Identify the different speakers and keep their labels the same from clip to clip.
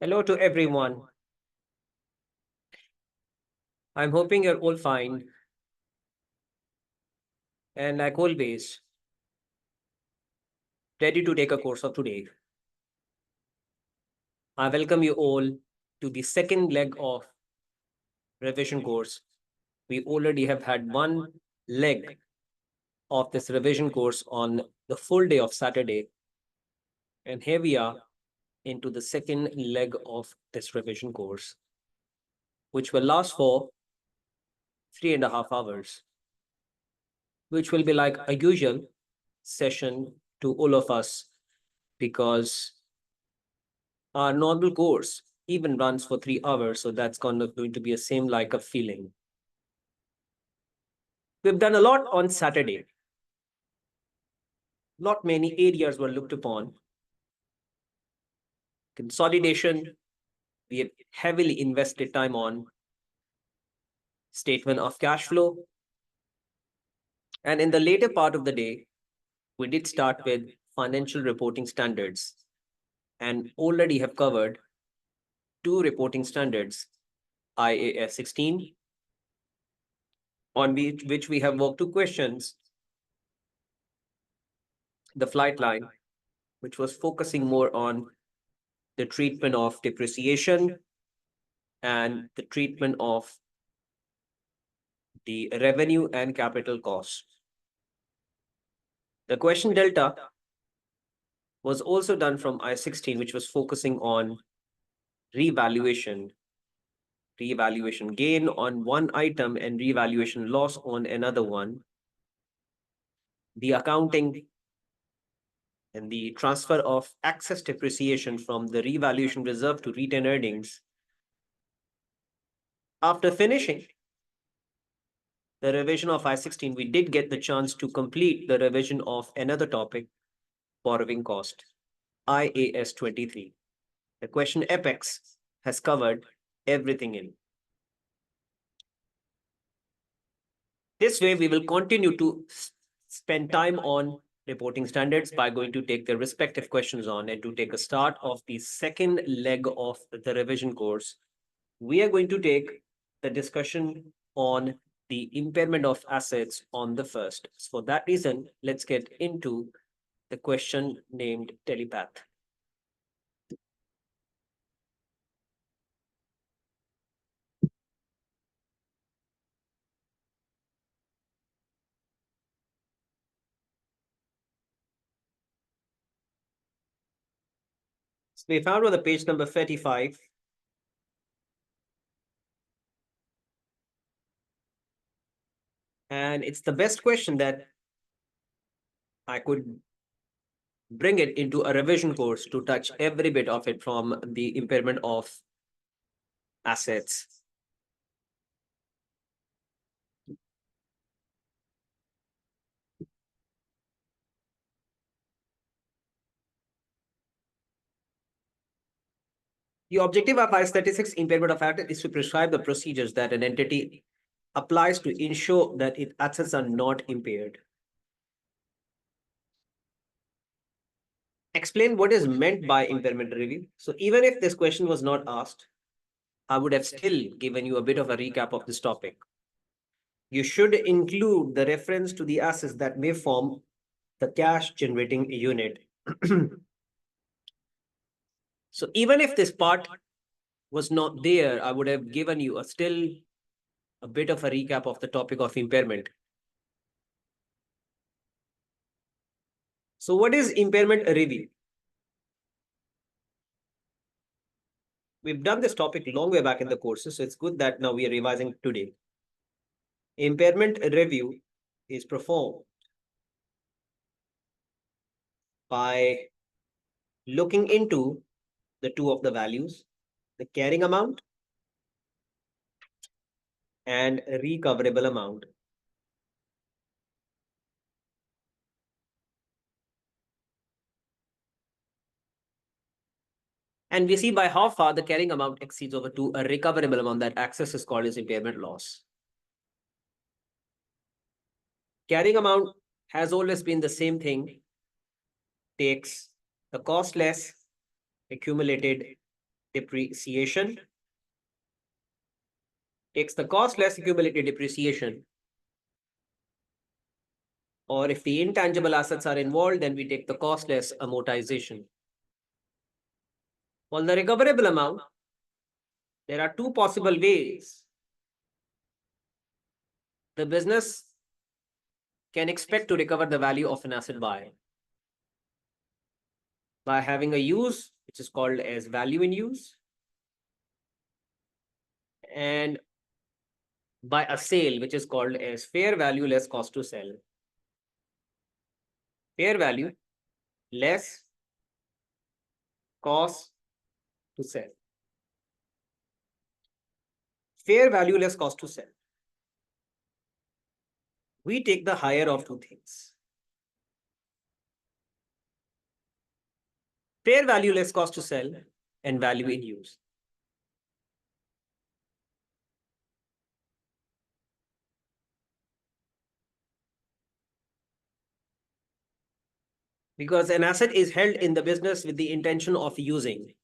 Speaker 1: Hello to everyone. I'm hoping you're all fine. And like always, ready to take a course of today. I welcome you all to the second leg of revision course. We already have had one leg of this revision course on the full day of Saturday. And here we are into the second leg of this revision course, which will last for 3.5 hours, which will be like a usual session to all of us because our normal course even runs for 3 hours, so that's going to be a same like a feeling. We've done a lot on Saturday. Not many areas were looked upon. Consolidation, we have heavily invested time on. Statement of cash flow. And in the later part of the day, we did start with financial reporting standards and already have covered two reporting standards, IAS 16, on which we have worked two questions, the flight line, which was focusing more on the treatment of depreciation and the treatment of the revenue and capital costs. The question delta was also done from I-16, which was focusing on revaluation gain on one item and revaluation loss on another one, the accounting and the transfer of excess depreciation from the revaluation reserve to retained earnings. After finishing the revision of I-16, we did get the chance to complete the revision of another topic, borrowing cost, IAS 23. The question Apex has covered everything in. This way, we will continue to spend time on reporting standards by going to take the respective questions on and to take a start of the second leg of the revision course. We are going to take the discussion on the impairment of assets on the first. For that reason, let's get into the question named telepath. So we found on the page number 35. And it's the best question that I could bring it into a revision course to touch every bit of it from the impairment of assets. The objective of I-36 impairment of assets is to prescribe the procedures that an entity applies to ensure that its assets are not impaired. Explain what is meant by impairment review. So even if this question was not asked, I would have still given you a bit of a recap of this topic. You should include the reference to the assets that may form the cash generating unit. So even if this part was not there, I would have given you still a bit of a recap of the topic of impairment. So what is impairment review? We've done this topic long way back in the courses, so it's good that now we are revising today. Impairment review is performed by looking into the two of the values, the carrying amount and recoverable amount. And we see by how far the carrying amount exceeds over to a recoverable amount. That access is called as impairment loss. Carrying amount has always been the same thing, takes the cost less accumulated depreciation, takes the cost less accumulated depreciation. Or if the intangible assets are involved, then we take the cost less amortization. On the recoverable amount, there are two possible ways the business can expect to recover the value of an asset by having a use, which is called as value in use, and by a sale, which is called as fair value less cost to sell. Fair value less cost to sell. Fair value less cost to sell. We take the higher of two things. Fair value less cost to sell and value in use. Because an asset is held in the business with the intention of using.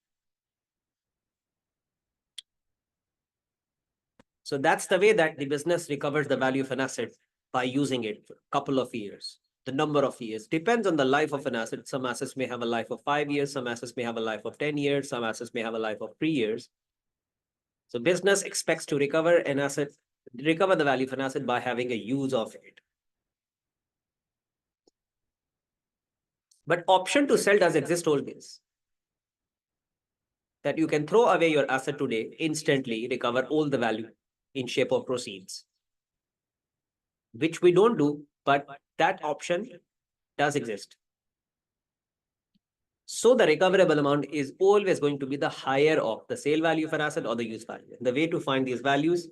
Speaker 1: So that's the way that the business recovers the value of an asset, by using it for a couple of years. The number of years depends on the life of an asset. Some assets may have a life of 5 years, some assets may have a life of 10 years, some assets may have a life of 3 years. So business expects to recover the value of an asset by having a use of it. But option to sell does exist always. That you can throw away your asset today, instantly recover all the value in shape of proceeds, which we don't do, but that option does exist. So the recoverable amount is always going to be the higher of the sale value of an asset or the use value. The way to find these values,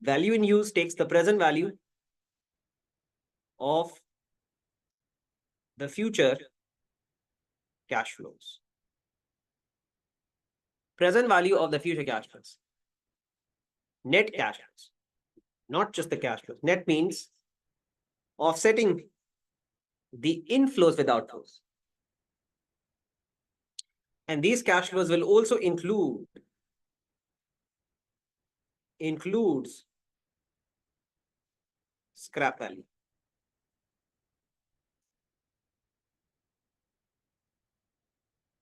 Speaker 1: value in use takes the present value of the future cash flows. Present value of the future cash flows. Net cash flows, not just the cash flows. Net means offsetting the inflows with outflows. And these cash flows will also includes scrap value.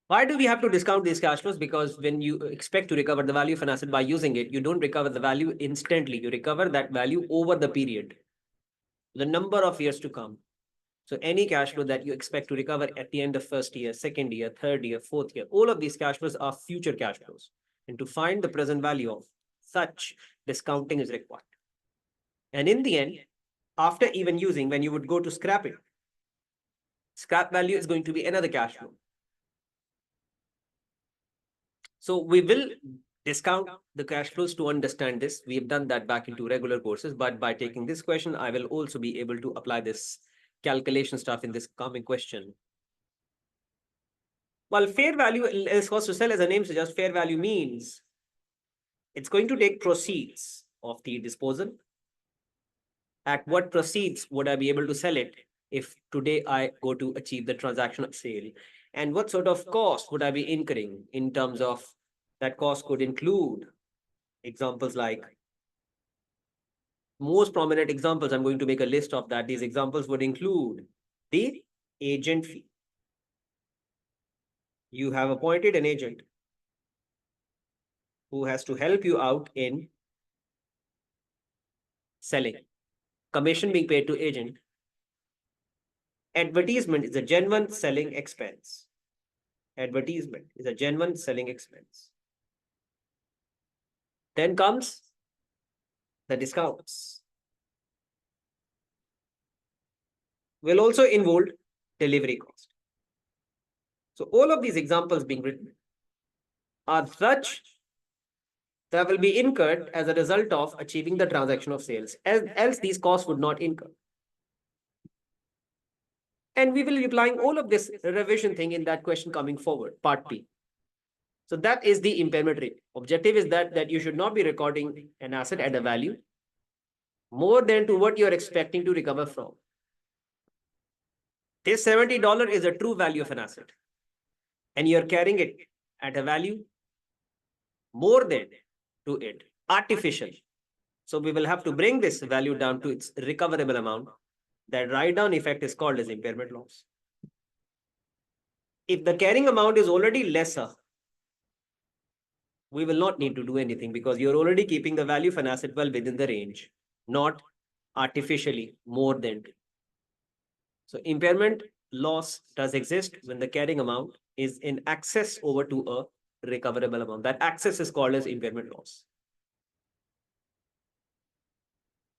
Speaker 1: Why do we have to discount these cash flows? Because when you expect to recover the value of an asset by using it, you don't recover the value instantly. You recover that value over the period, the number of years to come. So any cash flow that you expect to recover at the end of first year, second year, third year, fourth year, all of these cash flows are future cash flows. And to find the present value of such, discounting is required. And in the end, after even using, when you would go to scrap it, scrap value is going to be another cash flow. So we will discount the cash flows to understand this. We have done that back into regular courses, but by taking this question, I will also be able to apply this calculation stuff in this coming question. Well, fair value less cost to sell, as the name suggests, fair value means it's going to take proceeds of the disposal. At what proceeds would I be able to sell it if today I go to achieve the transaction of sale? And what sort of cost would I be incurring in terms of that cost could include examples like most prominent examples. I'm going to make a list of that. These examples would include the agent fee. You have appointed an agent who has to help you out in selling. Commission being paid to agent. Advertisement is a genuine selling expense. Advertisement is a genuine selling expense. Then comes the discounts. Will also involve delivery cost. So all of these examples being written are such that will be incurred as a result of achieving the transaction of sales. Else these costs would not incur. And we will be applying all of this revision thing in that question coming forward, part B. So that is the impairment rate. Objective is that you should not be recording an asset at a value more than to what you're expecting to recover from. This $70 is a true value of an asset. And you're carrying it at a value more than to it, artificial. So we will have to bring this value down to its recoverable amount. That write down effect is called as impairment loss. If the carrying amount is already lesser, we will not need to do anything because you're already keeping the value of an asset well within the range, not artificially more than. So impairment loss does exist when the carrying amount is in excess over to a recoverable amount. That excess is called as impairment loss.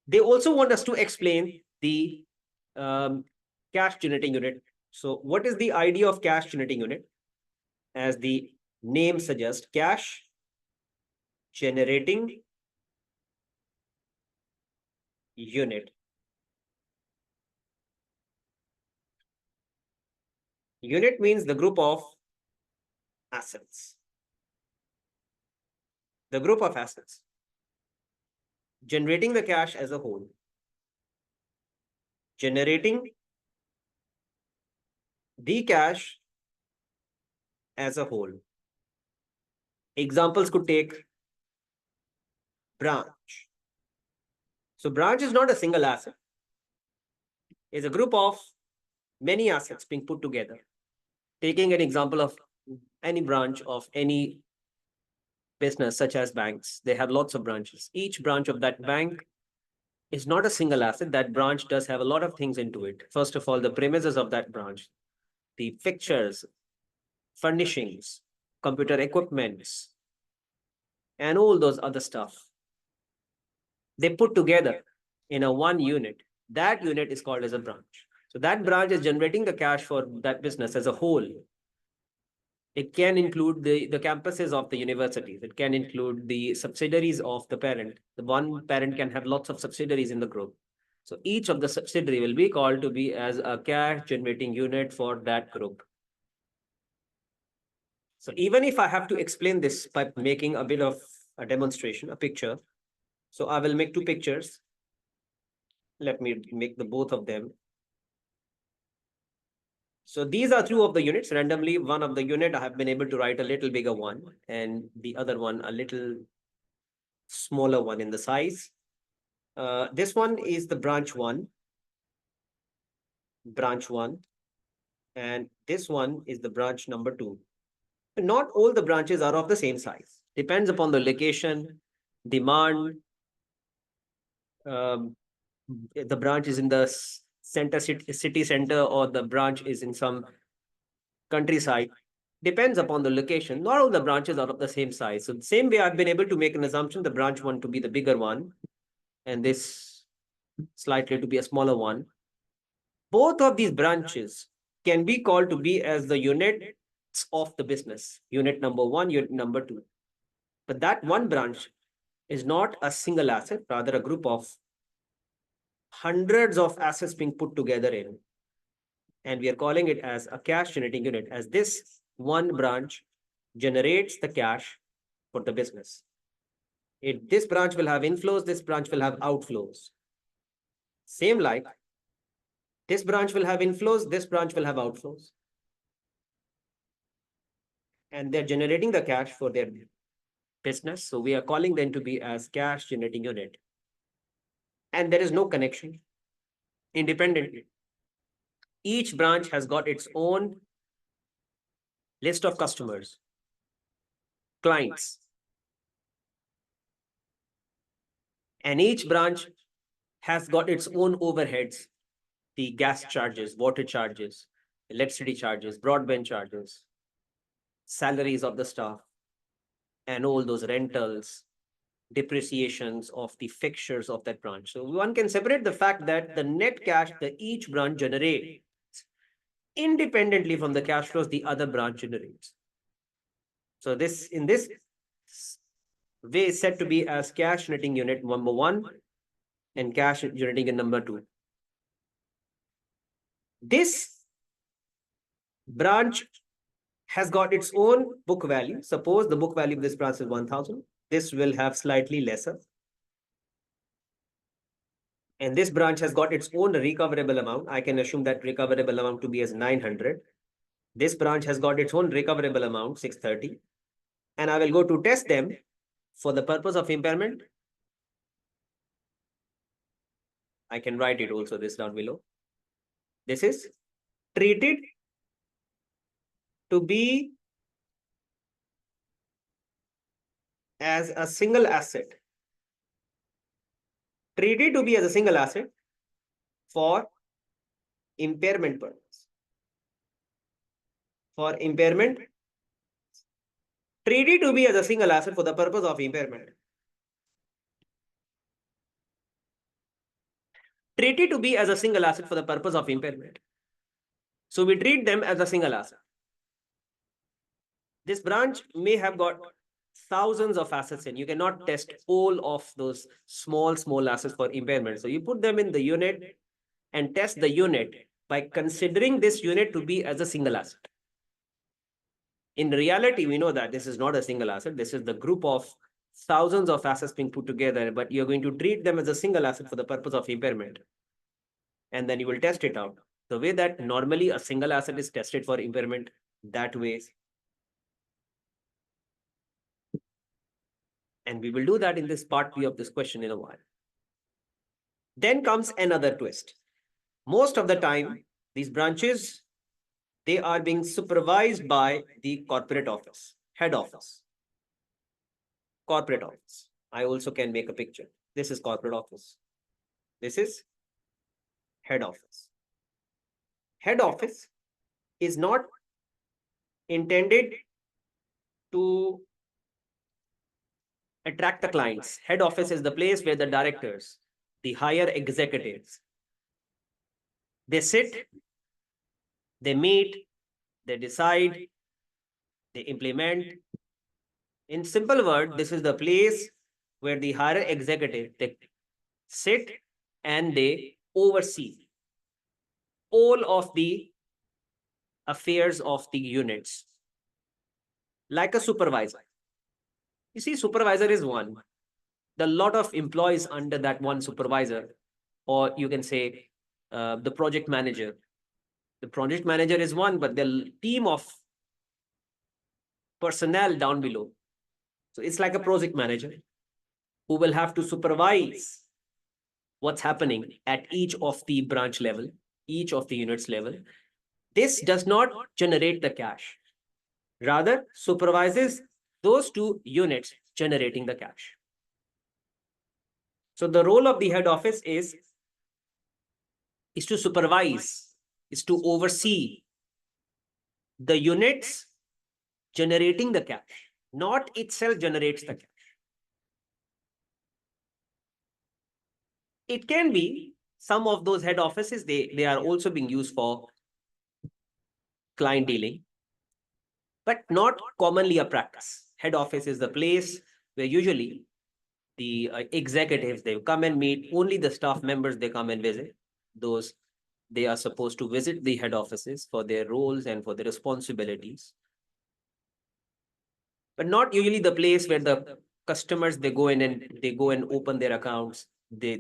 Speaker 1: They also want us to explain the cash generating unit. So what is the idea of cash generating unit? As the name suggests, cash generating unit. Unit means the group of assets. The group of assets. Generating the cash as a whole. Generating the cash as a whole. Examples could take branch. So branch is not a single asset. It's a group of many assets being put together. Taking an example of any branch of any business, such as banks, they have lots of branches. Each branch of that bank is not a single asset. That branch does have a lot of things into it. First of all, the premises of that branch, the fixtures, furnishings, computer equipments, and all those other stuff. They put together in a one unit. That unit is called as a branch. So that branch is generating the cash for that business as a whole. It can include the campuses of the universities. It can include the subsidiaries of the parent. The one parent can have lots of subsidiaries in the group. So each of the subsidiary will be called to be as a cash generating unit for that group. So even if I have to explain this by making a bit of a demonstration, a picture. So I will make two pictures. Let me make the both of them. So these are two of the units. Randomly, one of the unit I have been able to write a little bigger one, and the other one a little smaller one in the size. This one is the branch one, and this one is the branch number 2. Not all the branches are of the same size. Depends upon the location, demand. The branch is in the city center, or the branch is in some countryside. Depends upon the location. Not all the branches are of the same size. So the same way I've been able to make an assumption, the branch one to be the bigger one, and this slightly to be a smaller one. Both of these branches can be called to be as the units of the business. Unit number 1, unit number 2. But that one branch is not a single asset, rather a group of hundreds of assets being put together in. And we are calling it as a cash generating unit, as this one branch generates the cash for the business. This branch will have inflows, this branch will have outflows. Same like this branch will have inflows, this branch will have outflows. And they're generating the cash for their business. So we are calling them to be as cash generating unit. And there is no connection independently. Each branch has got its own list of customers, clients. And each branch has got its own overheads, the gas charges, water charges, electricity charges, broadband charges, salaries of the staff, and all those rentals, depreciations of the fixtures of that branch. So one can separate the fact that the net cash that each branch generates independently from the cash flows the other branch generates. So this in this way is said to be as cash generating unit number 1 and cash generating in number 2. This branch has got its own book value. Suppose the book value of this branch is 1,000. This will have slightly lesser. And this branch has got its own recoverable amount. I can assume that recoverable amount to be as 900. This branch has got its own recoverable amount, 630. and I will go to test them for the purpose of impairment. I can write it also this down below. This is treated to be as a single asset. Treated to be as a single asset for impairment purpose. For impairment, treated to be as a single asset for the purpose of impairment. Treated to be as a single asset for the purpose of impairment. So we treat them as a single asset. This branch may have got thousands of assets in. You cannot test all of those small assets for impairment. So you put them in the unit and test the unit by considering this unit to be as a single asset. In reality, we know that this is not a single asset. This is the group of thousands of assets being put together, but you're going to treat them as a single asset for the purpose of impairment. And then you will test it out. The way that normally a single asset is tested for impairment, that way. And we will do that in this part B of this question in a while. Then comes another twist. Most of the time, these branches, they are being supervised by the corporate office, head office. Corporate office. I also can make a picture. This is corporate office. This is head office. Head office is not intended to attract the clients. Head office is the place where the directors, the higher executives, they sit, they meet, they decide, they implement. In simple word, this is the place where the higher executive, they sit and they oversee all of the affairs of the units, like a supervisor. You see, supervisor is one. The lot of employees under that one supervisor, or you can say the project manager. The project manager is one, but the team of personnel down below. So it's like a project manager who will have to supervise what's happening at each of the branch level, each of the units level. This does not generate the cash, rather supervises those two units generating the cash. So the role of the head office is to supervise, is to oversee the units generating the cash, not itself generates the cash. It can be some of those head offices, they are also being used for client dealing, but not commonly a practice. Head office is the place where usually the executives, they come and meet. Only the staff members, they come and visit. Those, they are supposed to visit the head offices for their roles and for their responsibilities. But not usually the place where the customers, they go in and they go and open their accounts. They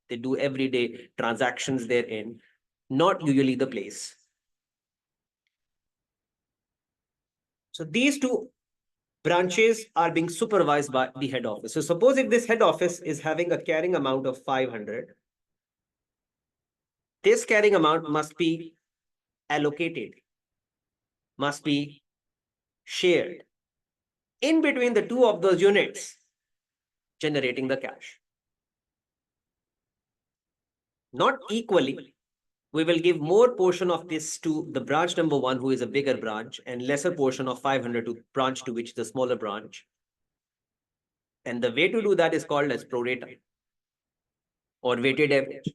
Speaker 1: do everyday transactions therein. Not usually the place. So these two branches are being supervised by the head office. So suppose if this head office is having a carrying amount of 500, this carrying amount must be allocated, must be shared in between the two of those units generating the cash. Not equally. We will give more portion of this to the branch number one, who is a bigger branch, and lesser portion of 500 to branch to which the smaller branch. And the way to do that is called as pro rata or weighted average.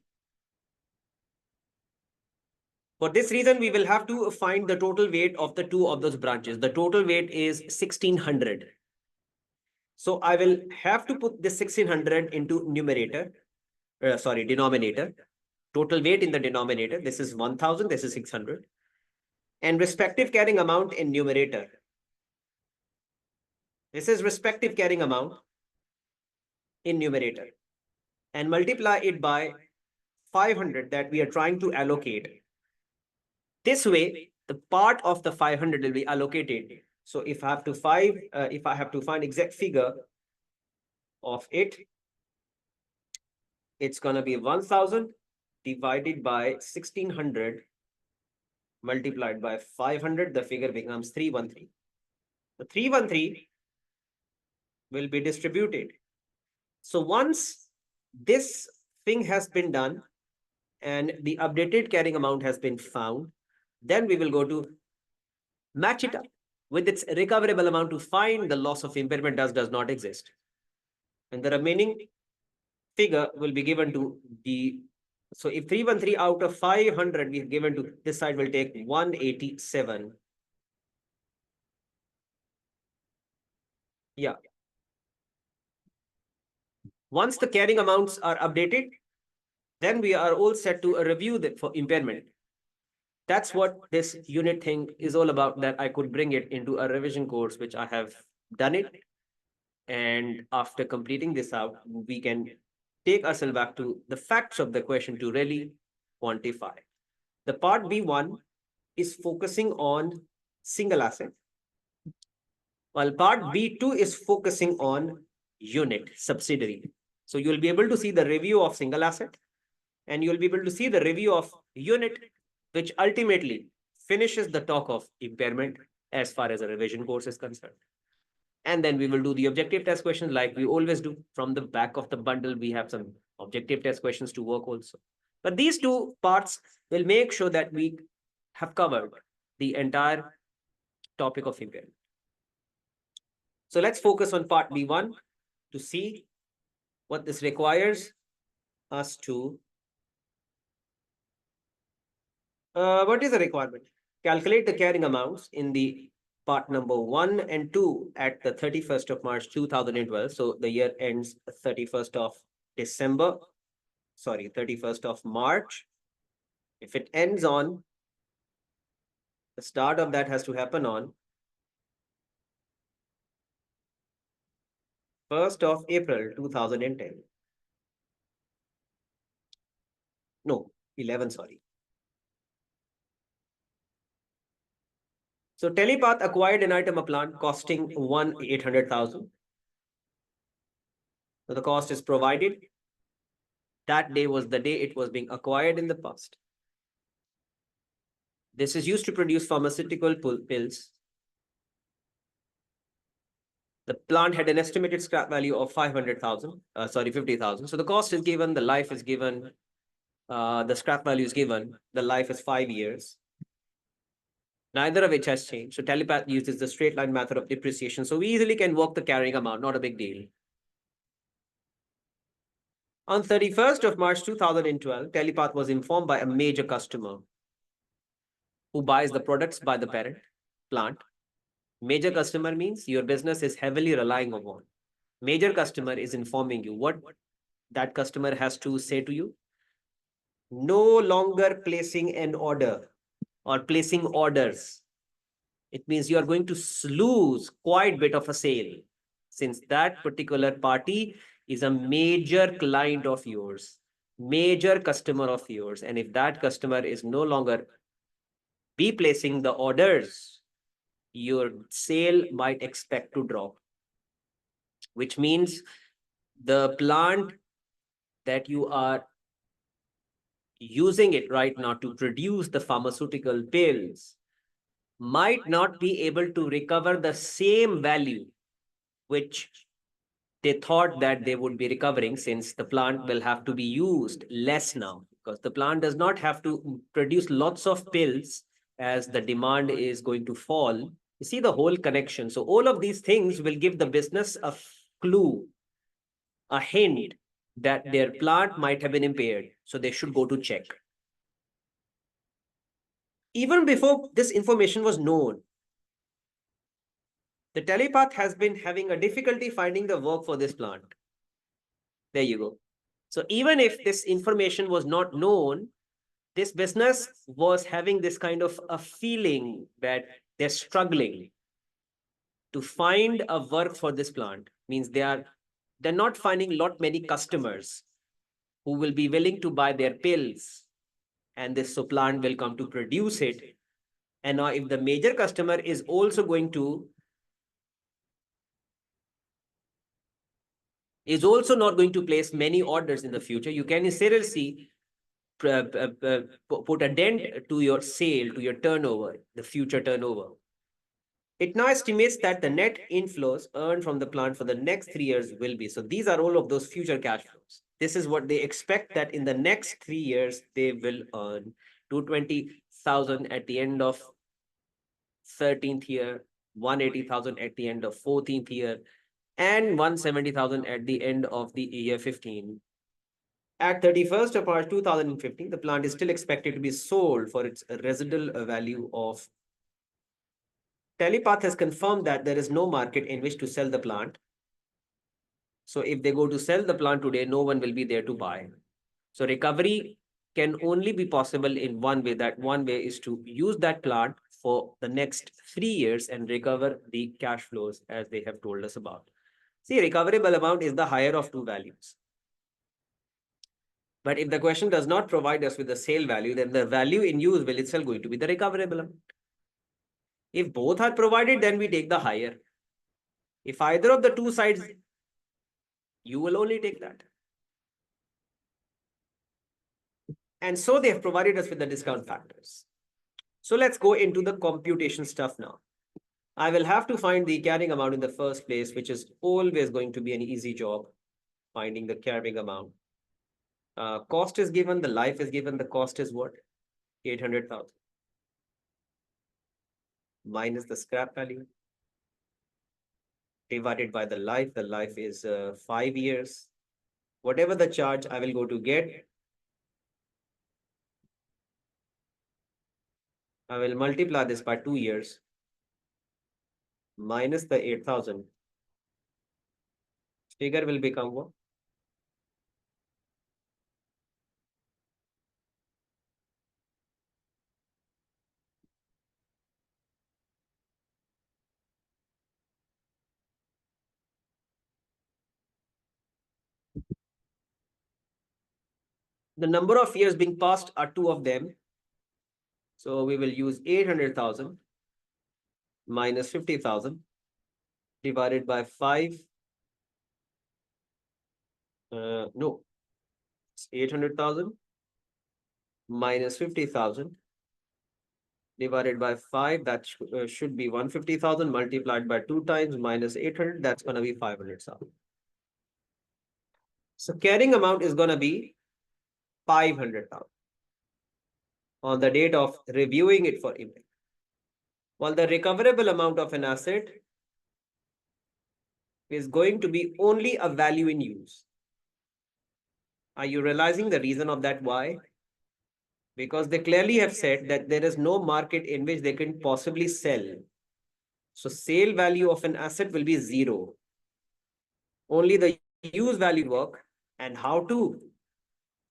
Speaker 1: For this reason, we will have to find the total weight of the two of those branches. The total weight is 1600. So I will have to put this 1600 into denominator. Total weight in the denominator. This is 1000, this is 600. And respective carrying amount in numerator. This is respective carrying amount in numerator. And multiply it by 500 that we are trying to allocate. This way, the part of the 500 will be allocated So if I have to find exact figure of it, it's gonna be 1000 divided by 1600 multiplied by 500. The figure becomes 313. The 313 will be distributed. So once this thing has been done and the updated carrying amount has been found, then we will go to match it up with its recoverable amount to find the loss of impairment does not exist. And the remaining figure will be given to the, so if 313 out of 500 we have given to this side will take 187. Yeah. Once the carrying amounts are updated, then we are all set to review the for impairment. That's what this unit thing is all about, that I could bring it into a revision course, which I have done it. And after completing this out, we can take ourselves back to the facts of the question to really quantify. The part B1 is focusing on single asset, while part B2 is focusing on unit, subsidiary. So you'll be able to see the review of single asset, and you'll be able to see the review of unit, which ultimately finishes the talk of impairment as far as a revision course is concerned. And then we will do the objective test questions like we always do. From the back of the bundle, we have some objective test questions to work also. But these two parts will make sure that we have covered the entire topic of impairment. So let's focus on part B1 to see what this requires us to. What is the requirement? Calculate the carrying amounts in the part number 1 and 2 at the 31st of March 2012. So the year ends 31st of December, sorry, 31st of March. If it ends on, the start of that has to happen on 1st of April 2010. No, 11, sorry. So Telepath acquired an item of plant costing 1,800,000. So the cost is provided. That day was the day it was being acquired in the past. This is used to produce pharmaceutical pills. The plant had an estimated scrap value of 500,000, 50,000. So the cost is given, the life is given, the scrap value is given, the life is 5 years. Neither of which has changed. So Telepath uses the straight line method of depreciation. So we easily can work the carrying amount, not a big deal. On 31st of March 2012, Telepath was informed by a major customer who buys the products by the parent plant. Major customer means your business is heavily relying upon. Major customer is informing you. What that customer has to say to you? No longer placing an order or placing orders. It means you are going to lose quite a bit of a sale, since that particular party is a major client of yours, major customer of yours. And if that customer is no longer be placing the orders, your sale might expect to drop, which means the plant that you are using it right now to produce the pharmaceutical pills might not be able to recover the same value which they thought that they would be recovering, since the plant will have to be used less now, because the plant does not have to produce lots of pills as the demand is going to fall. You see the whole connection. So all of these things will give the business a clue, a hint that their plant might have been impaired. So they should go to check. Even before this information was known, the Telepath has been having a difficulty finding the work for this plant. There you go. So even if this information was not known, this business was having this kind of a feeling that they're struggling to find a work for this plant. Means they're not finding many customers who will be willing to buy their pills, and this plant will come to produce it. And now if the major customer is also going to is also not going to place many orders in the future. You can seriously put a dent to your sale, to your turnover, the future turnover. It now estimates that the net inflows earned from the plant for the next 3 years will be. So these are all of those future cash flows. This is what they expect that in the next 3 years they will earn 220,000 at the end of 13th year, 180,000 at the end of 14th year, and 170,000 at the end of the year 15. At 31st of March 2015, the plant is still expected to be sold for its residual value of. Telepath has confirmed that there is no market in which to sell the plant. So if they go to sell the plant today, no one will be there to buy. So recovery can only be possible in one way. That one way is to use that plant for the next 3 years and recover the cash flows as they have told us about. See, recoverable amount is the higher of two values. But if the question does not provide us with the sale value, then the value in use will itself going to be the recoverable amount. If both are provided, then we take the higher. If either of the two sides, you will only take that. And so they have provided us with the discount factors. So let's go into the computation stuff now. I will have to find the carrying amount in the first place, which is always going to be an easy job, finding the carrying amount. Cost is given, the life is given, the cost is what? 800,000. Minus the scrap value. Divided by the life is 5 years. Whatever the charge I will go to get, I will multiply this by 2 years minus the 8,000. Figure will become what? The number of years being passed are two of them. So we will use 800,000 minus 50,000 divided by 5. No, it's 800,000 minus 50,000 divided by 5. That should be 150,000 multiplied by 2 times minus 800. That's going to be 500,000. So carrying amount is going to be 500,000 on the date of reviewing it for impact. While the recoverable amount of an asset is going to be only a value in use. Are you realizing the reason of that? Why? Because they clearly have said that there is no market in which they can possibly sell. So sale value of an asset will be 0. Only the use value work. And how to?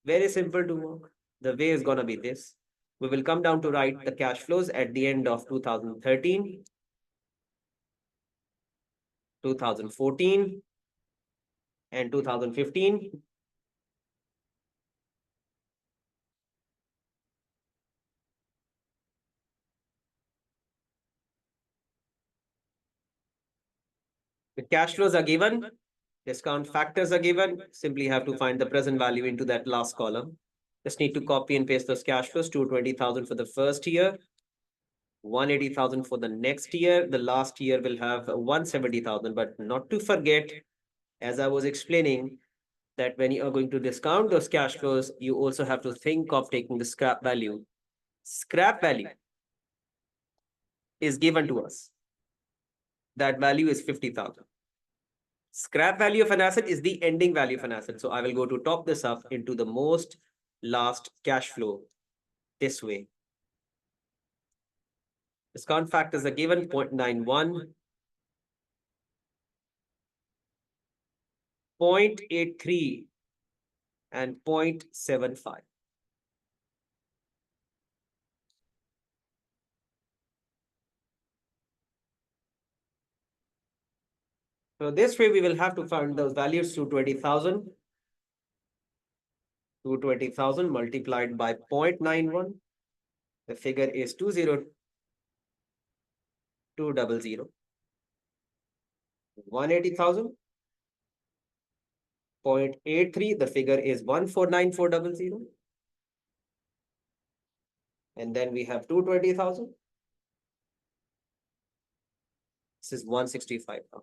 Speaker 1: Very simple to work. The way is going to be this. We will come down to write the cash flows at the end of 2013, 2014, and 2015. The cash flows are given, discount factors are given. Simply have to find the present value into that last column. Just need to copy and paste those cash flows. 220,000 for the first year, 180,000 for the next year. The last year will have 170,000. But not to forget, as I was explaining, that when you are going to discount those cash flows, you also have to think of taking the scrap value. Scrap value is given to us. That value is 50,000. Scrap value of an asset is the ending value of an asset. So I will go to top this up into the most last cash flow this way. Discount factors are given 0.91, 0.83, and 0.75. So this way we will have to find those values. 220,000. 220,000 multiplied by 0.91. The figure is 20200. 180,000 0.83, the figure is 1,494,000. And then we have 220,000. This is 165 now.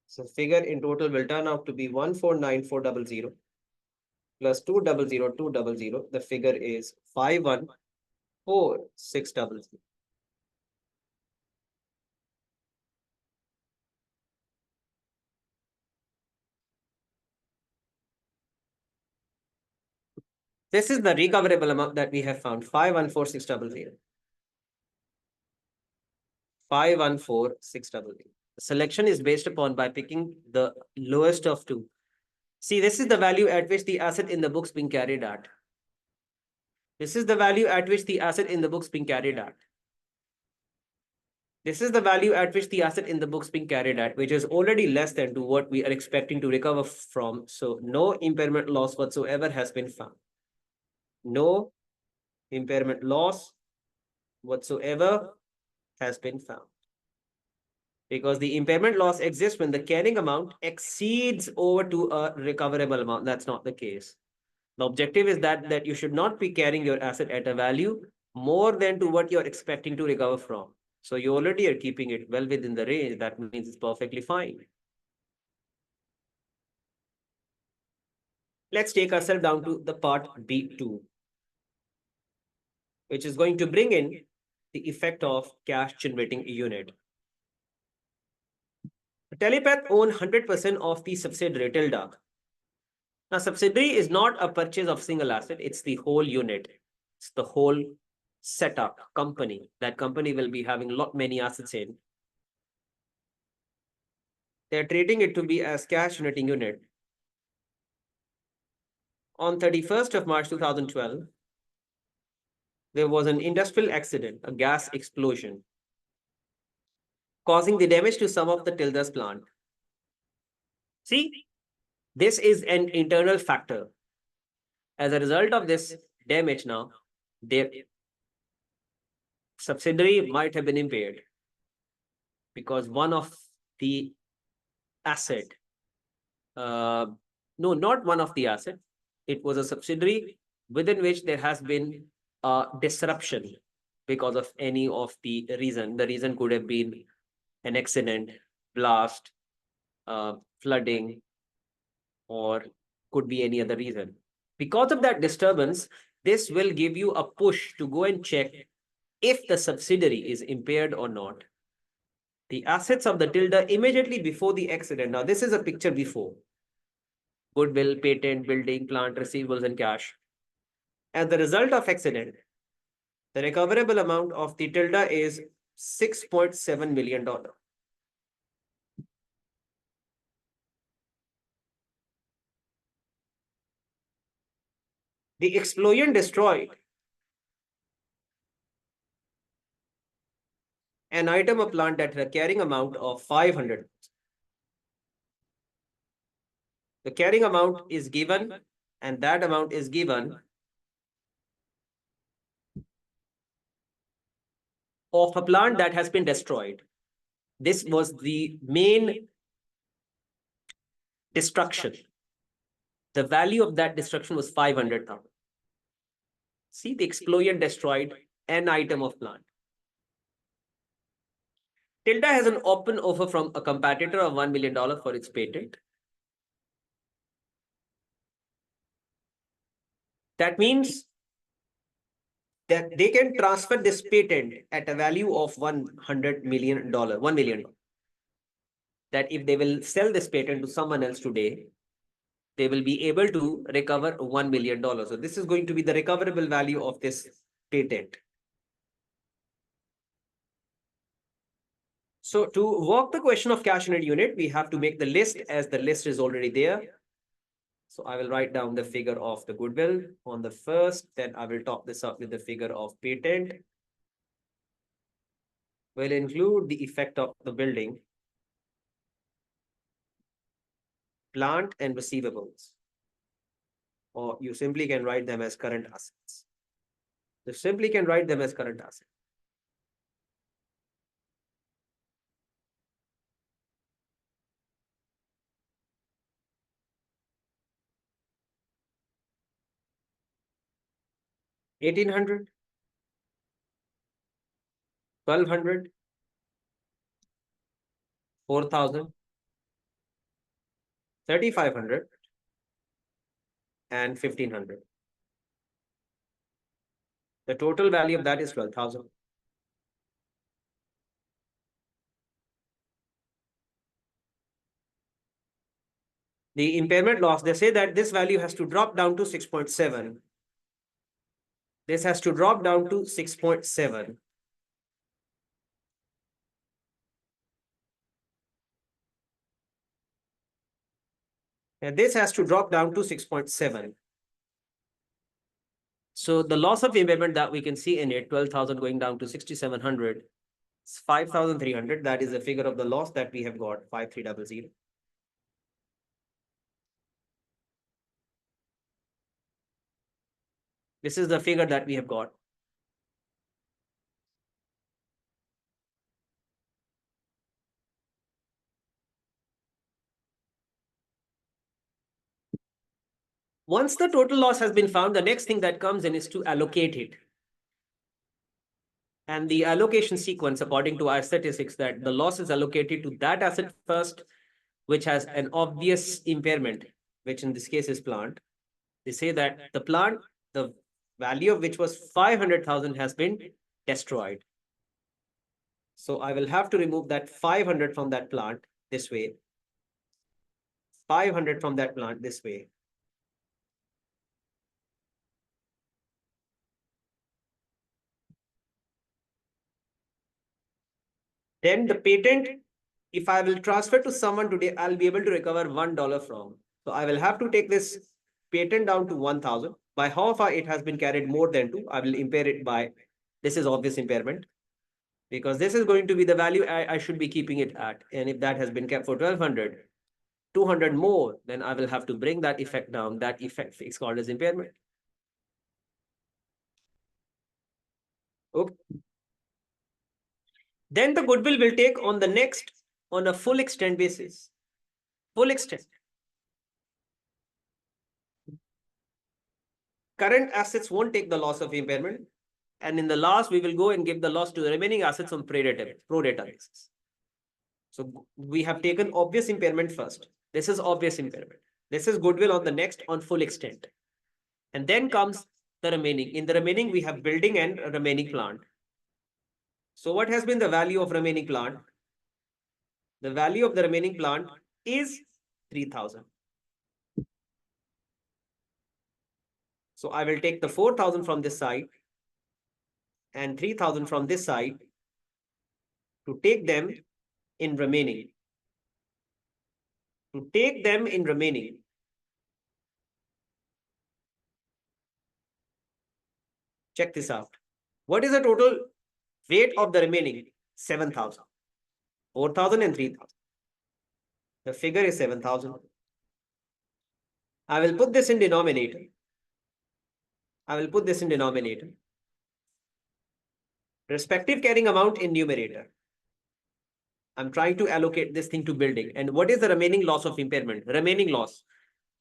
Speaker 1: So figure in total will turn out to be 1,494,000 plus 200,200. The figure is 514,600. This is the recoverable amount that we have found, 514,600. 514,600. The selection is based upon by picking the lowest of two. See, this is the value at which the asset in the books being carried at. This is the value at which the asset in the books being carried at. This is the value at which the asset in the books being carried at, which is already less than to what we are expecting to recover from. So no impairment loss whatsoever has been found. No impairment loss whatsoever has been found. Because the impairment loss exists when the carrying amount exceeds over to a recoverable amount. That's not the case. The objective is that you should not be carrying your asset at a value more than to what you're expecting to recover from. So you already are keeping it well within the range. That means it's perfectly fine. Let's take ourselves down to the part B2, which is going to bring in the effect of cash generating unit. Telepath own 100% of the subsidiary Tilda. Now, subsidiary is not a purchase of single asset, it's the whole unit. It's the whole setup, company. That company will be having many assets in. They're treating it to be as cash generating unit. On 31st of March 2012, there was an industrial accident, a gas explosion, causing the damage to some of the Tilda's plant. See, this is an internal factor. As a result of this damage now, their subsidiary might have been impaired because one of the asset, no, not one of the asset, it was a subsidiary within which there has been a disruption because of any of the reason. The reason could have been an accident, blast, flooding, or could be any other reason. Because of that disturbance, this will give you a push to go and check if the subsidiary is impaired or not. The assets of the Tilda immediately before the accident. Now, this is a picture before. Goodwill, patent, building, plant, receivables, and cash. As the result of accident, the recoverable amount of the Tilda is $6.7 million. The explosion destroyed an item of plant that had a carrying amount of 500. The carrying amount is given, and that amount is given of a plant that has been destroyed. This was the main destruction. The value of that destruction was 500,000. See, the explosion destroyed an item of plant. Tilda has an open offer from a competitor of $1 million for its patent. That means that they can transfer this patent at a value of $100 million, $1 million. That if they will sell this patent to someone else today, they will be able to recover $1 million. So this is going to be the recoverable value of this patent. So to work the question of cash in a unit, we have to make the list as the list is already there. So I will write down the figure of the goodwill on the first, then I will top this up with the figure of patent. We'll include the effect of the building, plant and receivables, or you simply can write them as current assets. You simply can write them as current assets. 1800, 1200, 4000, 3500, and 1500. The total value of that is 12,000. The impairment loss, they say that this value has to drop down to 6.7. This has to drop down to 6.7. And this has to drop down to 6.7. So the loss of impairment that we can see in it, 12,000 going down to 6,700, it's 5,300. That is the figure of the loss that we have got, 5300. This is the figure that we have got. Once the total loss has been found, the next thing that comes in is to allocate it. And the allocation sequence, according to our statistics, that the loss is allocated to that asset first, which has an obvious impairment, which in this case is plant. They say that the plant, the value of which was 500,000 has been destroyed. So I will have to remove that 500 from that plant this way. 500 from that plant this way. Then the patent, if I will transfer to someone today, I'll be able to recover $1 from. So I will have to take this patent down to 1,000. By how far it has been carried more than 2, I will impair it by, this is obvious impairment, because this is going to be the value I should be keeping it at. And if that has been kept for 1,200, 200 more, then I will have to bring that effect down. That effect is called as impairment. Okay. Then the goodwill will take on the next, on a full extent basis. Full extent. Current assets won't take the loss of impairment. And in the last, we will go and give the loss to the remaining assets on pro rata basis. So we have taken obvious impairment first. This is obvious impairment. This is goodwill on the next on full extent. And then comes the remaining. In the remaining, we have building and remaining plant. So what has been the value of remaining plant? The value of the remaining plant is 3,000. So I will take the 4,000 from this side and 3,000 from this side to take them in remaining. To take them in remaining. Check this out. What is the total weight of the remaining? 7,000. 4,000 and 3,000. The figure is 7,000. I will put this in denominator. I will put this in denominator. Respective carrying amount in numerator. I'm trying to allocate this thing to building. And what is the remaining loss of impairment? Remaining loss.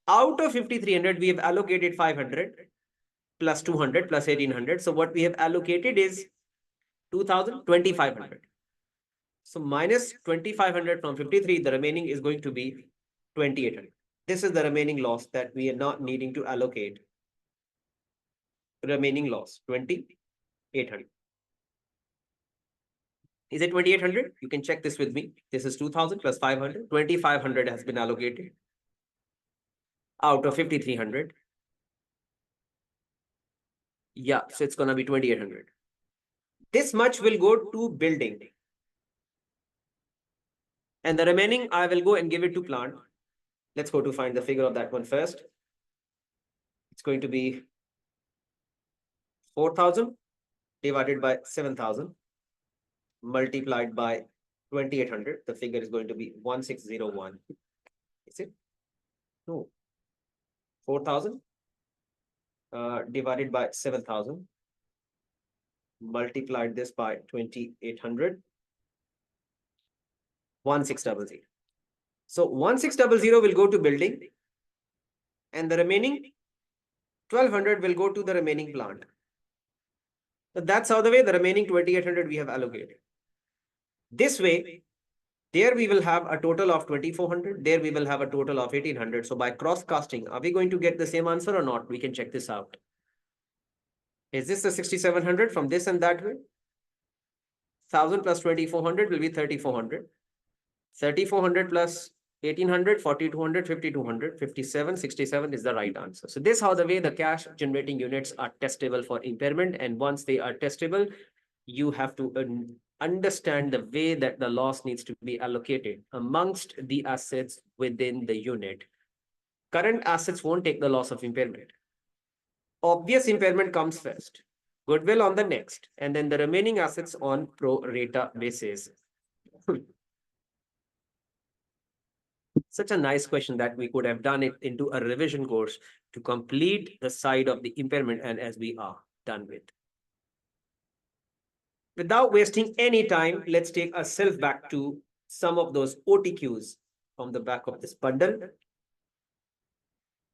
Speaker 1: Out of 5,300, we have allocated 500 plus 200 plus 1,800. So what we have allocated is 2,000, 2,500. So minus 2,500 from 53, the remaining is going to be 2,800. This is the remaining loss that we are not needing to allocate. Remaining loss, 2,800. Is it 2,800? You can check this with me. This is 2,000 plus 500. 2,500 has been allocated out of 5,300. Yeah, so it's going to be 2,800. This much will go to building. And the remaining, I will go and give it to plant. Let's go to find the figure of that one first. It's going to be 4,000 divided by 7,000 multiplied by 2,800. The figure is going to be 1,601. Is it? No. 4,000 divided by 7,000. Multiplied this by 2,800. 1,600. So 1,600 will go to building. And the remaining 1,200 will go to the remaining plant. So that's how the way the remaining 2,800 we have allocated. This way, there we will have a total of 2,400. There we will have a total of 1,800. So by cross casting, are we going to get the same answer or not? We can check this out. Is this the 6,700 from this and that way? 1,000 plus 2,400 will be 3,400. 3,400 plus 1,800, 4,200, 5,200, 57, 67 is the right answer. So this is how the way the cash generating units are testable for impairment. And once they are testable, you have to understand the way that the loss needs to be allocated amongst the assets within the unit. Current assets won't take the loss of impairment. Obvious impairment comes first, goodwill on the next, and then the remaining assets on pro rata basis. Such a nice question that we could have done it into a revision course to complete the side of the impairment, and as we are done with. Without wasting any time, let's take ourselves back to some of those OTQs from the back of this bundle,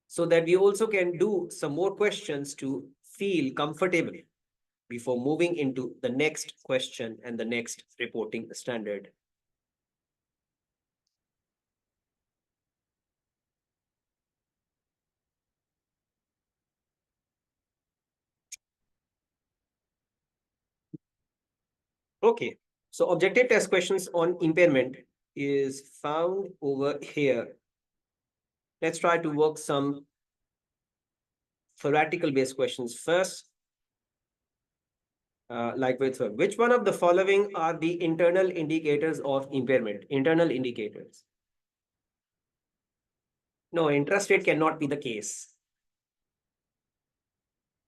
Speaker 1: so that we also can do some more questions to feel comfortable before moving into the next question and the next reporting standard. Okay, so objective test questions on impairment is found over here. Let's try to work some theoretical based questions first. Like with which one of the following are the internal indicators of impairment? Internal indicators. No, interest rate cannot be the case.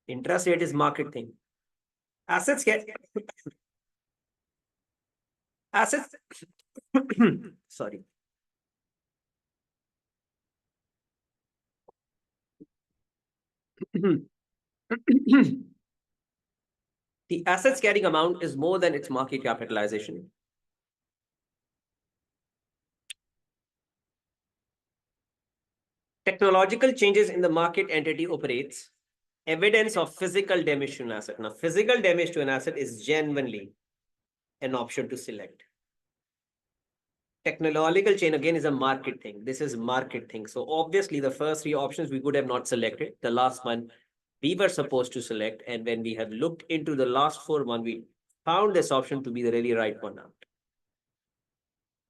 Speaker 1: Interest rate is market thing. Assets get assets. Sorry. The assets carrying amount is more than its market capitalization. Technological changes in the market entity operates. Evidence of physical damage to an asset. Now, physical damage to an asset is genuinely an option to select. Technological chain again is a market thing. This is market thing. So obviously the first three options we could have not selected. The last one we were supposed to select. And when we have looked into the last four one, we found this option to be the really right one out.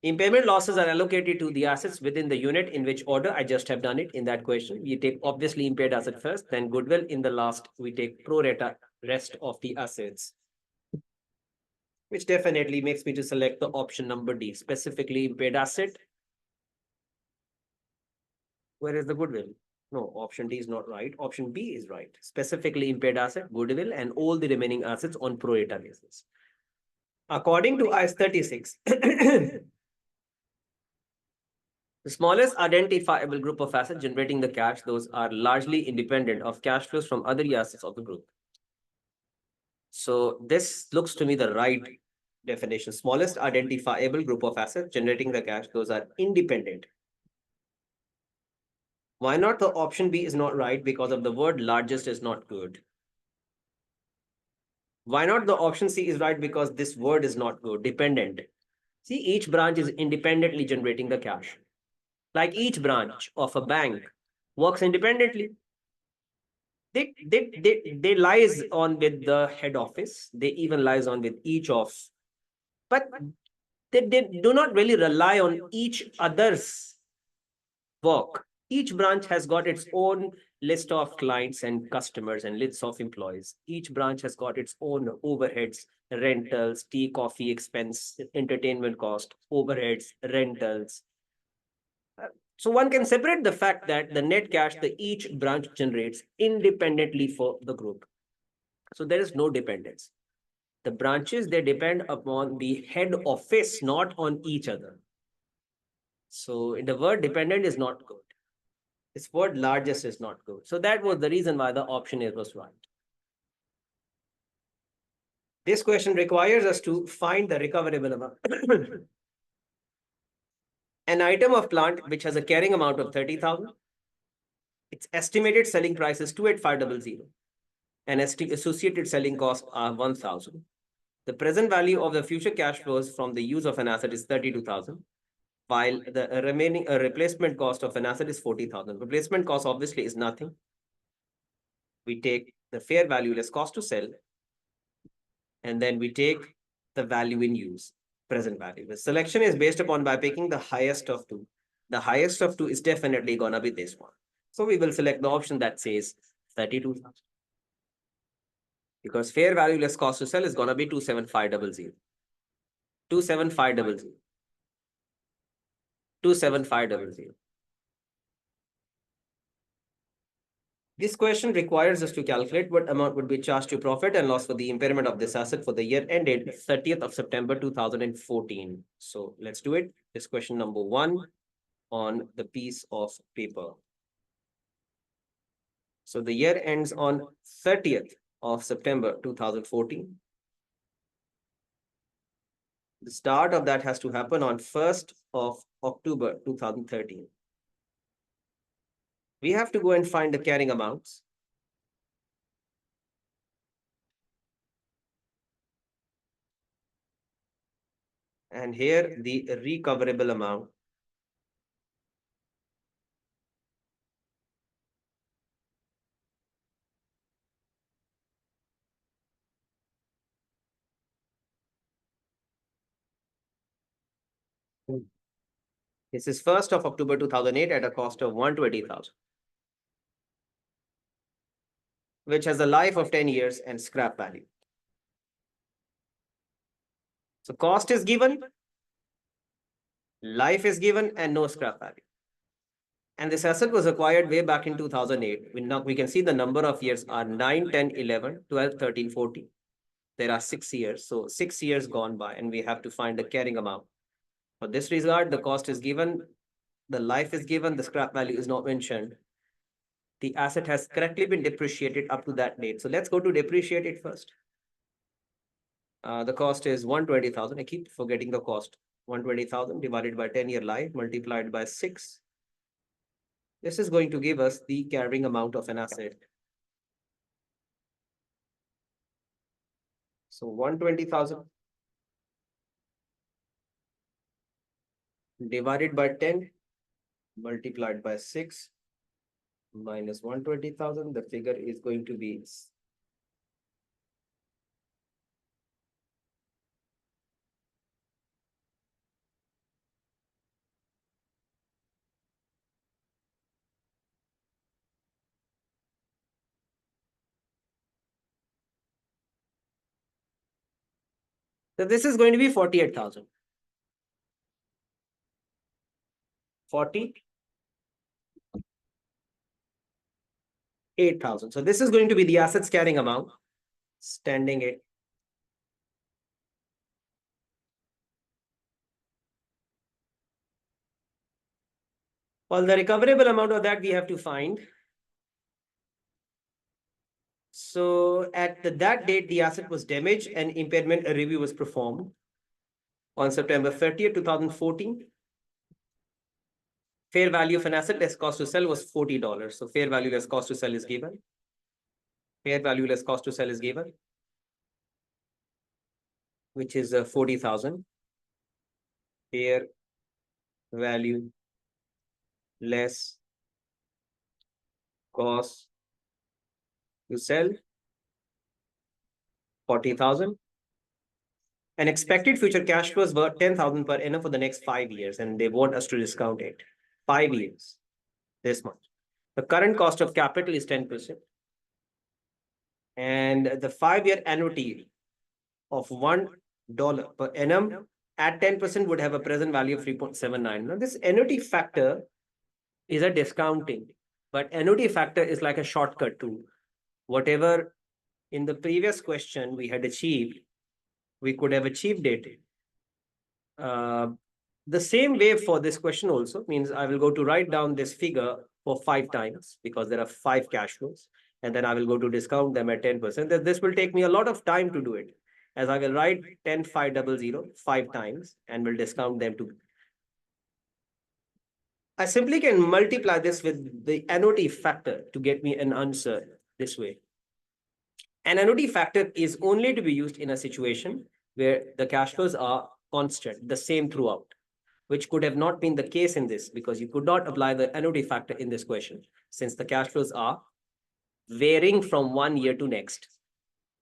Speaker 1: Impairment losses are allocated to the assets within the unit. In which order? I just have done it in that question. We take obviously impaired asset first, then goodwill. In the last, we take pro rata rest of the assets, which definitely makes me to select the option number D, specifically impaired asset. Where is the goodwill? No, option D is not right. Option B is right. Specifically impaired asset, goodwill, and all the remaining assets on pro rata basis. According to IS 36, the smallest identifiable group of assets generating the cash, those are largely independent of cash flows from other assets of the group. So this looks to me the right definition. Smallest identifiable group of assets generating the cash, those are independent. Why not the option B is not right? Because of the word largest is not good. Why not the option C is right? Because this word is not good, dependent. See, each branch is independently generating the cash. Like each branch of a bank works independently. They lies on with the head office. They even lies on with each of, but they do not really rely on each other's work. Each branch has got its own list of clients and customers and lists of employees. Each branch has got its own overheads, rentals, tea, coffee expense, entertainment cost, overheads, rentals. So one can separate the fact that the net cash that each branch generates independently for the group. So there is no dependence. The branches, they depend upon the head office, not on each other. So the word dependent is not good. This word largest is not good. So that was the reason why the option A was right. This question requires us to find the recoverable amount. An item of plant which has a carrying amount of 30,000. Its estimated selling price is 28500, and associated selling costs are 1,000. The present value of the future cash flows from the use of an asset is 32,000, while the remaining replacement cost of an asset is 40,000. Replacement cost obviously is nothing. We take the fair value less cost to sell, and then we take the value in use, present value. The selection is based upon by picking the highest of two. The highest of two is definitely gonna be this one. So we will select the option that says 32,000. Because fair value less cost to sell is gonna be 27500. 27500. 27500. This question requires us to calculate what amount would be charged to profit and loss for the impairment of this asset for the year ended 30th of September 2014. So let's do it. This question number 1 on the piece of paper. So the year ends on 30th of September 2014. The start of that has to happen on 1st of October 2013. We have to go and find the carrying amounts. And here the recoverable amount. This is 1st of October 2008 at a cost of 120,000, which has a life of 10 years and scrap value. So cost is given, life is given, and no scrap value. And this asset was acquired way back in 2008. We can see the number of years are 9, 10, 11, 12, 13, 14. There are 6 years. So 6 years gone by, and we have to find the carrying amount. For this regard, the cost is given, the life is given, the scrap value is not mentioned. The asset has correctly been depreciated up to that date. So let's go to depreciate it first. The cost is 120,000. I keep forgetting the cost. 120,000 divided by 10-year life multiplied by 6. This is going to give us the carrying amount of an asset. So 120,000 divided by 10 multiplied by 6 minus 120,000. The figure is going to be so this is going to be 48,000. 48,000. So this is going to be the assets carrying amount, standing it. Well, the recoverable amount of that we have to find. So at that date, the asset was damaged and impairment review was performed on September 30th, 2014. Fair value of an asset less cost to sell was $40. So fair value less cost to sell is given. Fair value less cost to sell is given, which is 40,000. Fair value less cost to sell 40,000. And expected future cash flows were 10,000 per annum for the next 5 years, and they want us to discount it. 5 years, this much. The current cost of capital is 10%. And the 5-year annuity of $1 per annum at 10% would have a present value of 3.79. Now, this annuity factor is a discounting, but annuity factor is like a shortcut to whatever in the previous question we had achieved, we could have achieved it. The same way for this question also means I will go to write down this figure for 5 times because there are 5 cash flows, and then I will go to discount them at 10%. This will take me a lot of time to do it, as I will write 10,500 5 times and will discount them to. I simply can multiply this with the annuity factor to get me an answer this way. An annuity factor is only to be used in a situation where the cash flows are constant, the same throughout, which could have not been the case in this because you could not apply the annuity factor in this question since the cash flows are varying from one year to next,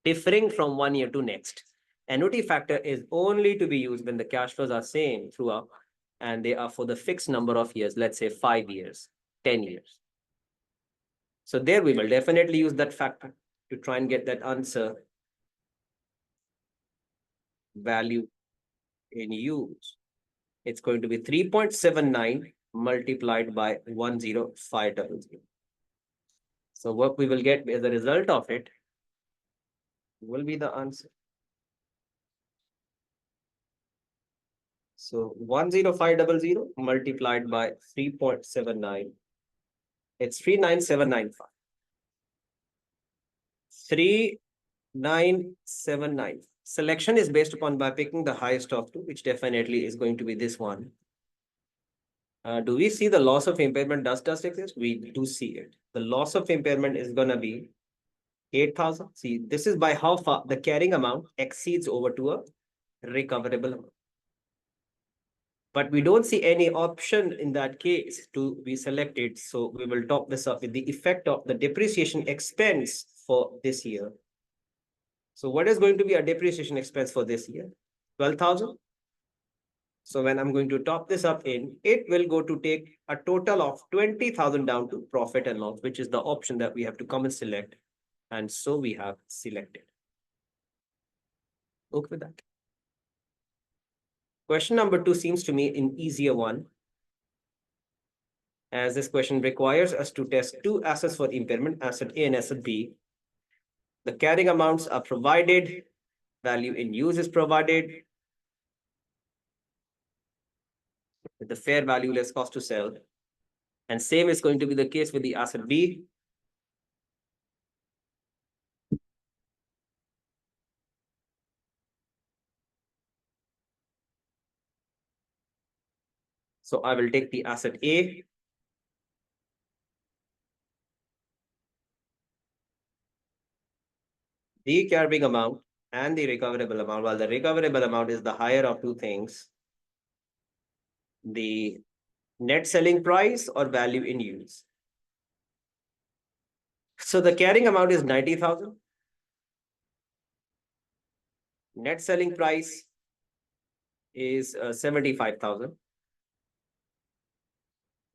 Speaker 1: differing from one year to next. Annuity factor is only to be used when the cash flows are same throughout and they are for the fixed number of years, let's say 5 years, 10 years. So there we will definitely use that factor to try and get that answer value in use. It's going to be 3.79 multiplied by 10500. So what we will get as a result of it will be the answer. So 10500 multiplied by 3.79. It's 39795. 3979. Selection is based upon by picking the highest of two, which definitely is going to be this one. Do we see the loss of impairment does exist? We do see it. The loss of impairment is going to be 8,000. See, this is by how far the carrying amount exceeds over to a recoverable amount. But we don't see any option in that case to be selected. So we will top this up with the effect of the depreciation expense for this year. So what is going to be a depreciation expense for this year? 12,000. So when I'm going to top this up in, it will go to take a total of 20,000 down to profit and loss, which is the option that we have to come and select. And so we have selected. Okay with that. Question number 2 seems to me an easier one, as this question requires us to test two assets for impairment, asset A and asset B. The carrying amounts are provided, value in use is provided, with the fair value less cost to sell. And same is going to be the case with the asset B. So I will take the asset A. The carrying amount and the recoverable amount, while the recoverable amount is the higher of two things, the net selling price or value in use. So the carrying amount is 90,000. Net selling price is 75,000.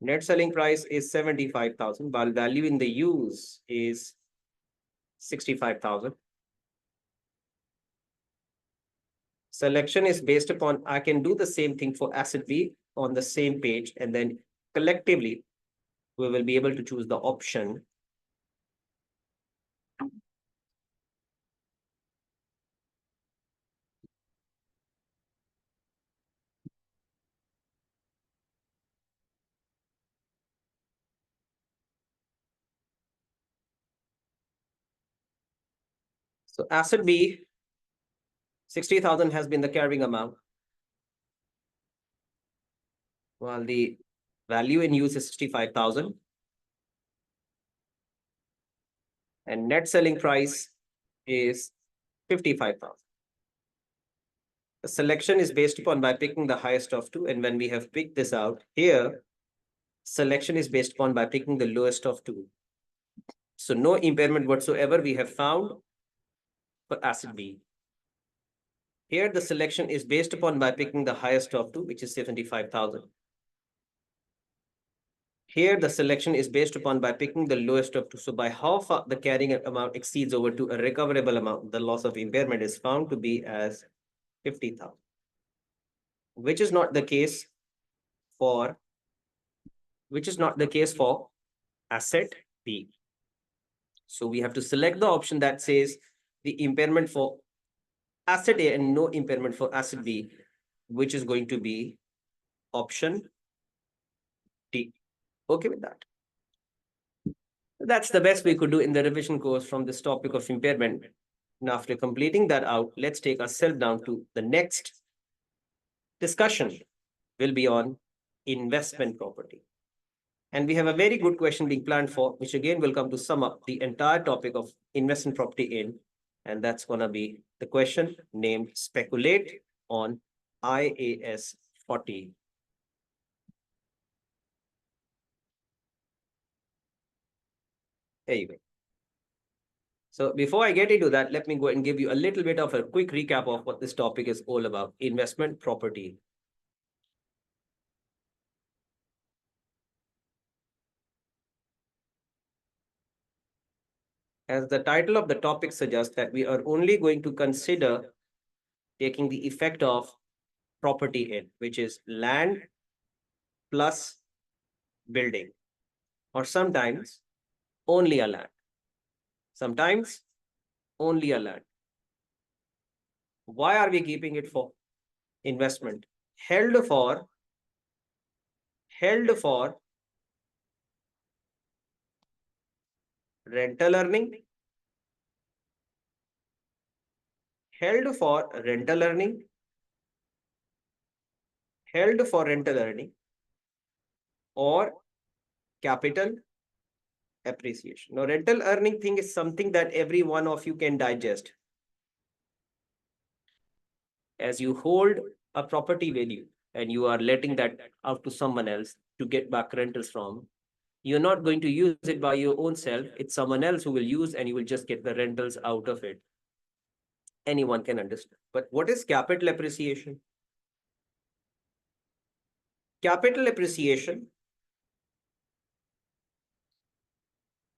Speaker 1: Net selling price is 75,000, while value in the use is 65,000. Selection is based upon, I can do the same thing for asset B on the same page, and then collectively, we will be able to choose the option. So asset B, 60,000 has been the carrying amount, while the value in use is 65,000. And net selling price is 55,000. The selection is based upon by picking the highest of two. And when we have picked this out here, selection is based upon by picking the lowest of two. So no impairment whatsoever we have found for asset B. Here the selection is based upon by picking the highest of two, which is 75,000. Here the selection is based upon by picking the lowest of two. So by how far the carrying amount exceeds over to a recoverable amount, the loss of impairment is found to be as 50,000, which is not the case for asset B. So we have to select the option that says the impairment for asset A and no impairment for asset B, which is going to be option D. Okay with that? That's the best we could do in the revision course from this topic of impairment. Now, after completing that out, let's take ourselves down to the next discussion will be on investment property. And we have a very good question being planned for, which again will come to sum up the entire topic of investment property in And that's going to be the question named Speculate on IAS 40. There you go. So before I get into that, let me go and give you a little bit of a quick recap of what this topic is all about. Investment property. As the title of the topic suggests, that we are only going to consider taking the effect of property in, which is land plus building, or sometimes only a land. Sometimes only a land. Why are we keeping it for investment? Held for rental earning, held for rental earning, held for rental earning, or capital appreciation. Now, rental earning thing is something that every one of you can digest. As you hold a property value and you are letting that out to someone else to get back rentals from, you're not going to use it by your own self. It's someone else who will use, and you will just get the rentals out of it. Anyone can understand. But what is capital appreciation? Capital appreciation,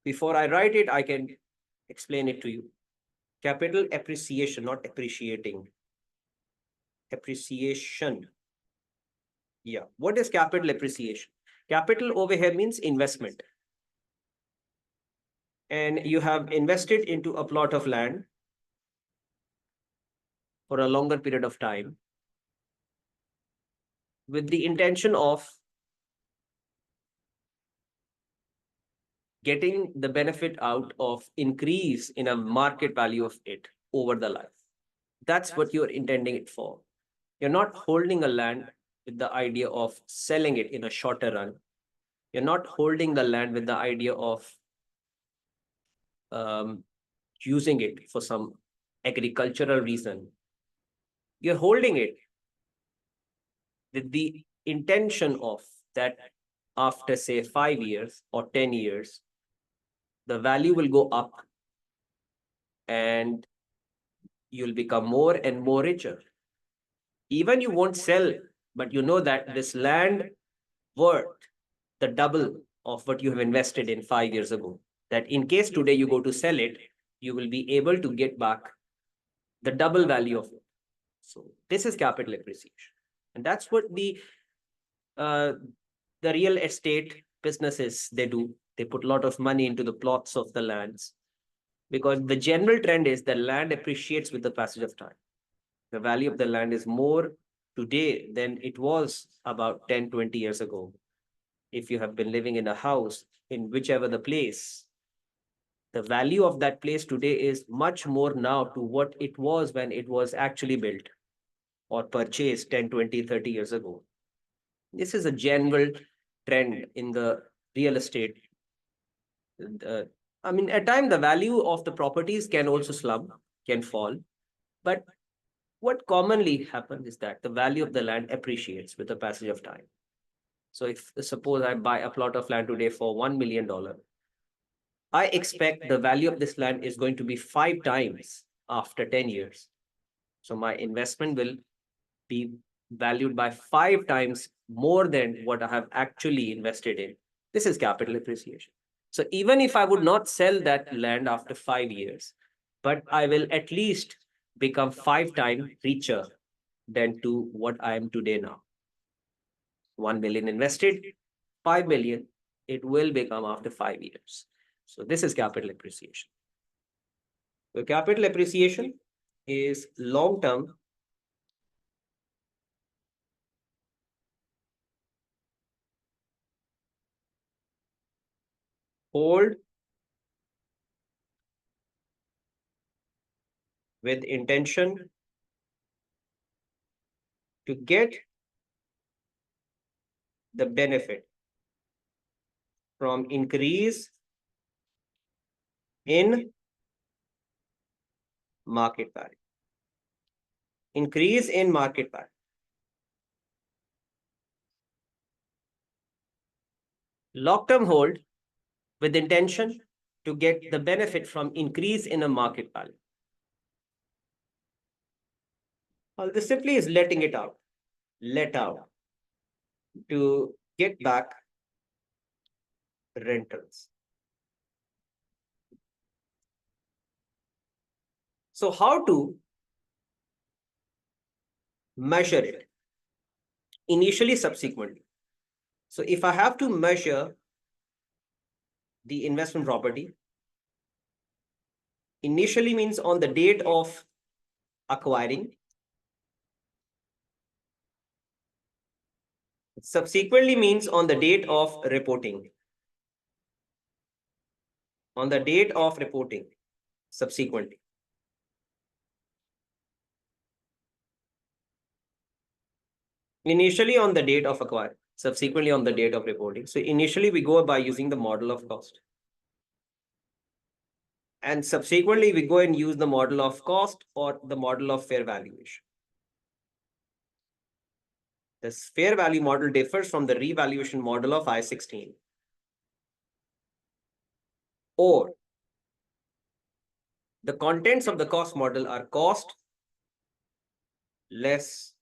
Speaker 1: before I write it, I can explain it to you. Capital appreciation, not appreciating. Appreciation. Yeah. What is capital appreciation? Capital over here means investment. And you have invested into a plot of land for a longer period of time with the intention of getting the benefit out of increase in a market value of it over the life. That's what you're intending it for. You're not holding a land with the idea of selling it in a shorter run. You're not holding the land with the idea of using it for some agricultural reason. You're holding it with the intention of that after, say, 5 years or 10 years, the value will go up and you'll become more and more richer. Even you won't sell, but you know that this land worth the double of what you have invested in 5 years ago. That in case today you go to sell it, you will be able to get back the double value of it. So this is capital appreciation. And that's what uh, the real estate businesses, they do. They put a lot of money into the plots of the lands, because the general trend is that land appreciates with the passage of time. The value of the land is more today than it was about 10, 20 years ago. If you have been living in a house in whichever the place, the value of that place today is much more now to what it was when it was actually built or purchased 10, 20, 30 years ago. This is a general trend in the real estate. I mean, at times the value of the properties can also slump, can fall. But what commonly happens is that the value of the land appreciates with the passage of time. So if suppose I buy a plot of land today for $1 million, I expect the value of this land is going to be 5 times after 10 years. So my investment will be valued by 5 times more than what I have actually invested in. This is capital appreciation. So even if I would not sell that land after 5 years, but I will at least become 5 times richer than to what I am today now. 1 million invested, 5 million, it will become after 5 years. So this is capital appreciation. So capital appreciation is long-term hold with intention to get the benefit from increase in market value. Increase in market value. Long-term hold with intention to get the benefit from increase in a market value. Well, this simply is letting it out. Let out to get back rentals. So how to measure it? Initially, subsequently. So if I have to measure the investment property, initially means on the date of acquiring. Subsequently means on the date of reporting. On the date of reporting, subsequently. Initially on the date of acquire, subsequently on the date of reporting. So initially we go by using the model of cost. And subsequently we go and use the model of cost or the model of fair valuation. This fair value model differs from the revaluation model of I-16. Or the contents of the cost model are cost less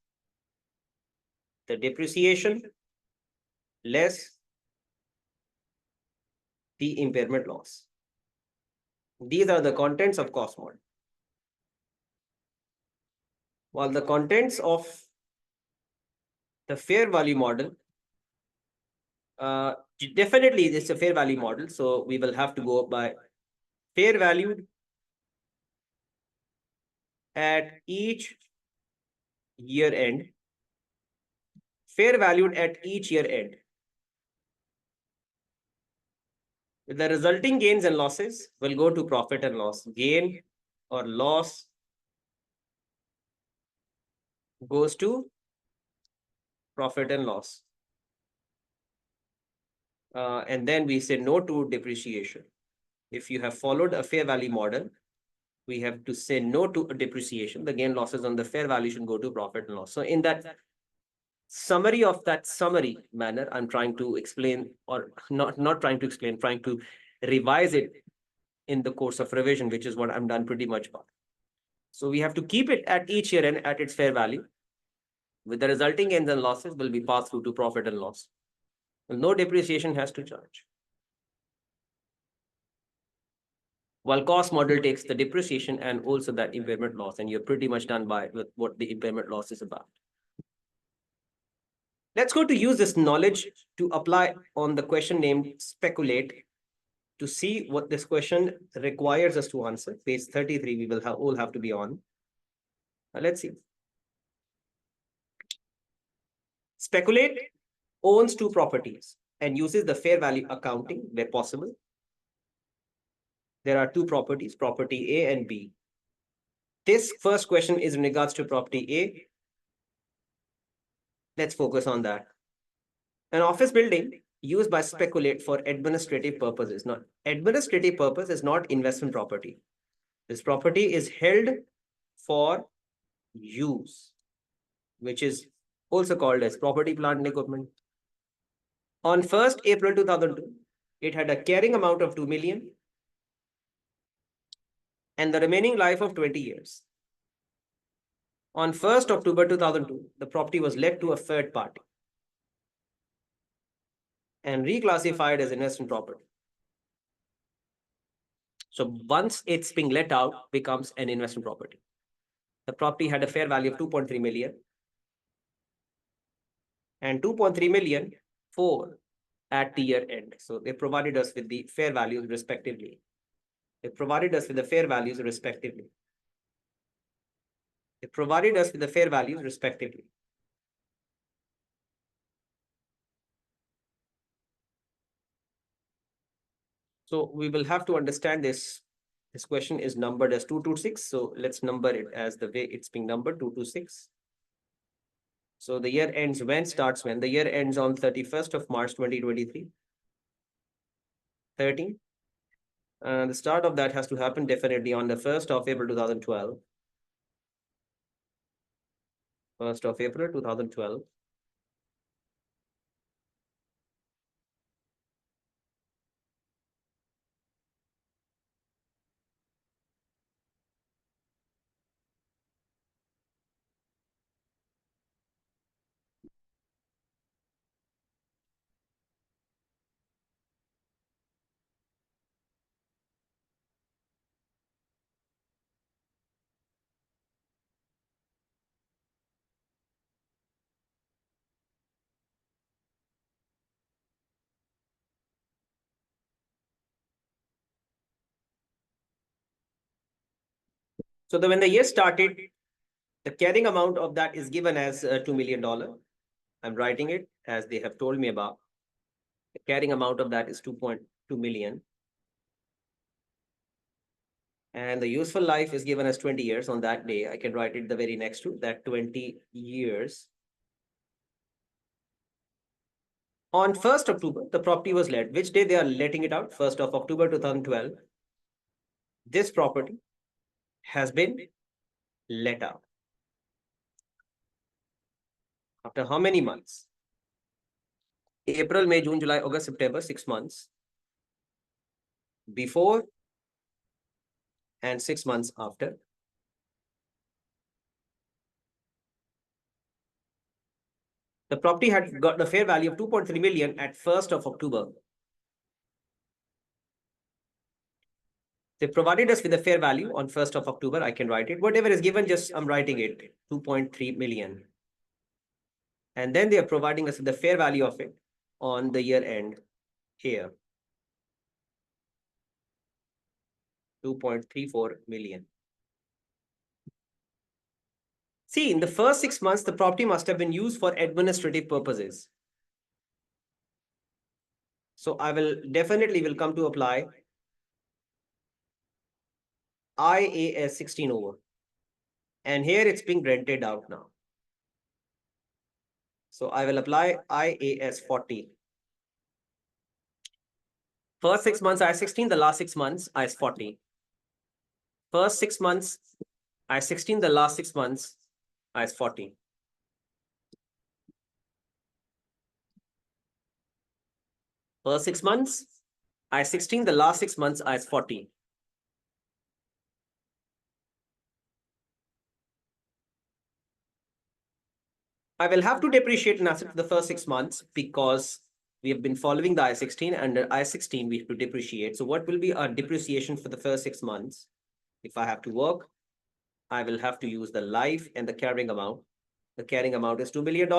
Speaker 1: the depreciation less the impairment loss. These are the contents of cost model. While the contents of the fair value model, definitely it's a fair value model. So we will have to go by fair value at each year end. Fair valued at each year end. The resulting gains and losses will go to profit and loss. Gain or loss goes to profit and loss. And then we say no to depreciation. If you have followed a fair value model, we have to say no to depreciation. The gain losses on the fair value should go to profit and loss. So in that summary of that summary manner, I'm trying to explain, or not trying to explain, trying to revise it in the course of revision, which is what I'm done pretty much about. So we have to keep it at each year end at its fair value, with the resulting gains and losses will be passed through to profit and loss. Well, no depreciation has to charge. While cost model takes the depreciation and also that impairment loss, and you're pretty much done by with what the impairment loss is about. Let's go to use this knowledge to apply on the question named speculate to see what this question requires us to answer. Page 33, we will all have to be on. Let's see. Speculate owns two properties and uses the fair value accounting where possible. There are two properties, property A and B. This first question is in regards to property A. Let's focus on that. An office building used by speculate for administrative purposes. Now, administrative purpose is not investment property. This property is held for use, which is also called as property, plant and equipment. On 1st April 2002, it had a carrying amount of 2 million and the remaining life of 20 years. On 1st October 2002, the property was let to a third party and reclassified as investment property. So once it's being let out, becomes an investment property. The property had a fair value of 2.3 million and 2.3 million for at the year end. So they provided us with the fair values respectively. They provided us with the fair values respectively. They provided us with the fair values respectively. So we will have to understand this. This question is numbered as 226. So let's number it as the way it's being numbered, 226. So the year ends when, starts when? The year ends on 31st of March 2023. 13. The start of that has to happen definitely on the 1st of April 2012. 1st of April 2012. So when the year started, the carrying amount of that is given as $2 million. I'm writing it as they have told me about. The carrying amount of that is 2.2 million. And the useful life is given as 20 years on that day. I can write it the very next to that 20 years. On 1st October, the property was let. Which day they are letting it out? 1st of October 2012. This property has been let out. After how many months? April, May, June, July, August, September, 6 months. Before and 6 months after. The property had got the fair value of 2.3 million at 1st of October. They provided us with a fair value on 1st of October. I can write it. Whatever is given, just I'm writing it, 2.3 million. And then they are providing us with the fair value of it on the year end here. 2.34 million. See, in the first 6 months, the property must have been used for administrative purposes. So I will definitely will come to apply IAS 16 over. And here it's being rented out now. So I will apply IAS 40. First 6 months, IAS 16, the last 6 months, IAS 40. First 6 months, IAS 16, the last 6 months, IAS 40. First 6 months, IAS 16, the last 6 months, IAS 40. I will have to depreciate an asset for the first 6 months because we have been following the I-16. Under I-16, we have to depreciate. So what will be our depreciation for the first 6 months? If I have to work, I will have to use the life and the carrying amount. The carrying amount is $2 million.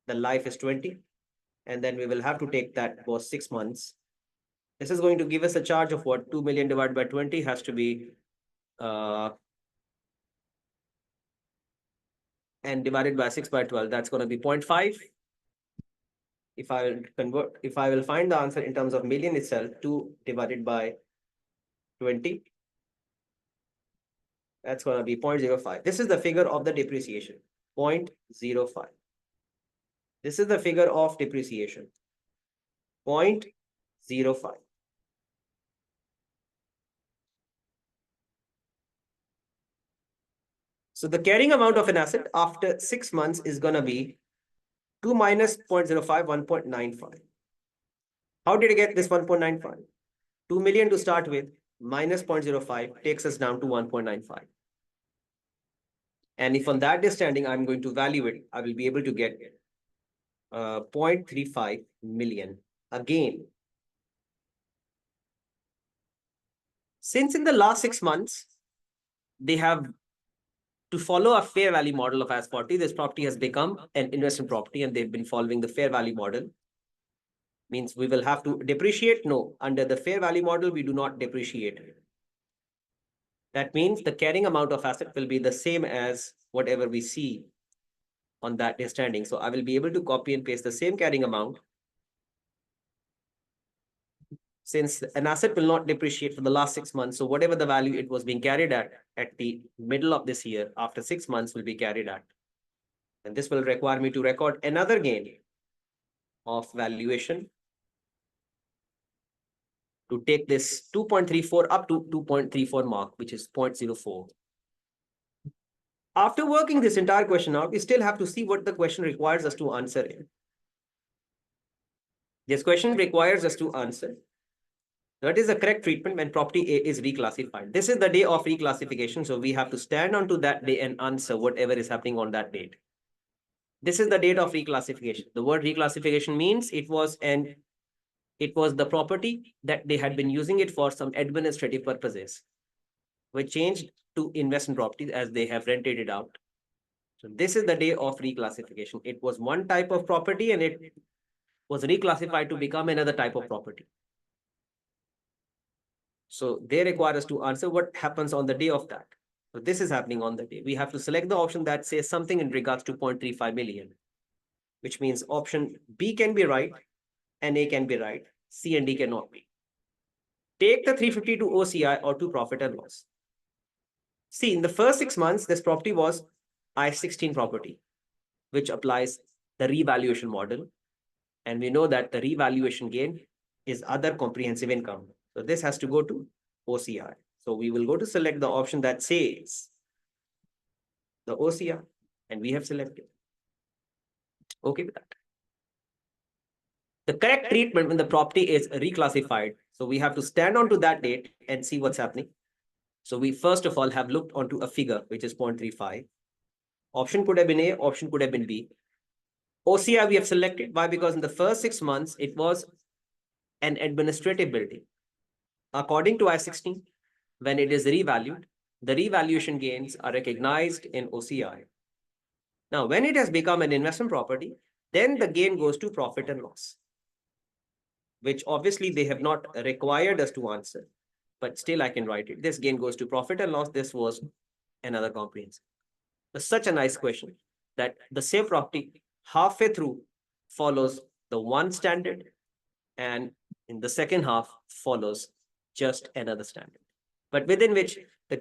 Speaker 1: The life is 20. And then we will have to take that for 6 months. This is going to give us a charge of what? 2 million divided by 20 has to be and divided by 6 by 12. That's going to be 0.5. If I will convert, if I will find the answer in terms of million itself, 2 divided by 20, that's going to be 0.05. This is the figure of the depreciation, 0.05. This is the figure of depreciation, 0.05. So the carrying amount of an asset after 6 months is going to be 2 minus 0.05, 1.95. How did I get this 1.95? 2 million to start with, minus 0.05 takes us down to 1.95. And if on that is standing, I'm going to value it, I will be able to get 0.35 million. Again, since in the last 6 months, they have to follow a fair value model of as 40, this property has become an investment property and they've been following the fair value model. Means we will have to depreciate? No, under the fair value model, we do not depreciate. That means the carrying amount of asset will be the same as whatever we see on that day standing. So I will be able to copy and paste the same carrying amount. Since an asset will not depreciate for the last 6 months, so whatever the value it was being carried at the middle of this year, after 6 months will be carried at. And this will require me to record another gain of valuation to take this 2.34 up to 2.34 mark, which is 0.04. After working this entire question out, we still have to see what the question requires us to answer in. This question requires us to answer what is the correct treatment when property A is reclassified. This is the day of reclassification, so we have to stand on to that day and answer whatever is happening on that date. This is the date of reclassification. The word reclassification means it was the property that they had been using it for some administrative purposes, which changed to investment properties as they have rented it out. So this is the day of reclassification. It was one type of property and it was reclassified to become another type of property. So they require us to answer what happens on the day of that. So this is happening on the day. We have to select the option that says something in regards to 0.35 million, which means option B can be right and A can be right. C and D cannot be. Take the 350 to OCI or to profit and loss. See, in the first 6 months, this property was I-16 property, which applies the revaluation model. And we know that the revaluation gain is other comprehensive income. So this has to go to OCI. So we will go to select the option that says the OCI, and we have selected. Okay with that. The correct treatment when the property is reclassified. So we have to stand on to that date and see what's happening. So we first of all have looked onto a figure, which is 0.35. Option could have been A, option could have been B. OCI we have selected. Why? Because in the first 6 months, it was an administrative building. According to I-16, when it is revalued, the revaluation gains are recognized in OCI. Now, when it has become an investment property, then the gain goes to profit and loss, which obviously they have not required us to answer, but still I can write it. This gain goes to profit and loss. This was another comprehensive. It's such a nice question that the same property halfway through follows the one standard and in the second half follows just another standard, but within which the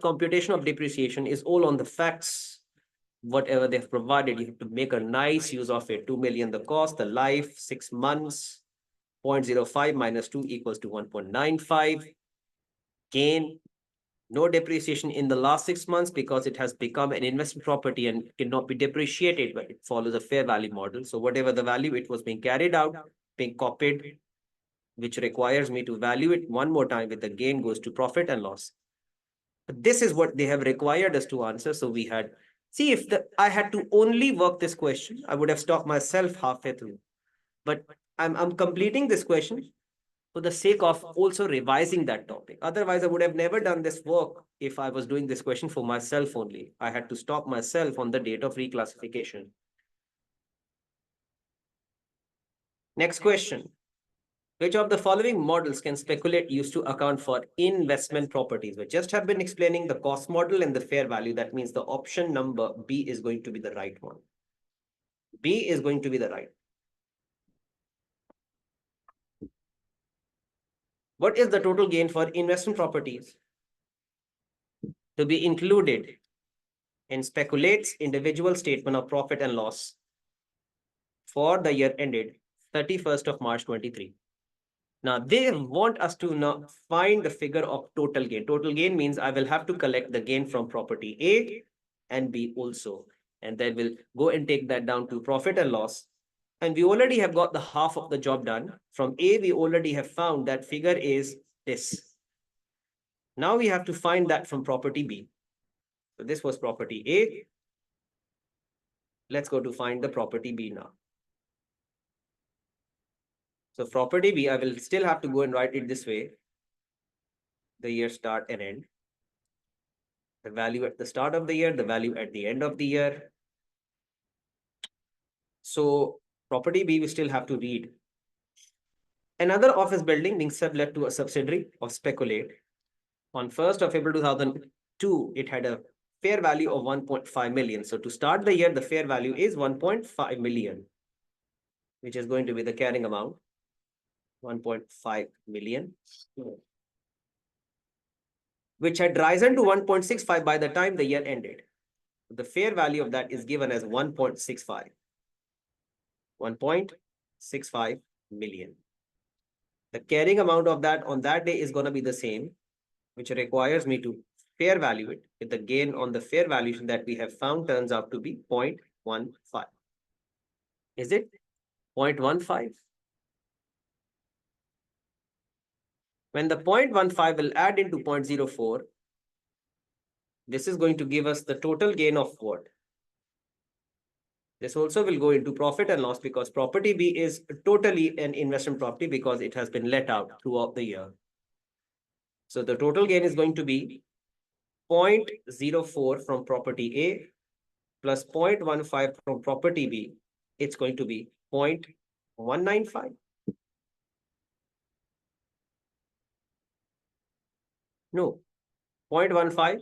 Speaker 1: computation of depreciation is all on the facts. Whatever they've provided, you have to make a nice use of it. 2 million the cost, the life, 6 months, 0.05 minus 2 equals to 1.95. Gain, no depreciation in the last 6 months because it has become an investment property and cannot be depreciated, but it follows a fair value model. So whatever the value it was being carried out, being copied, which requires me to value it one more time with the gain goes to profit and loss. But this is what they have required us to answer. So we had, see, if I had to only work this question, I would have stopped myself halfway through. But I'm completing this question for the sake of also revising that topic. Otherwise, I would have never done this work if I was doing this question for myself only. I had to stop myself on the date of reclassification. Next question. Which of the following models can speculate used to account for investment properties? We just have been explaining the cost model and the fair value. That means the option number B is going to be the right one. B is going to be the right. What is the total gain for investment properties to be included in speculates individual statement of profit and loss for the year ended 31st of March 23? Now, they want us to now find the figure of total gain. Total gain means I will have to collect the gain from property A and B also. And then we'll go and take that down to profit and loss. And we already have got the half of the job done. From A, we already have found that figure is this. Now we have to find that from property B. So this was property A. Let's go to find the property B now. So property B, I will still have to go and write it this way. The year start and end. The value at the start of the year, the value at the end of the year. So property B, we still have to read. Another office building being sublet to a subsidiary of Speculate. On 1st of April 2002, it had a fair value of 1.5 million. So to start the year, the fair value is 1.5 million, which is going to be the carrying amount, 1.5 million, which had risen to 1.65 by the time the year ended. The fair value of that is given as 1.65. 1.65 million. The carrying amount of that on that day is going to be the same, which requires me to fair value it with the gain on the fair valuation that we have found turns out to be 0.15. Is it 0.15? When the 0.15 will add into 0.04, this is going to give us the total gain of what? This also will go into profit and loss because property B is totally an investment property because it has been let out throughout the year. So the total gain is going to be 0.04 from property A plus 0.15 from property B. It's going to be 0.195. No, 0.15.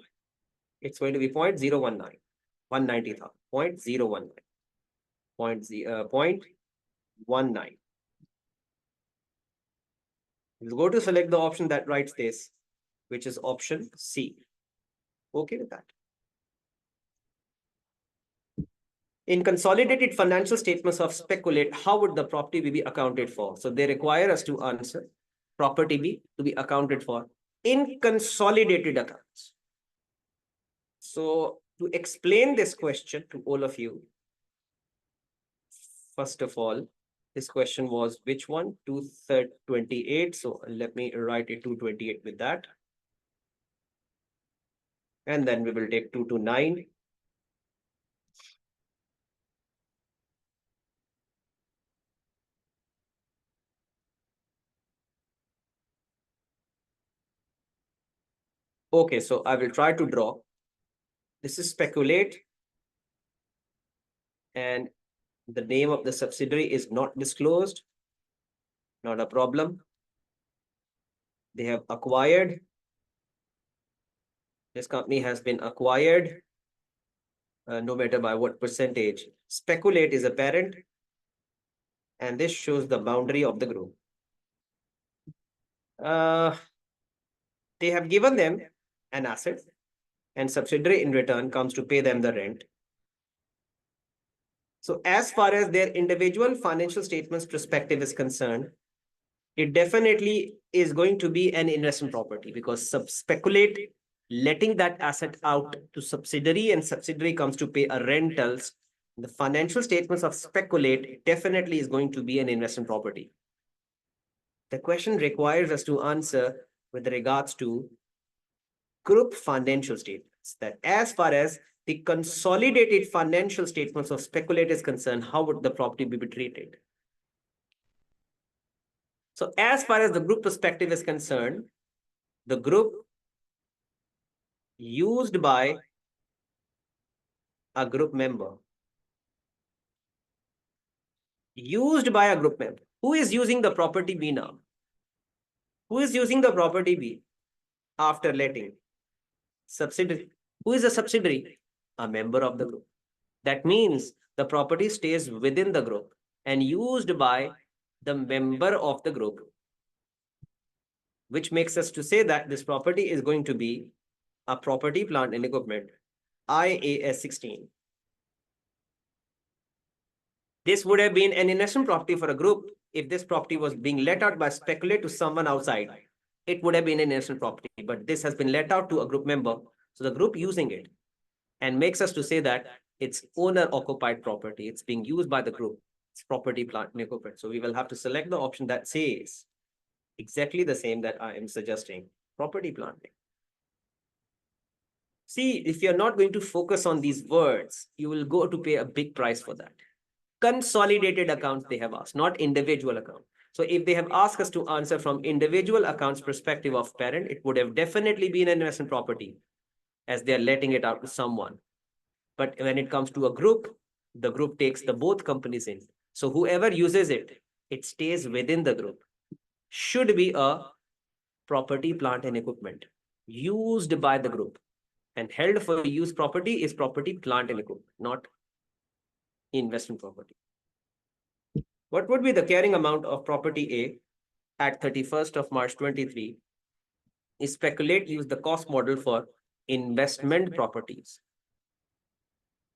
Speaker 1: It's going to be 0.019. 190,000. 0.019. 0.19. We'll go to select the option that writes this, which is option C. Okay with that. In consolidated financial statements of speculate, how would the property be accounted for? So they require us to answer property B to be accounted for in consolidated accounts. So to explain this question to all of you, first of all, this question was which one? 228. So let me write it 228 with that. And then we will take 229. Okay, so I will try to draw. This is speculate. And the name of the subsidiary is not disclosed. Not a problem. They have acquired. This company has been acquired, no matter by what percentage. Speculate is a parent. And this shows the boundary of the group. They have given them an asset, and subsidiary in return comes to pay them the rent. So as far as their individual financial statements perspective is concerned, it definitely is going to be an investment property because speculate letting that asset out to subsidiary and subsidiary comes to pay a rentals. The financial statements of speculate definitely is going to be an investment property. The question requires us to answer with regards to group financial statements, that as far as the consolidated financial statements of speculate is concerned, how would the property be treated? So as far as the group perspective is concerned, the group used by a group member. Used by a group member. Who is using the property B now? Who is using the property B after letting? Subsidiary. Who is a subsidiary? A member of the group. That means the property stays within the group and used by the member of the group, which makes us to say that this property is going to be a property, plant and equipment, IAS 16. This would have been an investment property for a group if this property was being let out by speculate to someone outside. It would have been an investment property, but this has been let out to a group member. So the group using it and makes us to say that it's owner occupied property. It's being used by the group. It's property, plant and equipment. So we will have to select the option that says exactly the same that I am suggesting, property, plant. See, if you're not going to focus on these words, you will go to pay a big price for that. Consolidated accounts they have asked, not individual account. So if they have asked us to answer from individual accounts perspective of parent, it would have definitely been an investment property as they're letting it out to someone. But when it comes to a group, the group takes the both companies in. So whoever uses it, it stays within the group. Should be a property, plant and equipment used by the group. And held for use property is property, plant and equipment, not investment property. What would be the carrying amount of property A at 31st of March 23? Is speculate use the cost model for investment properties.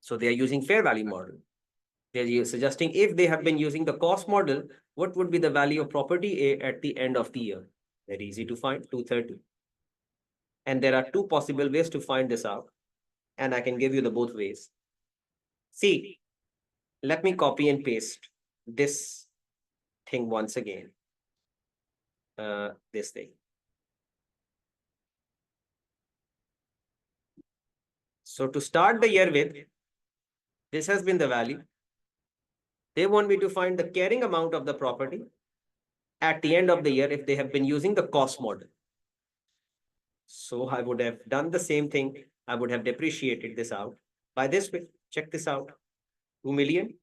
Speaker 1: So they are using fair value model. They're suggesting if they have been using the cost model, what would be the value of property A at the end of the year? Very easy to find, 230. And there are two possible ways to find this out. And I can give you the both ways. See, let me copy and paste this thing once again. This thing. So to start the year with, this has been the value. They want me to find the carrying amount of the property at the end of the year if they have been using the cost model. So I would have done the same thing. I would have depreciated this out by this way. Check this out. 2 million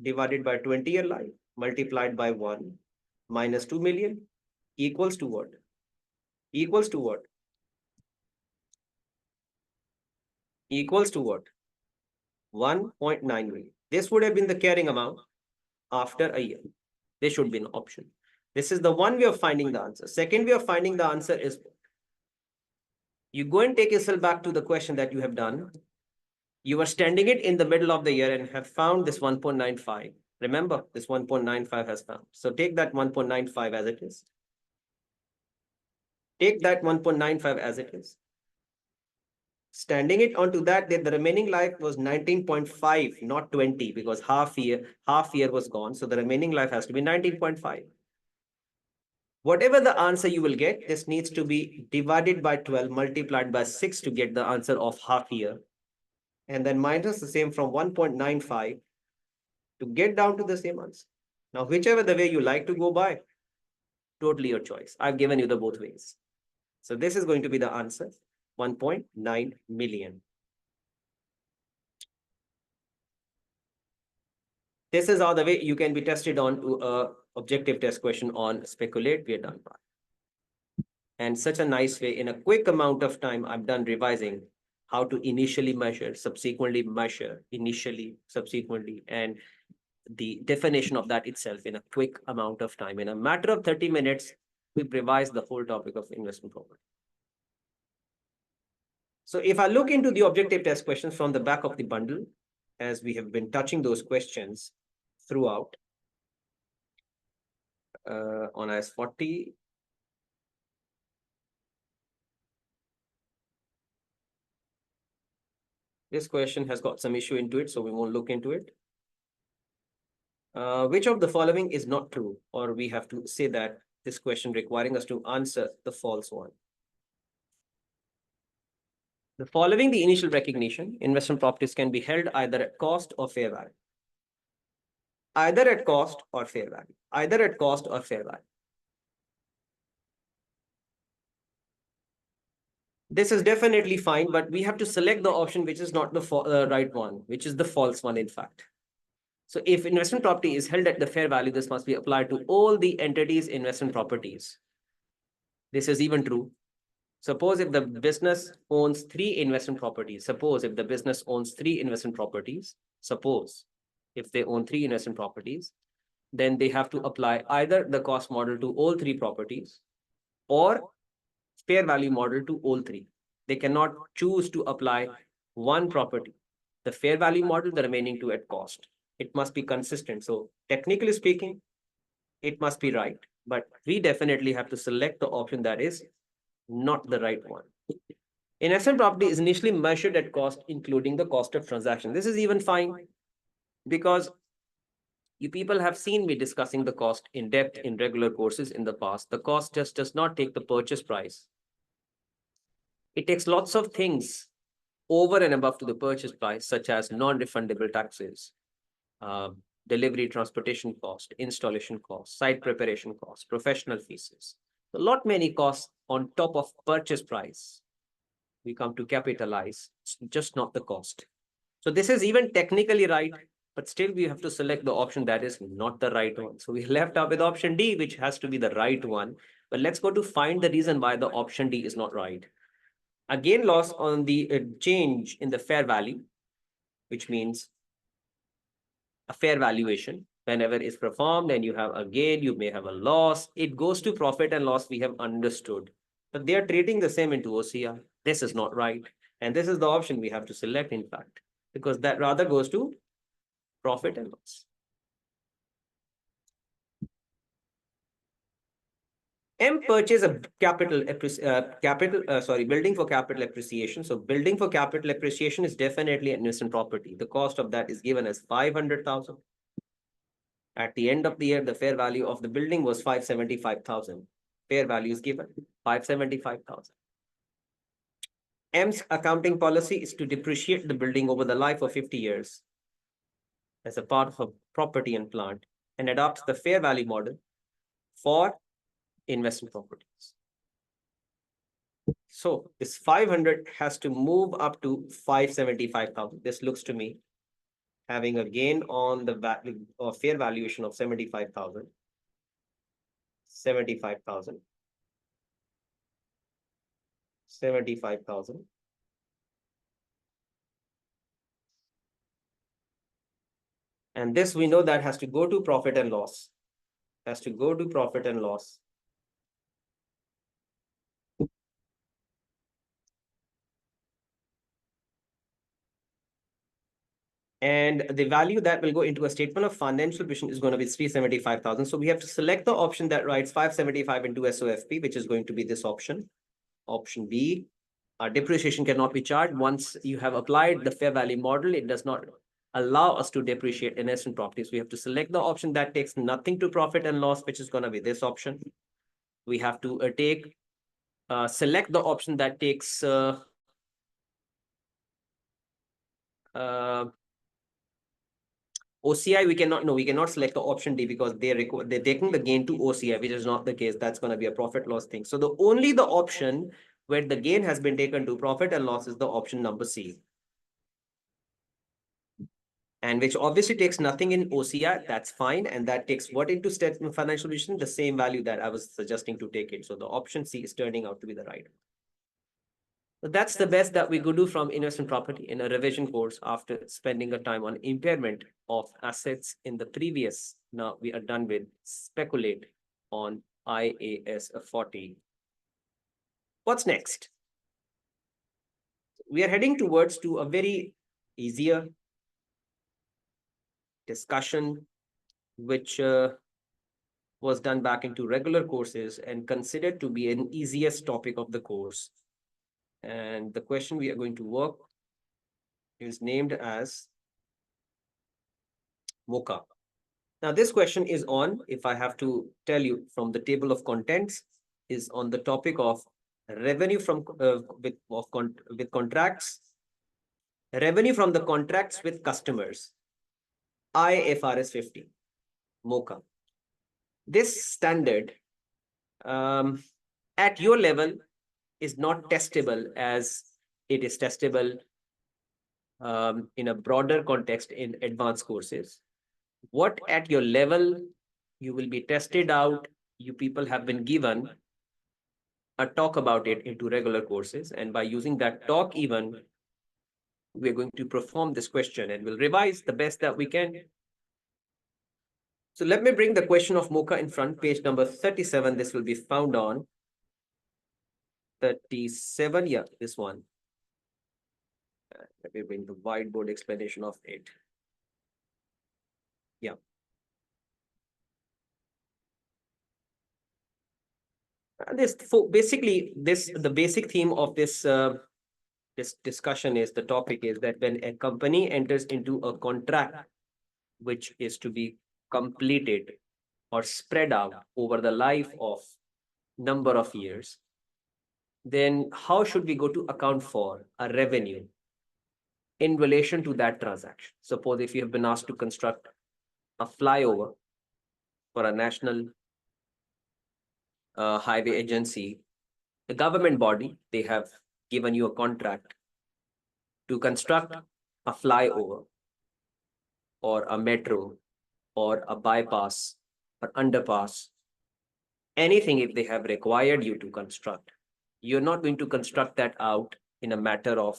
Speaker 1: divided by 20-year life multiplied by 1 minus 2 million equals to what? Equals to what? Equals to what? 1.9 million. This would have been the carrying amount after a year. This should be an option. This is the one way of finding the answer. Second way of finding the answer is you go and take yourself back to the question that you have done. You were standing it in the middle of the year and have found this 1.95. Remember, this 1.95 has found. So take that 1.95 as it is. Take that 1.95 as it is. Standing it onto that, then the remaining life was 19.5, not 20, because half year was gone. So the remaining life has to be 19.5. Whatever the answer you will get, this needs to be divided by 12, multiplied by 6 to get the answer of half year. And then minus the same from 1.95 to get down to the same answer. Now, whichever the way you like to go by, totally your choice. I've given you the both ways. So this is going to be the answer, 1.9 million. This is how the way you can be tested on to a objective test question on speculate. We are done. And such a nice way, in a quick amount of time, I'm done revising how to initially measure, subsequently measure, initially, subsequently, and the definition of that itself in a quick amount of time. In a matter of 30 minutes, we've revised the whole topic of investment property. So if I look into the objective test questions from the back of the bundle, as we have been touching those questions throughout on IS 40, this question has got some issue into it, so we won't look into it. Which of the following is not true? Or we have to say that this question requiring us to answer the false one. The following the initial recognition, investment properties can be held either at cost or fair value. Either at cost or fair value. Either at cost or fair value. This is definitely fine, but we have to select the option which is not the right one, which is the false one, in fact. So if investment property is held at the fair value, this must be applied to all the entities' investment properties. This is even true. Suppose if the business owns 3 investment properties, suppose if the business owns 3 investment properties, suppose if they own 3 investment properties, then they have to apply either the cost model to all 3 properties or fair value model to all 3. They cannot choose to apply one property, the fair value model, the remaining 2 at cost. It must be consistent. So technically speaking, it must be right, but we definitely have to select the option that is not the right one. Investment property is initially measured at cost, including the cost of transaction. This is even fine because you people have seen me discussing the cost in depth in regular courses in the past. The cost just does not take the purchase price. It takes lots of things over and above to the purchase price, such as non-refundable taxes, delivery transportation cost, installation cost, site preparation cost, professional fees. A lot many costs on top of purchase price. We come to capitalize, just not the cost. So this is even technically right, but still we have to select the option that is not the right one. So we left out with option D, which has to be the right one. But let's go to find the reason why the option D is not right. A gain loss on the change in the fair value, which means a fair valuation. Whenever it's performed and you have a gain, you may have a loss. It goes to profit and loss, we have understood. But they are treating the same into OCR. This is not right. And this is the option we have to select, in fact, because that rather goes to profit and loss. M purchase a building for capital appreciation. So building for capital appreciation is definitely an investment property. The cost of that is given as 500,000. At the end of the year, the fair value of the building was 575,000. Fair value is given 575,000. M's accounting policy is to depreciate the building over the life of 50 years as a part of a property and plant and adopts the fair value model for investment properties. So this 500 has to move up to 575,000. This looks to me having a gain on the value or fair valuation of 75,000. 75,000. 75,000. And this we know that has to go to profit and loss. Has to go to profit and loss. And the value that will go into a statement of financial position is going to be 375,000. So we have to select the option that writes 575 into SOFP, which is going to be this option. Option B, depreciation cannot be charged. Once you have applied the fair value model, it does not allow us to depreciate investment properties. We have to select the option that takes nothing to profit and loss, which is going to be this option. We have to select the option that takes OCI. We cannot select the option D because they're taking the gain to OCI, which is not the case. That's going to be a profit loss thing. So the option where the gain has been taken to profit and loss is the option number C. And which obviously takes nothing in OCI, that's fine. And that takes what into statement financial position? The same value that I was suggesting to take it. So the option C is turning out to be the right. So that's the best that we could do from investment property in a revision course after spending a time on impairment of assets in the previous. Now we are done with speculate on IAS 40. What's next? We are heading towards to a very easier discussion, which was done back into regular courses and considered to be an easiest topic of the course. And the question we are going to work is named as MOCA. Now, this question is on, if I have to tell you from the table of contents, is on the topic of revenue from with contracts, revenue from the contracts with customers, IFRS 50, MOCA. This standard at your level is not testable as it is testable in a broader context in advanced courses. What at your level you will be tested out, you people have been given a talk about it into regular courses. And by using that talk even, we're going to perform this question and we'll revise the best that we can. So let me bring the question of MOCA in front, page number 37. This will be found on 37. Yeah, this one. Let me bring the whiteboard explanation of it. Yeah. The basic theme of this this discussion is, the topic is that when a company enters into a contract which is to be completed or spread out over the life of number of years, then how should we go to account for a revenue in relation to that transaction? Suppose if you have been asked to construct a flyover for a national highway agency, the government body, they have given you a contract to construct a flyover or a metro or a bypass or underpass, anything if they have required you to construct. You're not going to construct that out in a matter of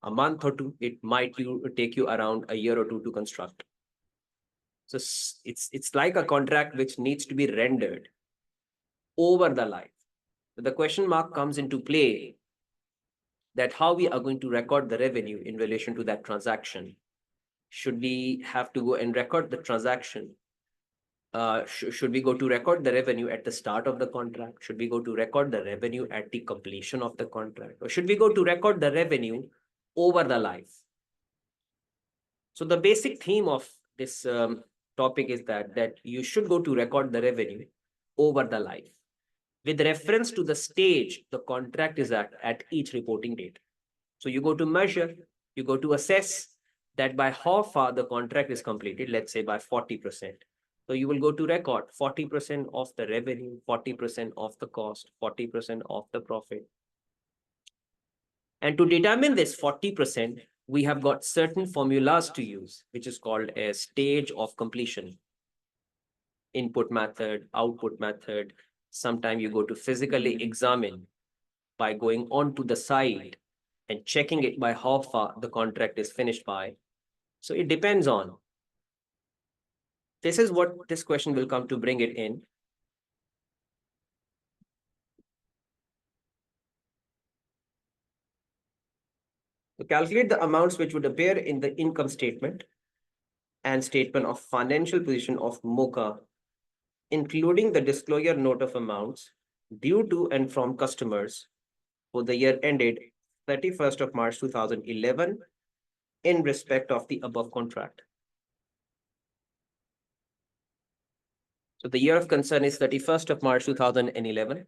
Speaker 1: a month or two. It might take you around a year or two to construct. So it's like a contract which needs to be rendered over the life. The question mark comes into play that how we are going to record the revenue in relation to that transaction. Should we have to go and record the transaction? Should we go to record the revenue at the start of the contract? Should we go to record the revenue at the completion of the contract? Or should we go to record the revenue over the life? So the basic theme of this topic is that you should go to record the revenue over the life with reference to the stage the contract is at each reporting date. So you go to measure, you go to assess that by how far the contract is completed, let's say by 40%. So you will go to record 40% of the revenue, 40% of the cost, 40% of the profit. And to determine this 40%, we have got certain formulas to use, which is called a stage of completion. Input method, output method. Sometimes you go to physically examine by going on to the site and checking it by how far the contract is finished by. So it depends on. This is what this question will come to bring it in. To calculate the amounts which would appear in the income statement and statement of financial position of MOCA, including the disclosure note of amounts due to and from customers for the year ended 31st of March 2011 in respect of the above contract. So the year of concern is 31st of March 2011.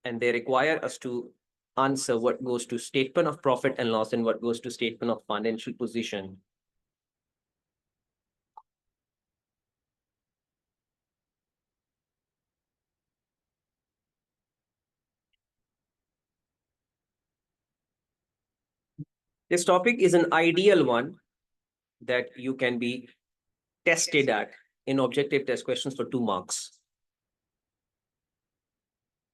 Speaker 1: And they require us to answer what goes to statement of profit and loss and what goes to statement of financial position. This topic is an ideal one that you can be tested at in objective test questions for 2 marks.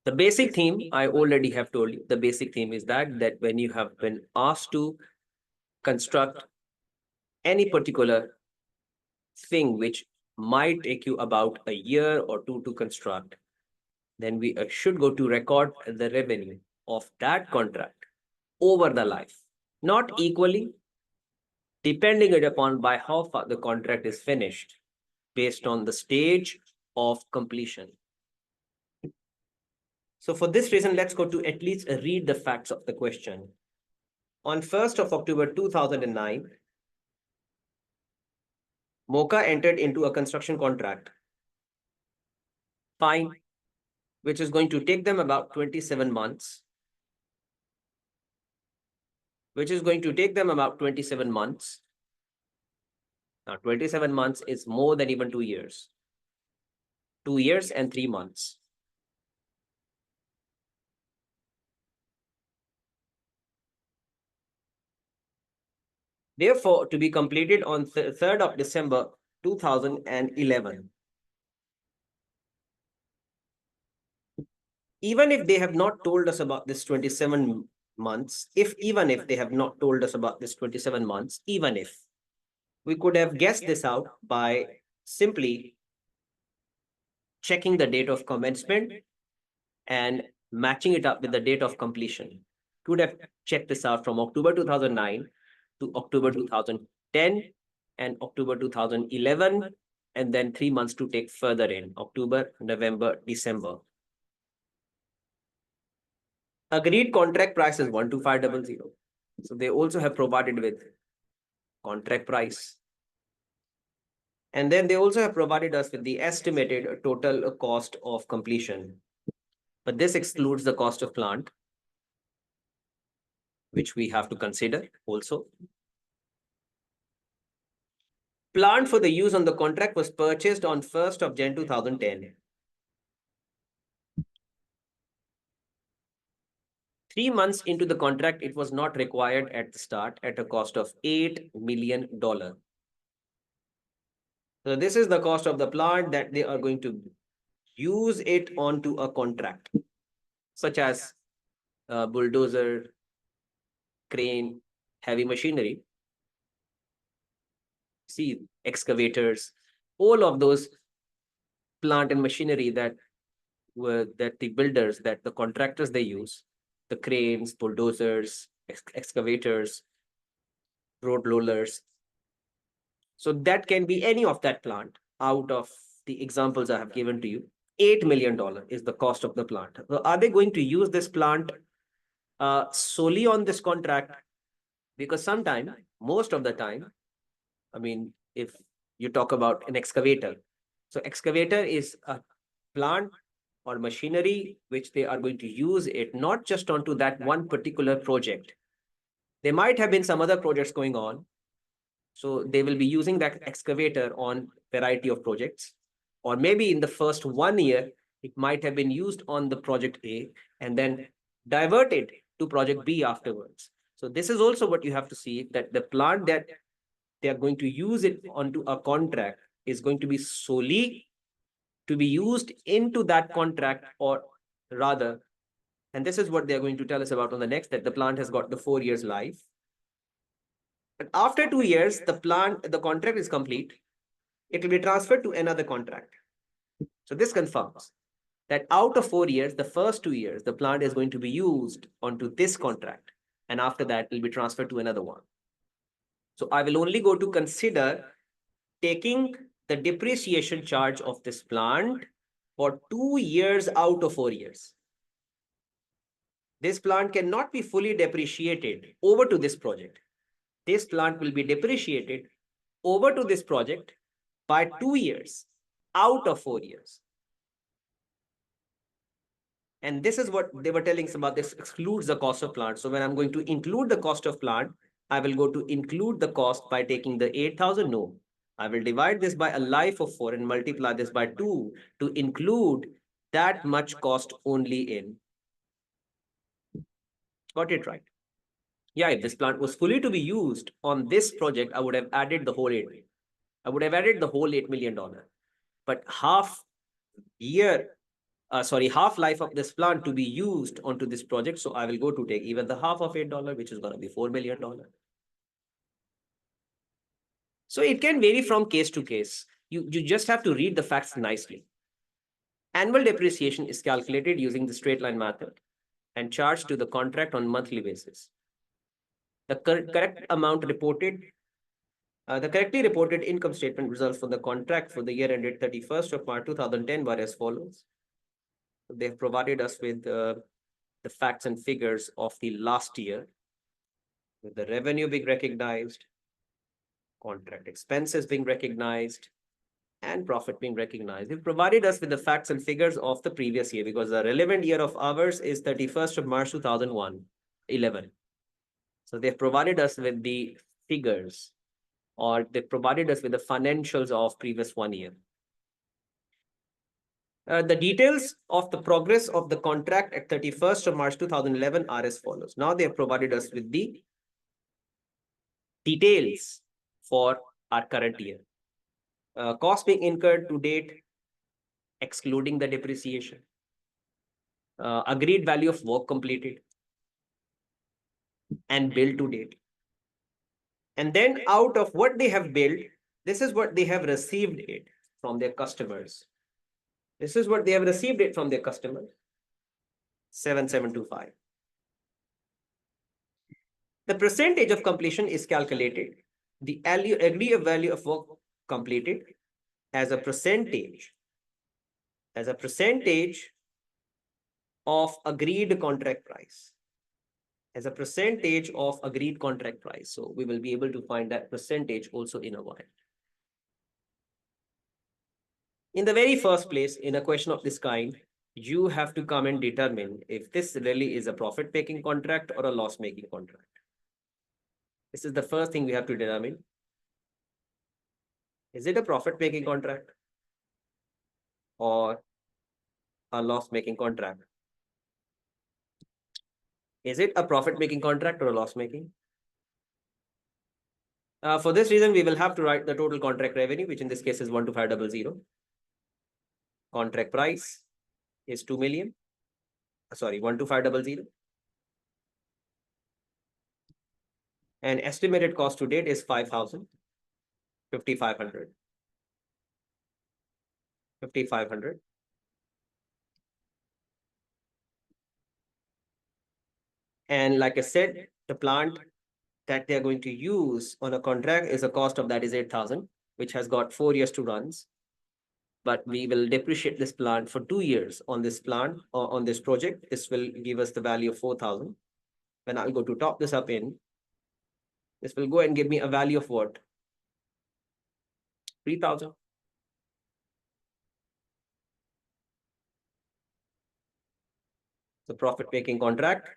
Speaker 1: The basic theme, I already have told you, the basic theme is that when you have been asked to construct any particular thing which might take you about a year or two to construct, then we should go to record the revenue of that contract over the life, not equally, depending it upon by how far the contract is finished based on the stage of completion. So for this reason, let's go to at least read the facts of the question. On 1st of October 2009, MOCA entered into a construction contract. Fine, which is going to take them about 27 months. Which is going to take them about 27 months. Now, 27 months is more than even 2 years. 2 years and 3 months. Therefore, to be completed on 3rd of December 2011. Even if they have not told us about this 27 months, even if they have not told us about this 27 months, even if, we could have guessed this out by simply checking the date of commencement and matching it up with the date of completion. Could have checked this out from October 2009 to October 2010 and October 2011, and then 3 months to take further in October, November, December. Agreed contract price is 12500. So they also have provided with contract price. And then they also have provided us with the estimated total cost of completion. But this excludes the cost of plant, which we have to consider also. Plant for the use on the contract was purchased on 1st of Jan 2010. 3 months into the contract, it was not required at the start at a cost of $8 million. So this is the cost of the plant that they are going to use it onto a contract, such as bulldozer, crane, heavy machinery. See, excavators, all of those plant and machinery that the builders, that the contractors they use, the cranes, bulldozers, excavators, road rollers. So that can be any of that plant out of the examples I have given to you. $8 million is the cost of the plant. So are they going to use this plant solely on this contract? Because sometime, most of the time, I mean, if you talk about an excavator, so excavator is a plant or machinery which they are going to use it not just onto that one particular project. There might have been some other projects going on. So they will be using that excavator on variety of projects. Or maybe in the first 1 year, it might have been used on the project A and then diverted to project B afterwards. So this is also what you have to see, that the plant that they are going to use it onto a contract is going to be solely to be used into that contract, or rather, and this is what they're going to tell us about on the next, that the plant has got the 4 years life. But after 2 years, the contract is complete. It will be transferred to another contract. So this confirms that out of 4 years, the first 2 years, the plant is going to be used onto this contract. And after that, it will be transferred to another one. So I will only go to consider taking the depreciation charge of this plant for 2 years out of 4 years. This plant cannot be fully depreciated over to this project. This plant will be depreciated over to this project by 2 years out of 4 years. And this is what they were telling us about. This excludes the cost of plant. So when I'm going to include the cost of plant, I will go to include the cost by taking the 8,000. No, I will divide this by a life of 4 and multiply this by 2 to include that much cost only in. Got it right? Yeah, if this plant was fully to be used on this project, I would have added the whole 8 million. I would have added the whole $8 million. But half life of this plant to be used onto this project. So I will go to take even the half of $8, which is going to be $4 million. So it can vary from case to case. You just have to read the facts nicely. Annual depreciation is calculated using the straight line method and charged to the contract on monthly basis. The correct amount reported, the correctly reported income statement results from the contract for the year ended 31st of March 2010 were as follows. They've provided us with the facts and figures of the last year, with the revenue being recognized, contract expenses being recognized, and profit being recognized. They've provided us with the facts and figures of the previous year, because the relevant year of ours is 31st of March 2011. So they've provided us with the figures, or they provided us with the financials of previous 1 year. The details of the progress of the contract at 31st of March 2011 are as follows. Now they have provided us with the details for our current year. Cost being incurred to date, excluding the depreciation. Agreed value of work completed and billed to date. And then out of what they have billed, this is what they have received it from their customers. This is what they have received it from their customers. 7725. The percentage of completion is calculated. The agreed value of work completed as a percentage of agreed contract price. As a percentage of agreed contract price. So we will be able to find that percentage also in a while. In the very first place, in a question of this kind, you have to come and determine if this really is a profit-making contract or a loss-making contract. This is the first thing we have to determine. Is it a profit-making contract or a loss-making contract? Is it a profit-making contract or a loss-making? For this reason, we will have to write the total contract revenue, which in this case is 12500. Contract price is 2 million. Sorry, 12500. And estimated cost to date is 5,000, 5,500, 5,500. And like I said, the plant that they are going to use on a contract is a cost of that is 8,000, which has got 4 years to runs. But we will depreciate this plant for 2 years on this plant or on this project. This will give us the value of 4,000. When I'll go to top this up in, this will go and give me a value of what? 3,000. The profit making contract.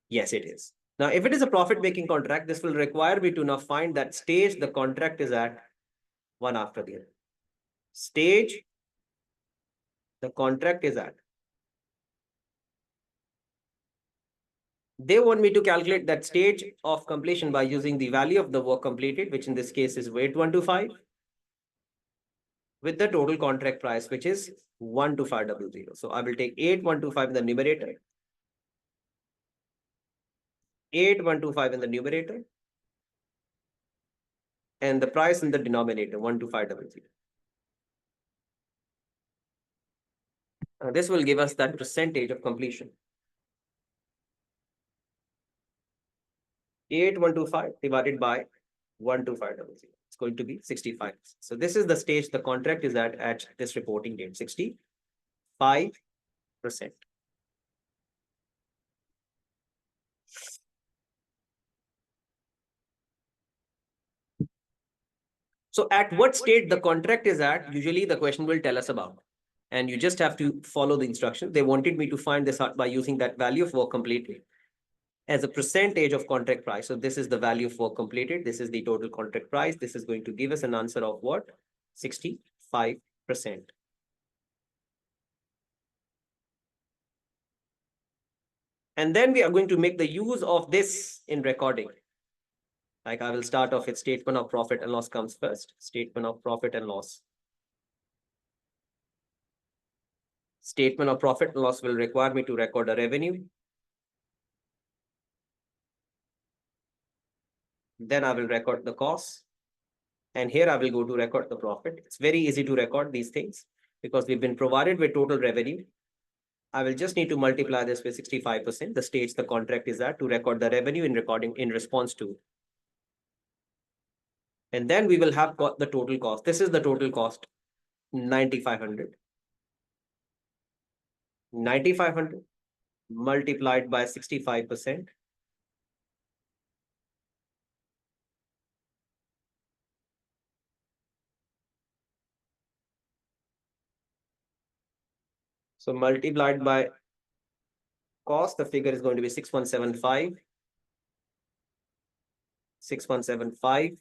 Speaker 1: Yes, it is. Now, if it is a profit making contract, this will require me to now find that stage the contract is at one after the other. Stage the contract is at. They want me to calculate that stage of completion by using the value of the work completed, which in this case is 8125, with the total contract price, which is 12500. So I will take 8125 in the numerator, 8125 in the numerator, and the price in the denominator, 12500. This will give us that percentage of completion. 8125 divided by 12500. It's going to be 65. So this is the stage the contract is at this reporting date, 65%. So at what state the contract is at, usually the question will tell us about. And you just have to follow the instructions. They wanted me to find this out by using that value of work completed as a percentage of contract price. So this is the value of work completed. This is the total contract price. This is going to give us an answer of what? 65%. And then we are going to make the use of this in recording. Like I will start off with statement of profit and loss comes first. Statement of profit and loss. Statement of profit and loss will require me to record a revenue. Then I will record the cost. And here I will go to record the profit. It's very easy to record these things because we've been provided with total revenue. I will just need to multiply this with 65%, the stage the contract is at, to record the revenue in recording in response to. And then we will have got the total cost. This is the total cost, 9,500. 9,500 multiplied by 65%. So multiplied by cost, the figure is going to be 6175. 6175.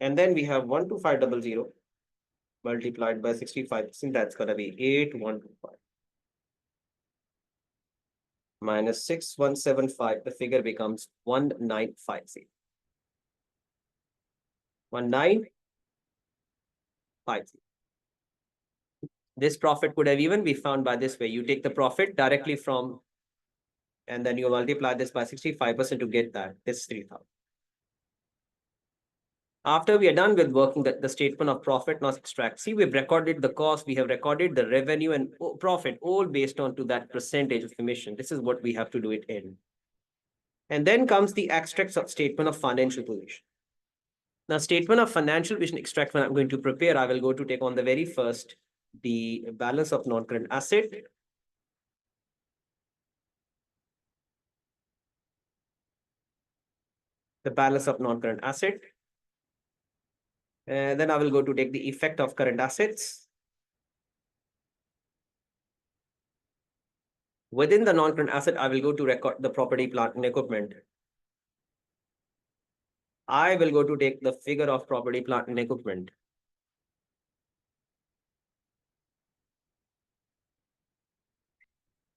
Speaker 1: And then we have 12500 multiplied by 65%. That's going to be 8125. Minus 6175. The figure becomes 1950. 1950. This profit could have even be found by this way. You take the profit directly from, and then you multiply this by 65% to get that. This is 3,000. After we are done with working the statement of profit loss extract, see, we've recorded the cost, we have recorded the revenue and profit, all based on to that percentage of emission. This is what we have to do it in. And then comes the extracts of statement of financial position. Now, statement of financial position extract, when I'm going to prepare, I will go to take on the very first, the balance of non-current asset. The balance of non-current asset. And then I will go to take the effect of current assets. Within the non-current asset, I will go to record the property, plant, and equipment. I will go to take the figure of property, plant, and equipment.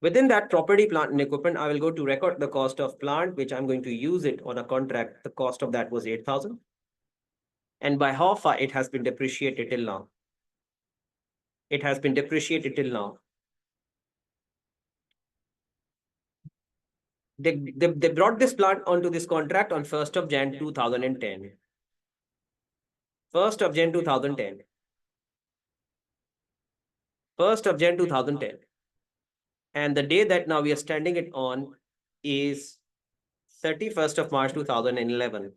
Speaker 1: Within that property, plant, and equipment, I will go to record the cost of plant, which I'm going to use it on a contract. The cost of that was 8,000. And by how far it has been depreciated till now? It has been depreciated till now. They brought this plant onto this contract on 1st of Jan 2010. 1st of Jan 2010. 1st of Jan 2010. And the day that now we are standing it on is 31st of March 2011.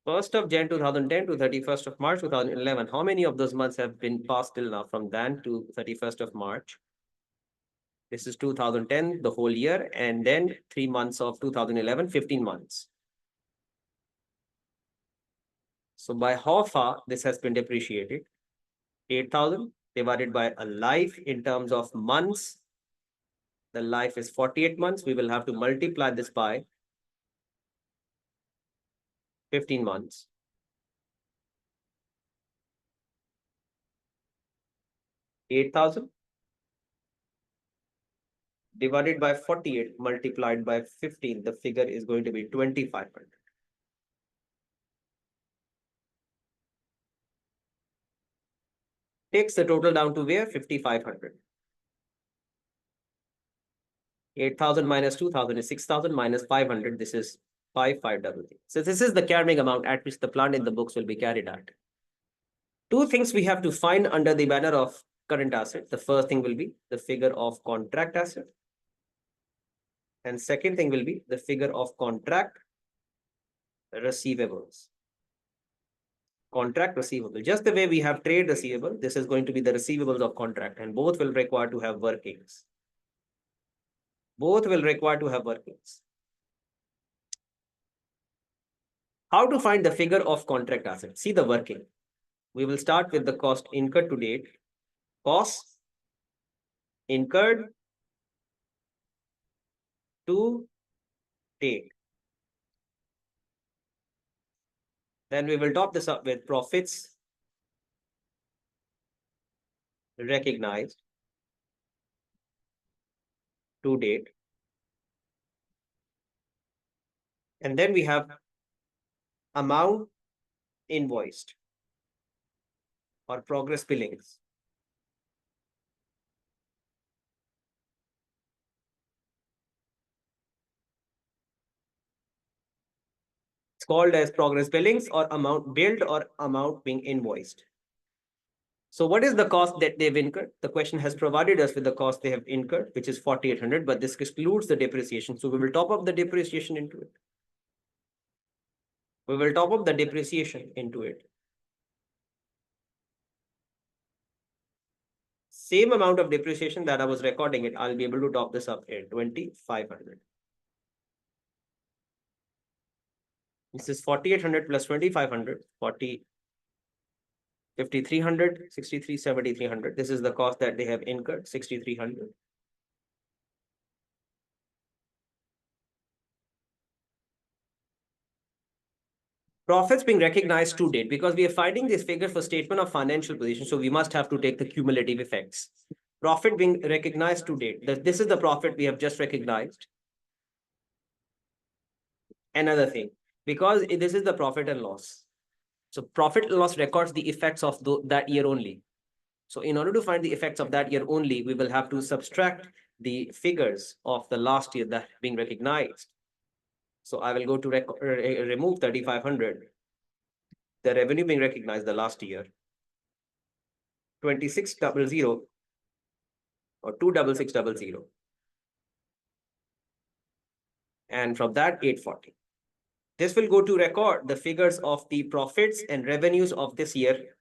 Speaker 1: 1st of Jan 2010 to 31st of March 2011. How many of those months have been passed till now from then to 31st of March? This is 2010, the whole year, and then 3 months of 2011, 15 months. So by how far this has been depreciated? 8,000 divided by a life in terms of months. The life is 48 months. We will have to multiply this by 15 months. 8,000 divided by 48 multiplied by 15. The figure is going to be 2,500. Takes the total down to where? 5,500. 8,000 minus 2,000 is 6,000 minus 500. This is 5,500. So this is the carrying amount at which the plant in the books will be carried at. Two things we have to find under the banner of current asset. The first thing will be the figure of contract asset. And second thing will be the figure of contract receivables. Contract receivable. Just the way we have trade receivable, this is going to be the receivables of contract, and both will require to have workings. Both will require to have workings. How to find the figure of contract asset? See the working. We will start with the cost incurred to date. Cost incurred to date. Then we will top this up with profits recognized to date. And then we have amount invoiced or progress billings. It's called as progress billings or amount billed or amount being invoiced. So what is the cost that they've incurred? The question has provided us with the cost they have incurred, which is 4,800, but this excludes the depreciation. So we will top up the depreciation into it. We will top up the depreciation into it. Same amount of depreciation that I was recording it, I'll be able to top this up here, 2,500. This is 4,800 plus 2,500, 40, 5,300, 63, 7,300. This is the cost that they have incurred, 6,300. Profits being recognized to date, because we are finding this figure for statement of financial position, so we must have to take the cumulative effects. Profit being recognized to date. This is the profit we have just recognized. Another thing, because this is the profit and loss. So profit and loss records the effects of that year only. So in order to find the effects of that year only, we will have to subtract the figures of the last year that being recognized. So I will go to remove 3,500. The revenue being recognized the last year, 2,600 or 2,600. And from that, 840. This will go to record the figures of the profits and revenues of this year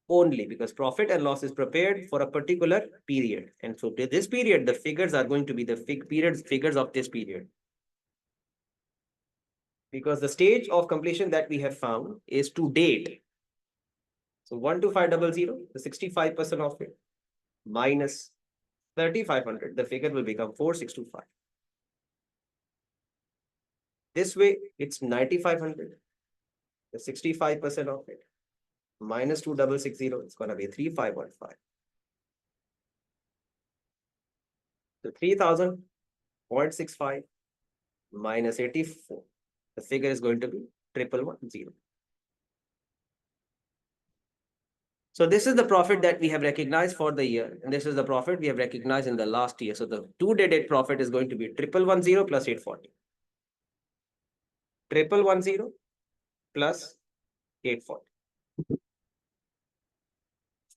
Speaker 1: only, because profit and loss is prepared for a particular period. And so to this period, the figures are going to be the figures of this period. Because the stage of completion that we have found is to date. So 12500, the 65% of it, minus 3,500, the figure will become 4,625. This way, it's 9,500, the 65% of it, minus 2,660, it's going to be 3,515. So 3,000.65 minus 84. The figure is going to be 1,110. So this is the profit that we have recognized for the year, and this is the profit we have recognized in the last year. So the to date profit is going to be 1,110 plus 840. 1110 plus 840.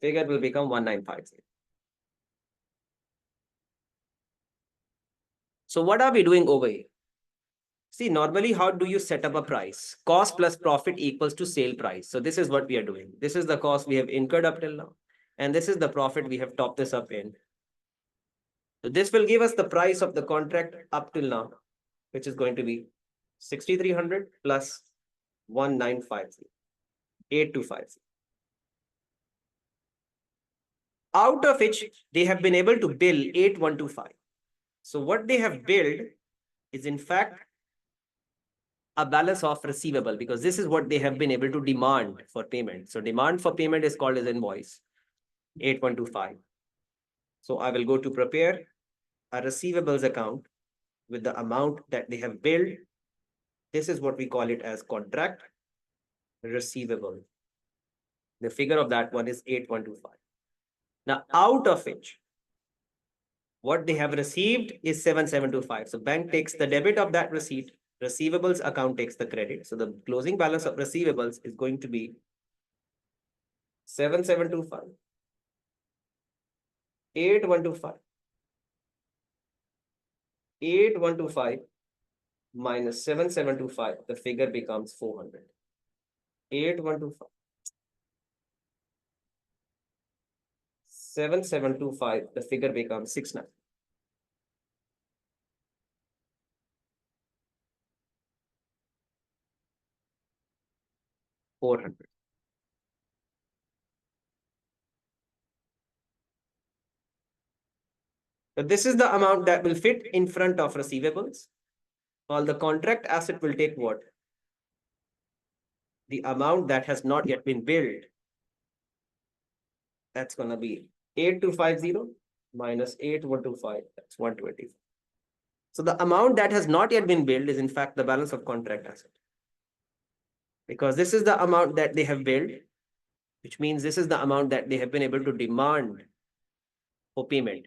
Speaker 1: Figure will become 1950. So what are we doing over here? See, normally, how do you set up a price? Cost plus profit equals to sale price. So this is what we are doing. This is the cost we have incurred up till now. And this is the profit we have topped this up in. So this will give us the price of the contract up till now, which is going to be 6,300 plus 1950, 8250. Out of which they have been able to bill 8125. So what they have billed is in fact a balance of receivable, because this is what they have been able to demand for payment. So demand for payment is called as invoice 8125. So I will go to prepare a receivables account with the amount that they have billed. This is what we call it as contract receivable. The figure of that one is 8125. Now out of which what they have received is 7725. So bank takes the debit of that receipt, receivables account takes the credit. So the closing balance of receivables is going to be 7725, 8125, 8125 minus 7725. The figure becomes 400. 8125, 7725. The figure becomes 69. $400. So this is the amount that will fit in front of receivables. All the contract asset will take what? The amount that has not yet been billed. That's going to be 8250 minus 8125. That's 120. So the amount that has not yet been billed is in fact the balance of contract asset. Because this is the amount that they have billed, which means this is the amount that they have been able to demand for payment.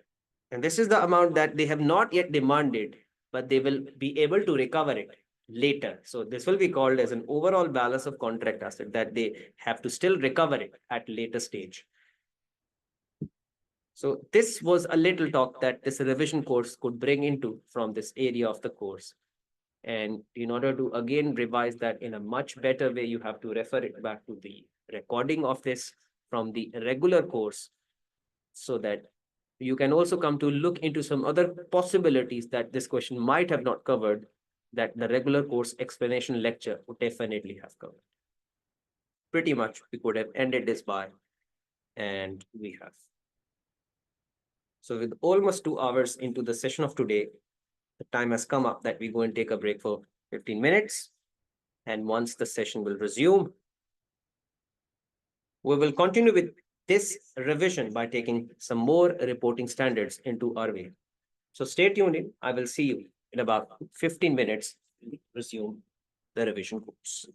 Speaker 1: And this is the amount that they have not yet demanded, but they will be able to recover it later. So this will be called as an overall balance of contract asset that they have to still recover it at later stage. So this was a little talk that this revision course could bring into from this area of the course. And in order to again revise that in a much better way, you have to refer it back to the recording of this from the regular course, so that you can also come to look into some other possibilities that this question might have not covered, that the regular course explanation lecture would definitely have covered. Pretty much we could have ended this by, and we have. So with almost 2 hours into the session of today, the time has come up that we go and take a break for 15 minutes. And once the session will resume, we will continue with this revision by taking some more reporting standards into our way. So stay tuned in. I will see you in about 15 minutes. Resume the revision course.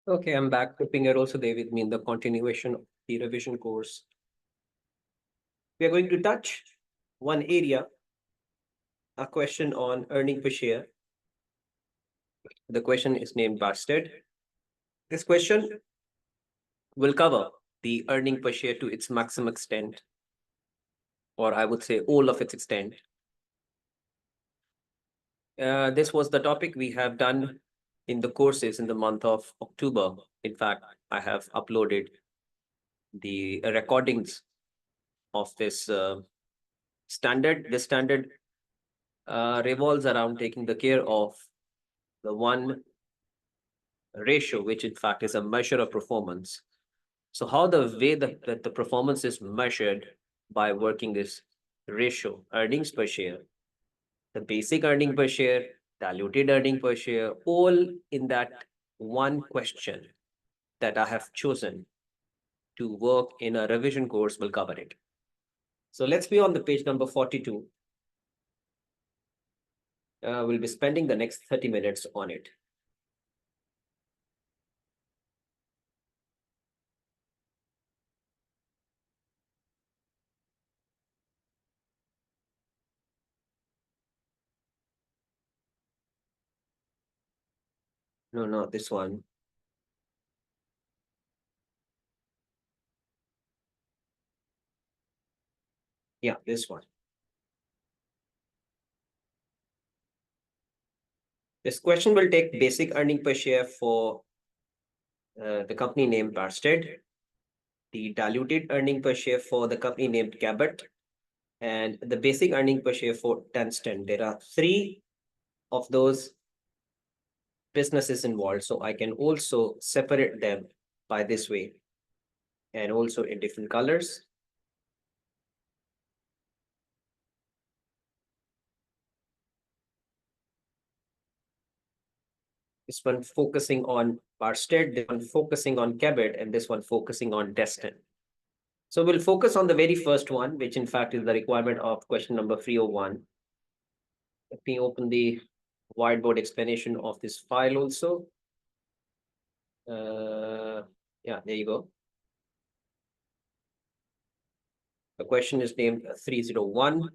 Speaker 1: Okay, I'm back. Hoping you're also there with me in the continuation of the revision course. We are going to touch one area, a question on earning per share. The question is named Barsted. This question will cover the earning per share to its maximum extent, or I would say all of its extent. This was the topic we have done in the courses in the month of October. In fact, I have uploaded the recordings of this standard. This standard revolves around taking the care of the one ratio, which in fact is a measure of performance. So how the way that the performance is measured by working this ratio, earnings per share, the basic earning per share, diluted earning per share, all in that one question that I have chosen to work in a revision course will cover it. So let's be on the page number 42. We'll be spending the next 30 minutes on it. No, not this one. Yeah, this one. This question will take basic earning per share for the company named Barsted, the diluted earning per share for the company named Cabot, and the basic earning per share for Dunstan. There are three of those businesses involved, so I can also separate them by this way and also in different colors. This one focusing on Barsted, this one focusing on Cabot, and this one focusing on Destin. So we'll focus on the very first one, which in fact is the requirement of question number 301. Let me open the whiteboard explanation of this file also. Yeah, there you go. The question is named 301.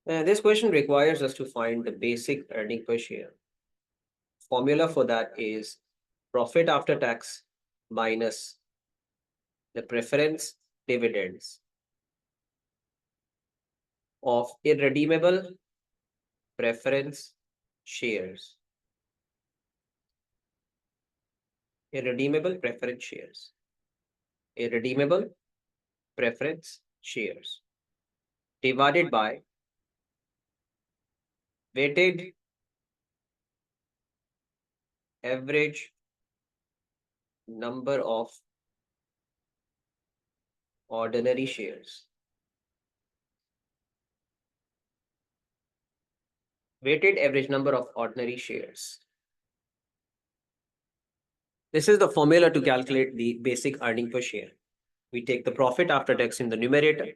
Speaker 1: This question requires us to find the basic earning per share. Formula for that is profit after tax minus the preference dividends of irredeemable preference shares. Irredeemable preference shares. Irredeemable preference shares divided by weighted average number of ordinary shares. Weighted average number of ordinary shares. This is the formula to calculate the basic earning per share. We take the profit after tax in the numerator.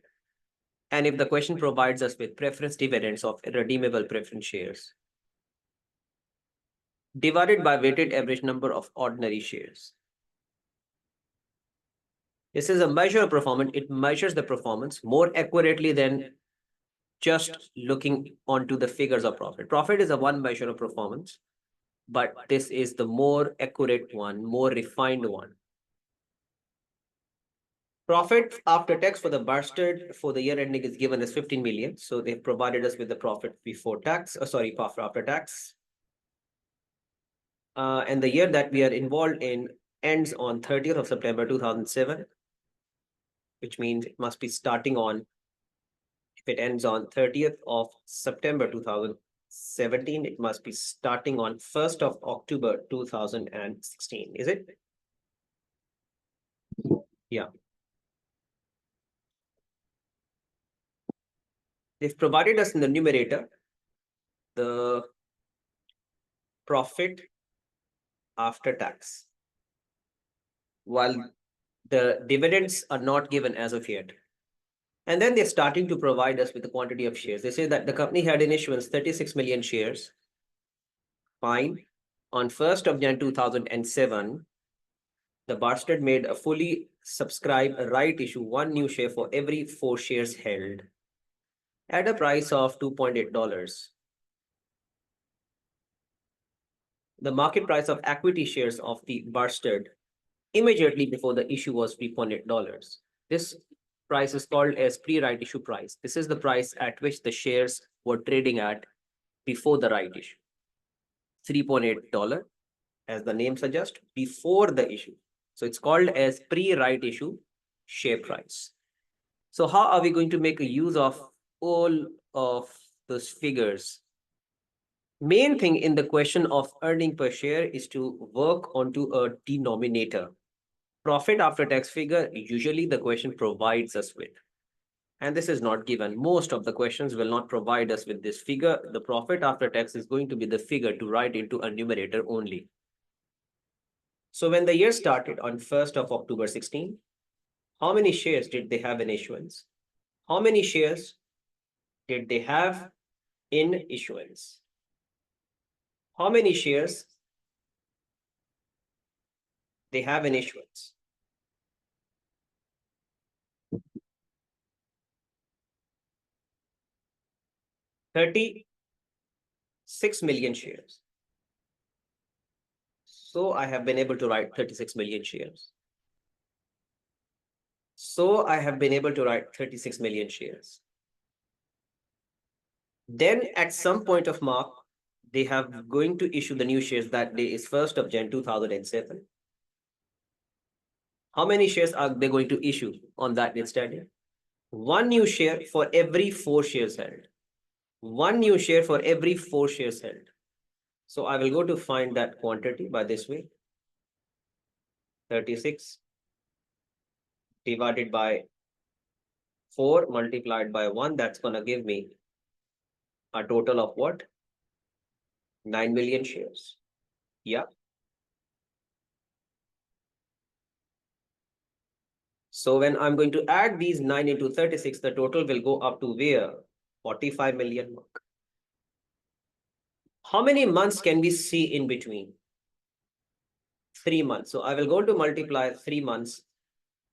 Speaker 1: And if the question provides us with preference dividends of irredeemable preference shares, divided by weighted average number of ordinary shares. This is a measure of performance. It measures the performance more accurately than just looking onto the figures of profit. Profit is a one measure of performance, but this is the more accurate one, more refined one. Profit after tax for the Barsted for the year ending is given as 15 million. So they've provided us with the profit before tax, profit after tax. And the year that we are involved in ends on 30th of September 2007, which means it must be starting on, if it ends on 30th of September 2017, it must be starting on 1st of October 2016, is it? Yeah. They've provided us in the numerator the profit after tax, while the dividends are not given as of yet. And then they're starting to provide us with the quantity of shares. They say that the company had in issuance 36 million shares. Fine. On 1st of Jan 2007, the Barsted made a fully subscribed right issue, one new share for every 4 shares held at a price of $2.8. The market price of equity shares of the Barsted immediately before the issue was $3.8. This price is called as pre-right issue price. This is the price at which the shares were trading at before the right issue. $3.8, as the name suggests, before the issue. So it's called as pre-right issue share price. So how are we going to make a use of all of those figures? Main thing in the question of earning per share is to work onto a denominator. Profit after tax figure, usually the question provides us with. And this is not given. Most of the questions will not provide us with this figure. The profit after tax is going to be the figure to write into a numerator only. So when the year started on 1st of October 16, how many shares did they have in issuance? How many shares did they have in issuance? How many shares they have in issuance? $36 million shares. So I have been able to write 36 million shares. So I have been able to write 36 million shares. Then at some point of mark, they have going to issue the new shares. That day is 1st of Jan 2007. How many shares are they going to issue on that day standing? One new share for every 4 shares held. One new share for every 4 shares held. So I will go to find that quantity by this way. 36 divided by 4 multiplied by 1. That's going to give me a total of what? 9 million shares. Yeah. So when I'm going to add these 9 into 36, the total will go up to where? 45 million mark. How many months can we see in between? 3 months. So I will go to multiply 3 months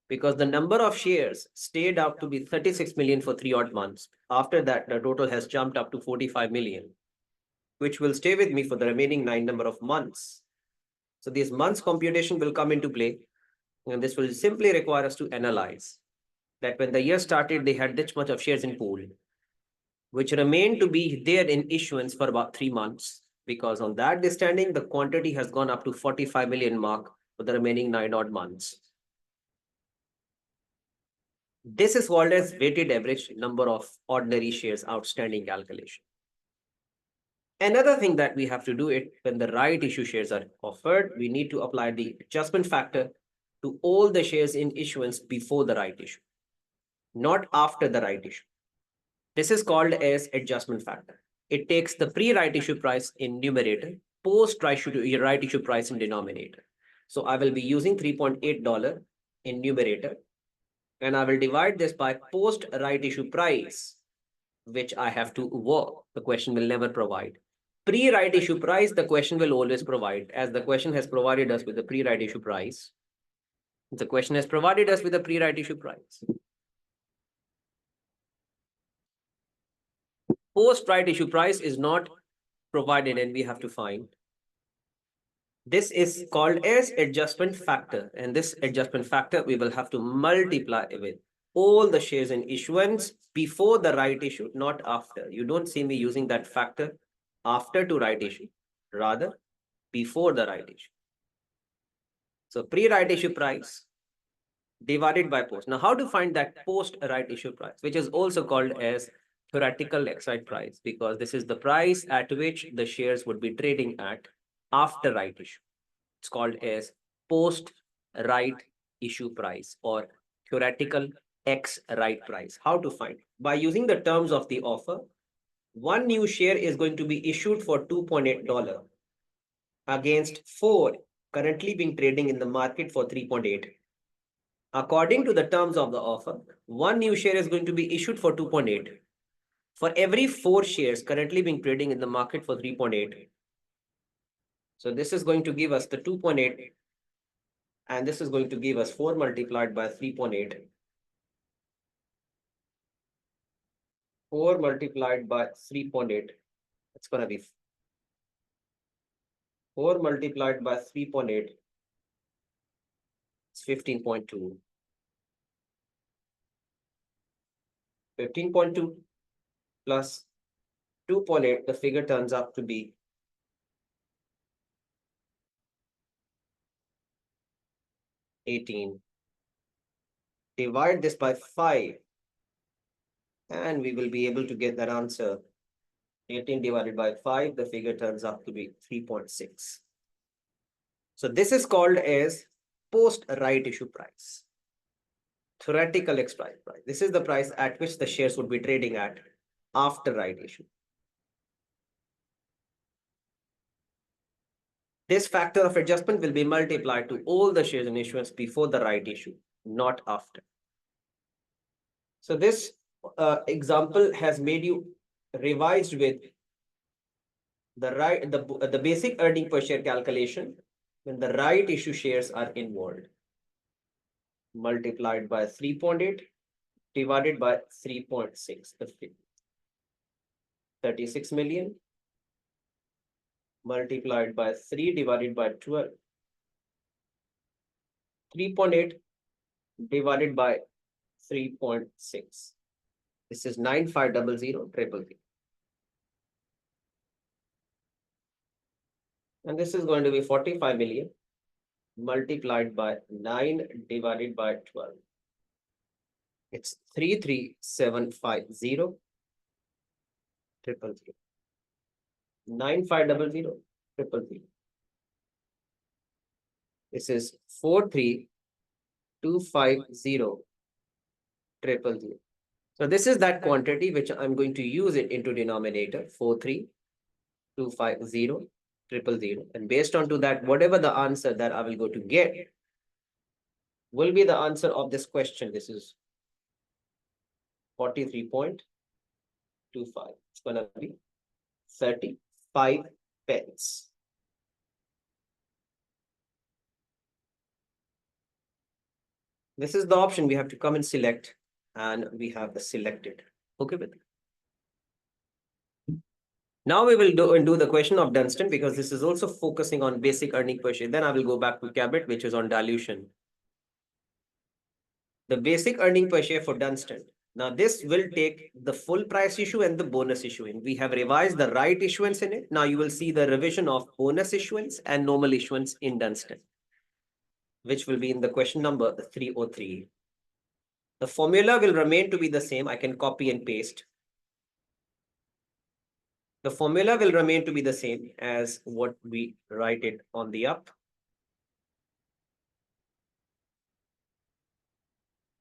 Speaker 1: because the number of shares stayed up to be 36 million for 3 odd months. After that, the total has jumped up to 45 million, which will stay with me for the remaining 9 number of months. So this months computation will come into play. And this will simply require us to analyze that when the year started, they had this much of shares in pool, which remained to be there in issuance for about 3 months. Because on that standing, the quantity has gone up to 45 million mark for the remaining 9 odd months. This is called as weighted average number of ordinary shares outstanding calculation. Another thing that we have to do it when the right issue shares are offered, we need to apply the adjustment factor to all the shares in issuance before the right issue, not after the right issue. This is called as adjustment factor. It takes the pre-right issue price in numerator, post-right issue price in denominator. So I will be using $3.8 in numerator, and I will divide this by post-right issue price, which I have to work. The question will never provide. Pre-right issue price, the question will always provide, as the question has provided us with the pre-right issue price. The question has provided us with a pre-right issue price. Post-right issue price is not provided and we have to find. This is called as adjustment factor, and this adjustment factor we will have to multiply with all the shares in issuance before the right issue, not after. You don't see me using that factor after to right issue, rather before the right issue. So pre-right issue price divided by post. Now, how to find that post-right issue price, which is also called as theoretical exit price, because this is the price at which the shares would be trading at after right issue. It's called as post-right issue price or theoretical ex-right price. How to find? By using the terms of the offer, one new share is going to be issued for $2.8 against 4 currently being trading in the market for 3.8. According to the terms of the offer, one new share is going to be issued for 2.8. For every 4 shares currently being trading in the market for 3.8. So this is going to give us the 2.8, and this is going to give us 4 multiplied by 3.8. 4 multiplied by 3.8. It's going to be 4 multiplied by 3.8. It's 15.2. 15.2 plus 2.8, the figure turns out to be 18. Divide this by 5, and we will be able to get that answer. 18 divided by 5, the figure turns out to be 3.6. So this is called as post-right issue price. Theoretical expiry price. This is the price at which the shares would be trading at after right issue. This factor of adjustment will be multiplied to all the shares in issuance before the right issue, not after. So this example has made you revised with the basic earning per share calculation when the right issue shares are involved, multiplied by 3.8 divided by 3.6, 36 million multiplied by 3 divided by 12, 3.8 divided by 3.6. This is 9500,000. And this is going to be 45 million multiplied by 9 divided by 12. It's 33750 triple zero. 9500 triple zero. This is 43250 triple zero. So this is that quantity which I'm going to use it into denominator 43250 triple zero. And based on to that, whatever the answer that I will go to get will be the answer of this question. This is 43.25. It's going to be 35 pence. This is the option we have to come and select, and we have the selected. Okay with it. Now we will do the question of Dunstan, because this is also focusing on basic earning per share. Then I will go back to Cabot, which is on dilution. The basic earning per share for Dunstan. Now this will take the full price issue and the bonus issue in. We have revised the right issuance in it. Now you will see the revision of bonus issuance and normal issuance in Dunstan, which will be in the question number 303. The formula will remain to be the same. I can copy and paste. The formula will remain to be the same as what we write it on the up.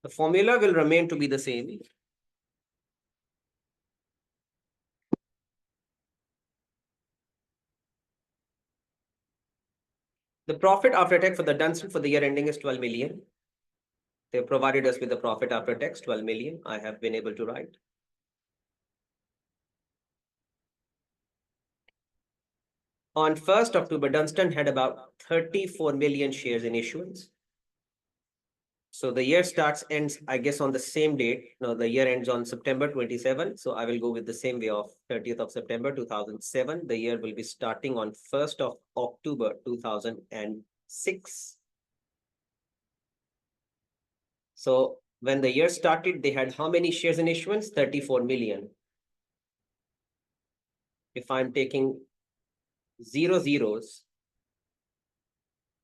Speaker 1: The formula will remain to be the same. The profit after tax for the Dunstan for the year ending is 12 million. They provided us with the profit after tax, 12 million. I have been able to write. On 1st October, Dunstan had about 34 million shares in issuance. So the year ends, I guess, on the same date. No, the year ends on September 27. So I will go with the same way of 30th of September 2007. The year will be starting on 1st of October 2006. So when the year started, they had how many shares in issuance? 34 million. If I'm taking 0 zeros,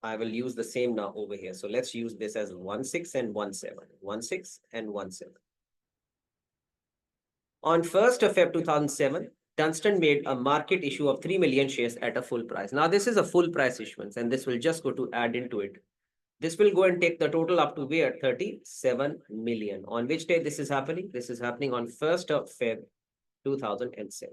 Speaker 1: I will use the same now over here. So let's use this as 16 and 17. 16 and 17. On 1st of Feb 2007, Dunstan made a market issue of 3 million shares at a full price. Now this is a full price issuance, and this will just go to add into it. This will go and take the total up to where? 37 million. On which day this is happening? This is happening on 1st of Feb 2007.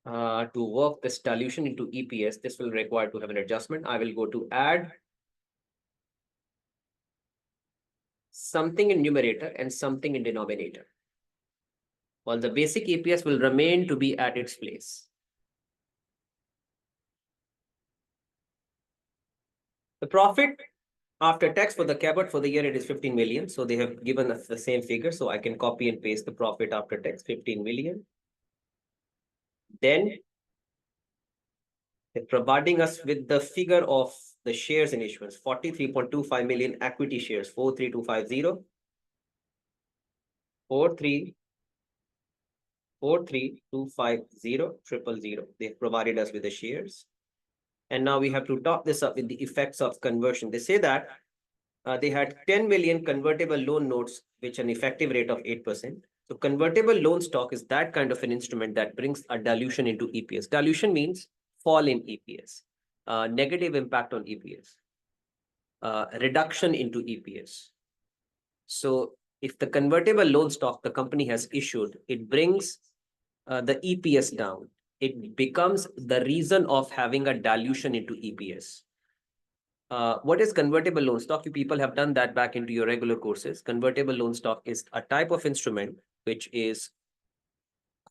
Speaker 1: To work this dilution into EPS, this will require to have an adjustment. I will go to add something in numerator and something in denominator. While the basic EPS will remain to be at its place. The profit after tax for the cabot for the year, it is 15 million. So they have given us the same figure. So I can copy and paste the profit after tax, 15 million. Then they're providing us with the figure of the shares in issuance, 43.25 million equity shares, 43250, 43250 They've provided us with the shares. And now we have to top this up with the effects of conversion. They say that they had 10 million convertible loan notes, which an effective rate of 8%. So convertible loan stock is that kind of an instrument that brings a dilution into EPS. Dilution means fall in EPS, negative impact on EPS, reduction into EPS. So if the convertible loan stock the company has issued, it brings the EPS down. It becomes the reason of having a dilution into EPS. What is convertible loan stock? You people have done that back into your regular courses. Convertible loan stock is a type of instrument which is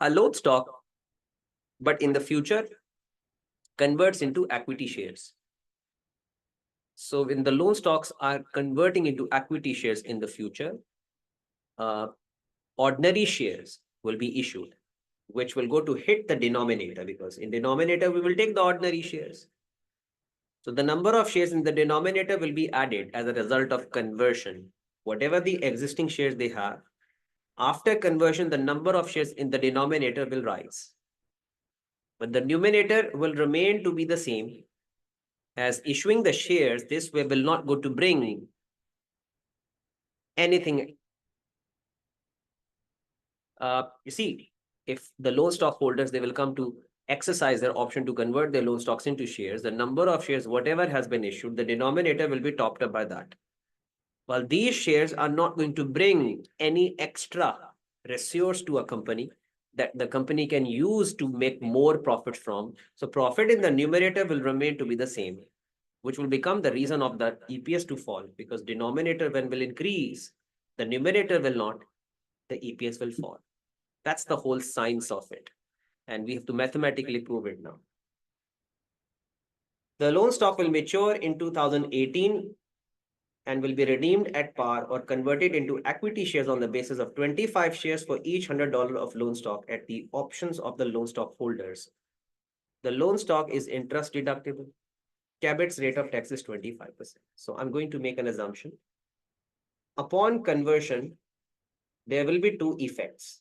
Speaker 1: a loan stock, but in the future converts into equity shares. So when the loan stocks are converting into equity shares in the future, ordinary shares will be issued, which will go to hit the denominator, because in denominator we will take the ordinary shares. So the number of shares in the denominator will be added as a result of conversion. Whatever the existing shares they have, after conversion, the number of shares in the denominator will rise. But the numerator will remain to be the same. As issuing the shares, this way will not go to bring anything. You see, if the loan stockholders, they will come to exercise their option to convert their loan stocks into shares, the number of shares, whatever has been issued, the denominator will be topped up by that. While these shares are not going to bring any extra resource to a company that the company can use to make more profit from. So profit in the numerator will remain to be the same, which will become the reason of the EPS to fall, because denominator when will increase, the numerator will not, the EPS will fall. That's the whole science of it. And we have to mathematically prove it now. The loan stock will mature in 2018 and will be redeemed at par or converted into equity shares on the basis of 25 shares for each $100 of loan stock at the options of the loan stock holders. The loan stock is interest deductible. Cabot's rate of tax is 25%. So I'm going to make an assumption. Upon conversion, there will be two effects.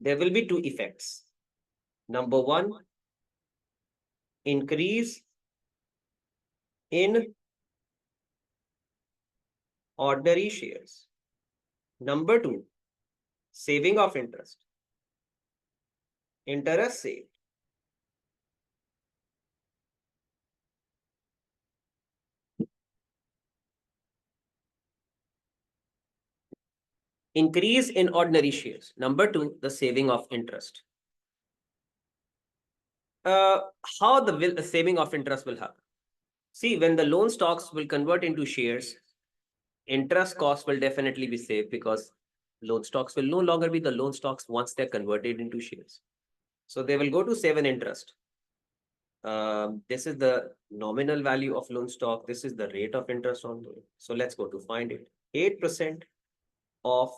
Speaker 1: There will be two effects. Number one, increase in ordinary shares. Number two, saving of interest. Interest saved. Increase in ordinary shares. Number two, the saving of interest. How the saving of interest will happen? See, when the loan stocks will convert into shares, interest costs will definitely be saved, because loan stocks will no longer be the loan stocks once they're converted into shares. So they will go to save an interest. This is the nominal value of loan stock. This is the rate of interest on it. So let's go to find it. 8% of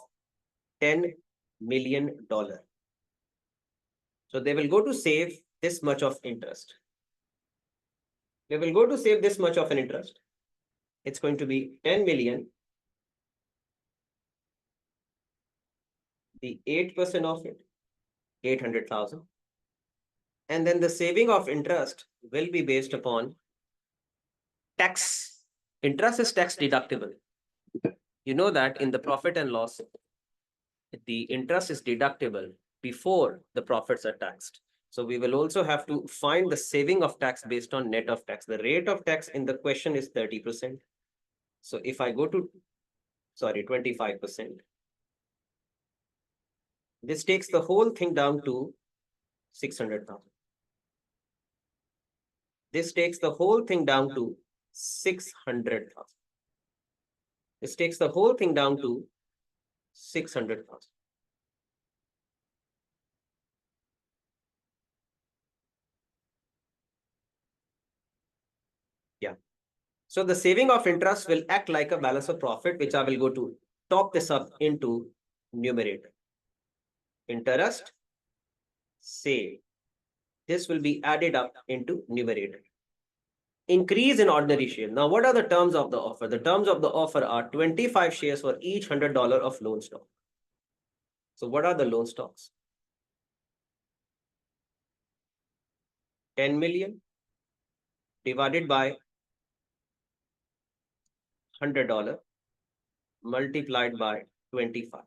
Speaker 1: $10 million. So they will go to save this much of interest. They will go to save this much of an interest. It's going to be 10 million. The 8% of it, 800,000. And then the saving of interest will be based upon tax. Interest is tax deductible. You know that in the profit and loss, the interest is deductible before the profits are taxed. So we will also have to find the saving of tax based on net of tax. The rate of tax in the question is 30%. So if I go to, 25%, this takes the whole thing down to 600,000. This takes the whole thing down to 600,000. This takes the whole thing down to 600,000. Yeah. So the saving of interest will act like a balance of profit, which I will go to top this up into numerator. Interest saved. This will be added up into numerator. Increase in ordinary share. Now, what are the terms of the offer? The terms of the offer are 25 shares for each $100 of loan stock. So what are the loan stocks? 10 million divided by $100 multiplied by 25.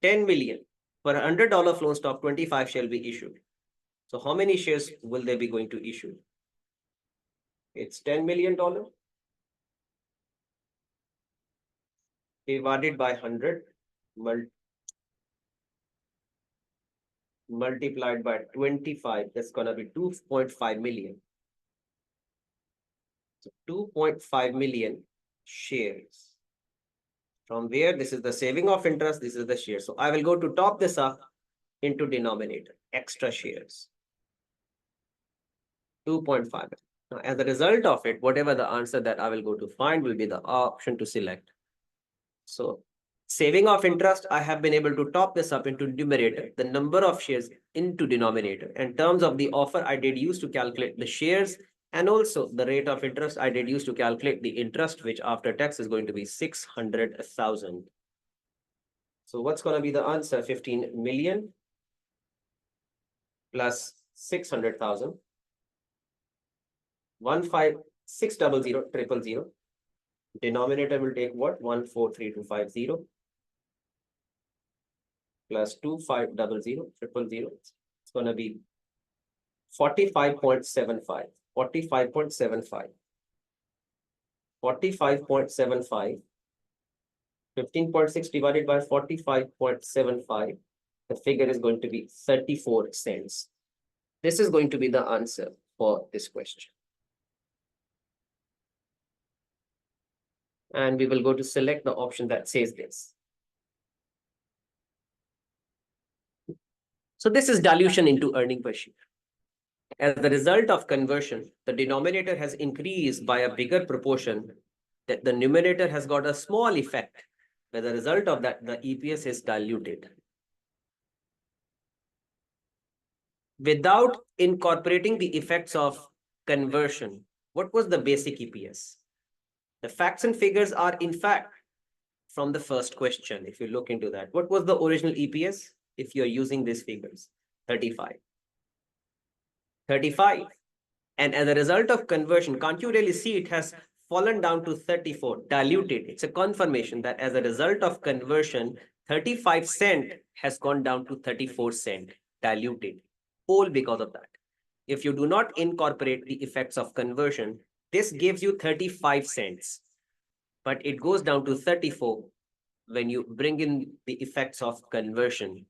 Speaker 1: 10 million. For a $100 loan stock, 25 shall be issued. So how many shares will they be going to issue? It's $10 million divided by 100 multiplied by 25. That's going to be 2.5 million. So 2.5 million shares. From where this is the saving of interest, this is the share. So I will go to top this up into denominator, extra shares. 2.5. Now, as a result of it, whatever the answer that I will go to find will be the option to select. So saving of interest, I have been able to top this up into numerator, the number of shares into denominator. In terms of the offer, I did use to calculate the shares, and also the rate of interest I did use to calculate the interest, which after tax is going to be 600,000. So what's going to be the answer? 15 million plus 600,000. 156000000. Denominator will take what? 143250 plus 2500000. It's going to be 45.75. 45.75. 45.75. 15.6 divided by 45.75. The figure is going to be 34 cents. This is going to be the answer for this question. And we will go to select the option that says this. So this is dilution into earning per share. As a result of conversion, the denominator has increased by a bigger proportion, that the numerator has got a small effect. As a result of that, the EPS is diluted. Without incorporating the effects of conversion, what was the basic EPS? The facts and figures are in fact from the first question. If you look into that, what was the original EPS? If you're using these figures, 35. 35. And as a result of conversion, can't you really see it has fallen down to 34, diluted? It's a confirmation that as a result of conversion, 35 cent has gone down to 34 cent, diluted, all because of that. If you do not incorporate the effects of conversion, this gives you 35 cents, but it goes down to 34 when you bring in the effects of conversion.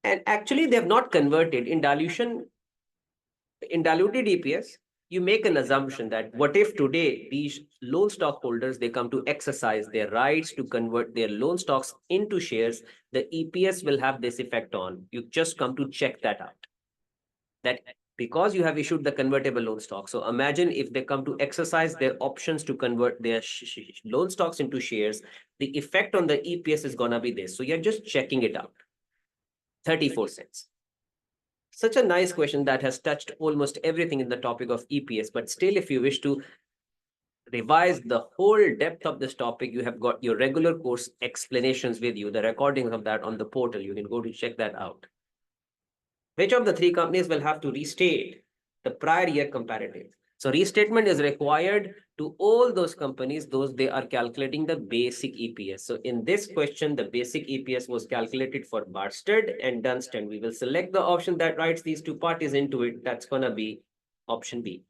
Speaker 1: And actually, they have not converted in dilution. In diluted EPS, you make an assumption that what if today these loan stockholders, they come to exercise their rights to convert their loan stocks into shares, the EPS will have this effect on. You just come to check that out. That because you have issued the convertible loan stock. So imagine if they come to exercise their options to convert their loan stocks into shares, the effect on the EPS is going to be this. So you're just checking it out. 34 cents. Such a nice question that has touched almost everything in the topic of EPS. But still, if you wish to revise the whole depth of this topic, you have got your regular course explanations with you, the recordings of that on the portal. You can go to check that out. Which of the three companies will have to restate the prior year comparative? So restatement is required to all those companies, those they are calculating the basic EPS. So in this question, the basic EPS was calculated for Barsted and Dunstan. We will select the option that writes these two parties into it. That's going to be option B.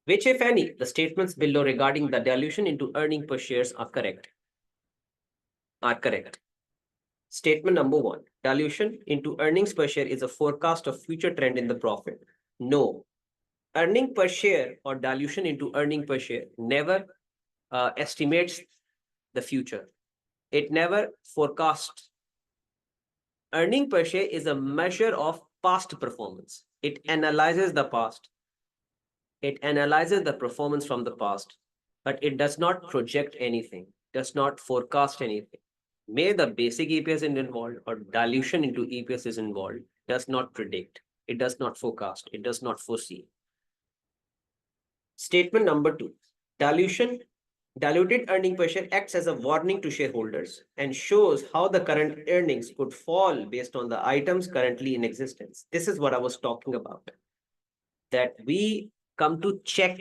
Speaker 1: Which, if any, the statements below regarding the dilution into earning per shares are correct? are correct. Statement number one, dilution into earnings per share is a forecast of future trend in the profit. No, earning per share or dilution into earning per share never estimates the future. It never forecasts. Earning per share is a measure of past performance. It analyzes the past. It analyzes the performance from the past, but it does not project anything, does not forecast anything. May the basic EPS is involved or dilution into EPS is involved, does not predict, it does not forecast, it does not foresee. Statement number two, dilution, diluted earning per share acts as a warning to shareholders and shows how the current earnings could fall based on the items currently in existence. This is what I was talking about, that we come to check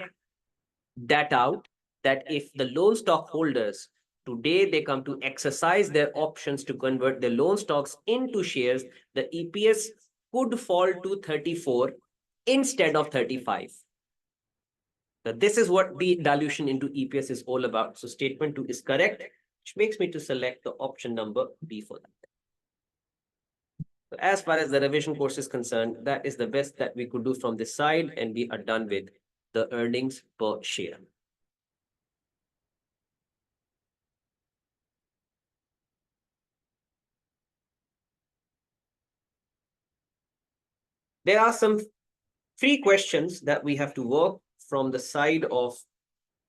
Speaker 1: that out, that if the loan stockholders today they come to exercise their options to convert the loan stocks into shares, the EPS could fall to 34 instead of 35. So this is what the dilution into EPS is all about. So statement 2 is correct, which makes me to select the option number B for that. So as far as the revision course is concerned, that is the best that we could do from this side, and we are done with the earnings per share. There are some three questions that we have to work from the side of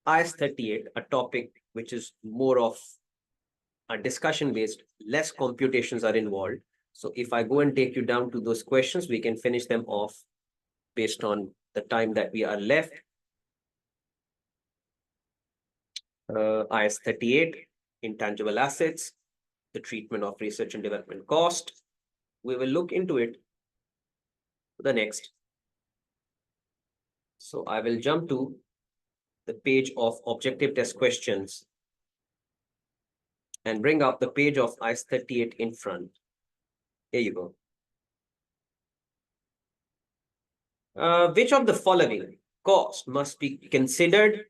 Speaker 1: IS 38, a topic which is more of a discussion based, less computations are involved. So if I go and take you down to those questions, we can finish them off based on the time that we are left. IS 38, intangible assets, the treatment of research and development cost. We will look into it the next. So I will jump to the page of objective test questions and bring up the page of IS 38 in front. Here you go. Which of the following cost must be considered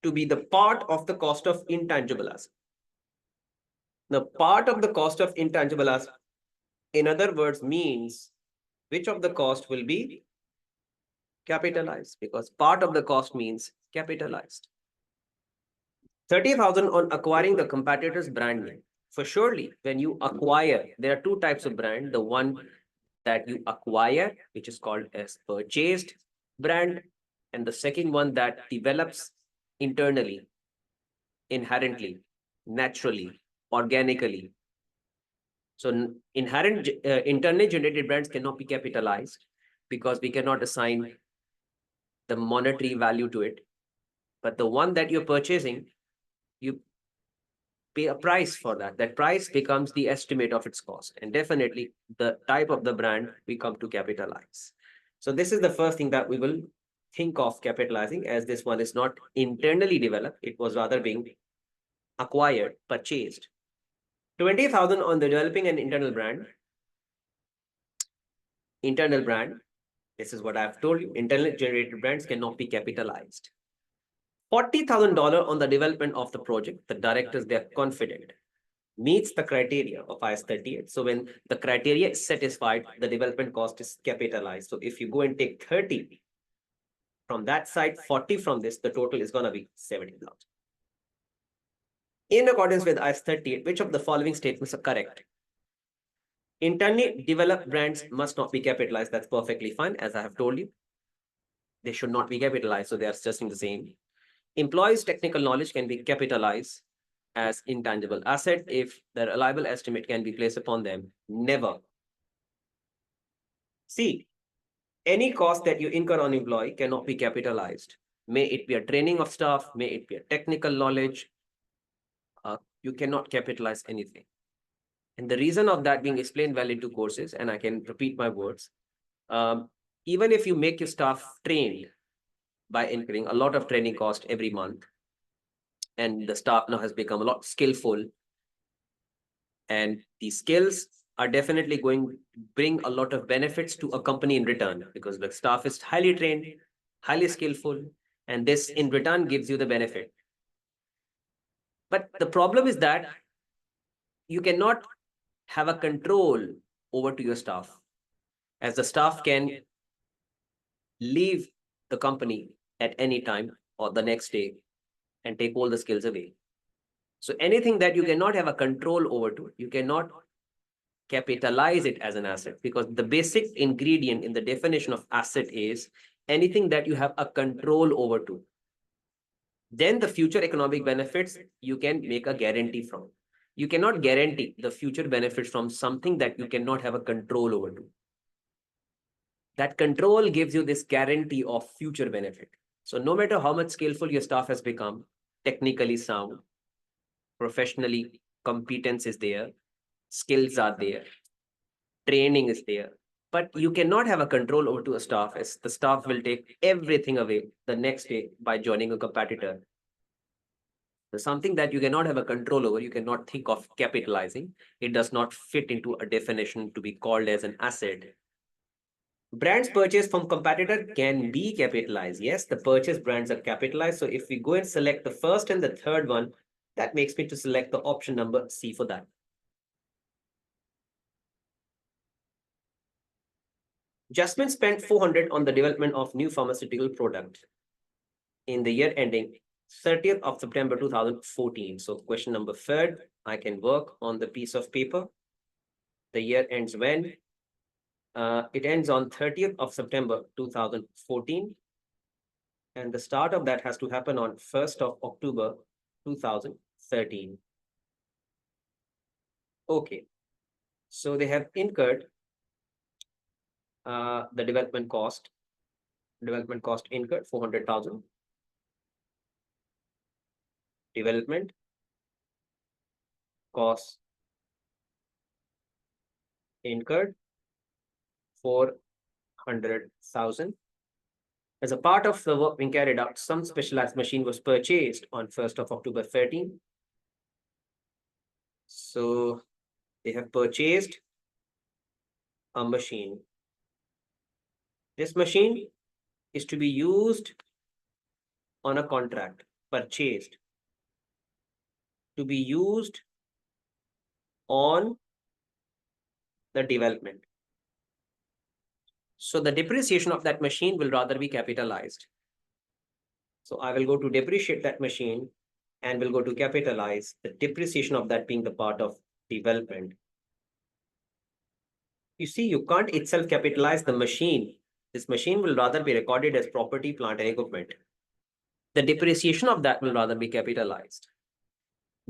Speaker 1: to be the part of the cost of intangible asset? The part of the cost of intangible asset, in other words, means which of the cost will be capitalized, because part of the cost means capitalized. 30,000 on acquiring the competitor's brand name. For surely, when you acquire, there are two types of brand. The one that you acquire, which is called as purchased brand, and the second one that develops internally, inherently, naturally, organically. So internally generated brands cannot be capitalized because we cannot assign the monetary value to it. But the one that you're purchasing, you pay a price for that. That price becomes the estimate of its cost. And definitely the type of the brand we come to capitalize. So this is the first thing that we will think of capitalizing, as this one is not internally developed. It was rather being acquired, purchased. 20,000 on the developing an internal brand. Internal brand. This is what I've told you. Internally generated brands cannot be capitalized. $40,000 on the development of the project. The directors, they're confident, meets the criteria of IS 38. So when the criteria is satisfied, the development cost is capitalized. So if you go and take 30 from that side, 40 from this, the total is going to be 70,000. In accordance with IS 38, which of the following statements are correct? Internally developed brands must not be capitalized. That's perfectly fine, as I have told you. They should not be capitalized, so they are just in the same. Employees' technical knowledge can be capitalized as intangible asset if the reliable estimate can be placed upon them. Never. See, any cost that you incur on employee cannot be capitalized. May it be a training of staff, may it be a technical knowledge. You cannot capitalize anything. And the reason of that being explained well into courses, and I can repeat my words, even if you make your staff trained by incurring a lot of training cost every month, and the staff now has become a lot skillful, and these skills are definitely going to bring a lot of benefits to a company in return, because the staff is highly trained, highly skillful, and this in return gives you the benefit. But the problem is that you cannot have a control over to your staff, as the staff can leave the company at any time or the next day and take all the skills away. So anything that you cannot have a control over to, you cannot capitalize it as an asset, because the basic ingredient in the definition of asset is anything that you have a control over to. Then the future economic benefits you can make a guarantee from. You cannot guarantee the future benefits from something that you cannot have a control over to. That control gives you this guarantee of future benefit. So no matter how much skillful your staff has become, technically sound, professionally, competence is there, skills are there, training is there, but you cannot have a control over to a staff, as the staff will take everything away the next day by joining a competitor. So something that you cannot have a control over, you cannot think of capitalizing. It does not fit into a definition to be called as an asset. Brands purchased from competitor can be capitalized. Yes, the purchase brands are capitalized. So if we go and select the first and the third one, that makes me to select the option number C for that. Jasmine spent 400 on the development of new pharmaceutical product in the year ending 30th of September 2014. So question number third, I can work on the piece of paper. The year ends when? It ends on 30th of September 2014. And the start of that has to happen on 1st of October 2013. Okay. So they have incurred the development cost. Development cost incurred 400,000. Development cost incurred 400,000. As a part of the work being carried out, some specialized machine was purchased on 1st of October 13. So they have purchased a machine. This machine is to be used on a contract, purchased, to be used on the development. So the depreciation of that machine will rather be capitalized. So I will go to depreciate that machine and will go to capitalize the depreciation of that being the part of development. You see, you can't itself capitalize the machine. This machine will rather be recorded as property, plant, and equipment. The depreciation of that will rather be capitalized.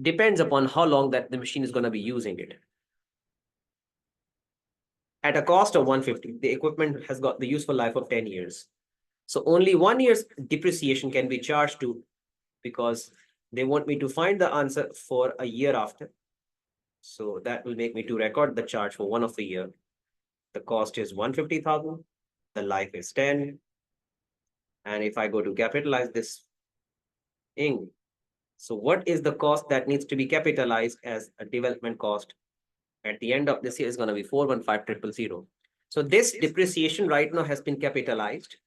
Speaker 1: Depends upon how long that the machine is going to be using it. At a cost of 150, the equipment has got the useful life of 10 years. So only 1 year's depreciation can be charged to, because they want me to find the answer for a year after. So that will make me to record the charge for one of the year. The cost is 150,000. The life is 10. And if I go to capitalize this thing, so what is the cost that needs to be capitalized as a development cost? At the end of this year is going to be 415,000. So this depreciation right now has been capitalized,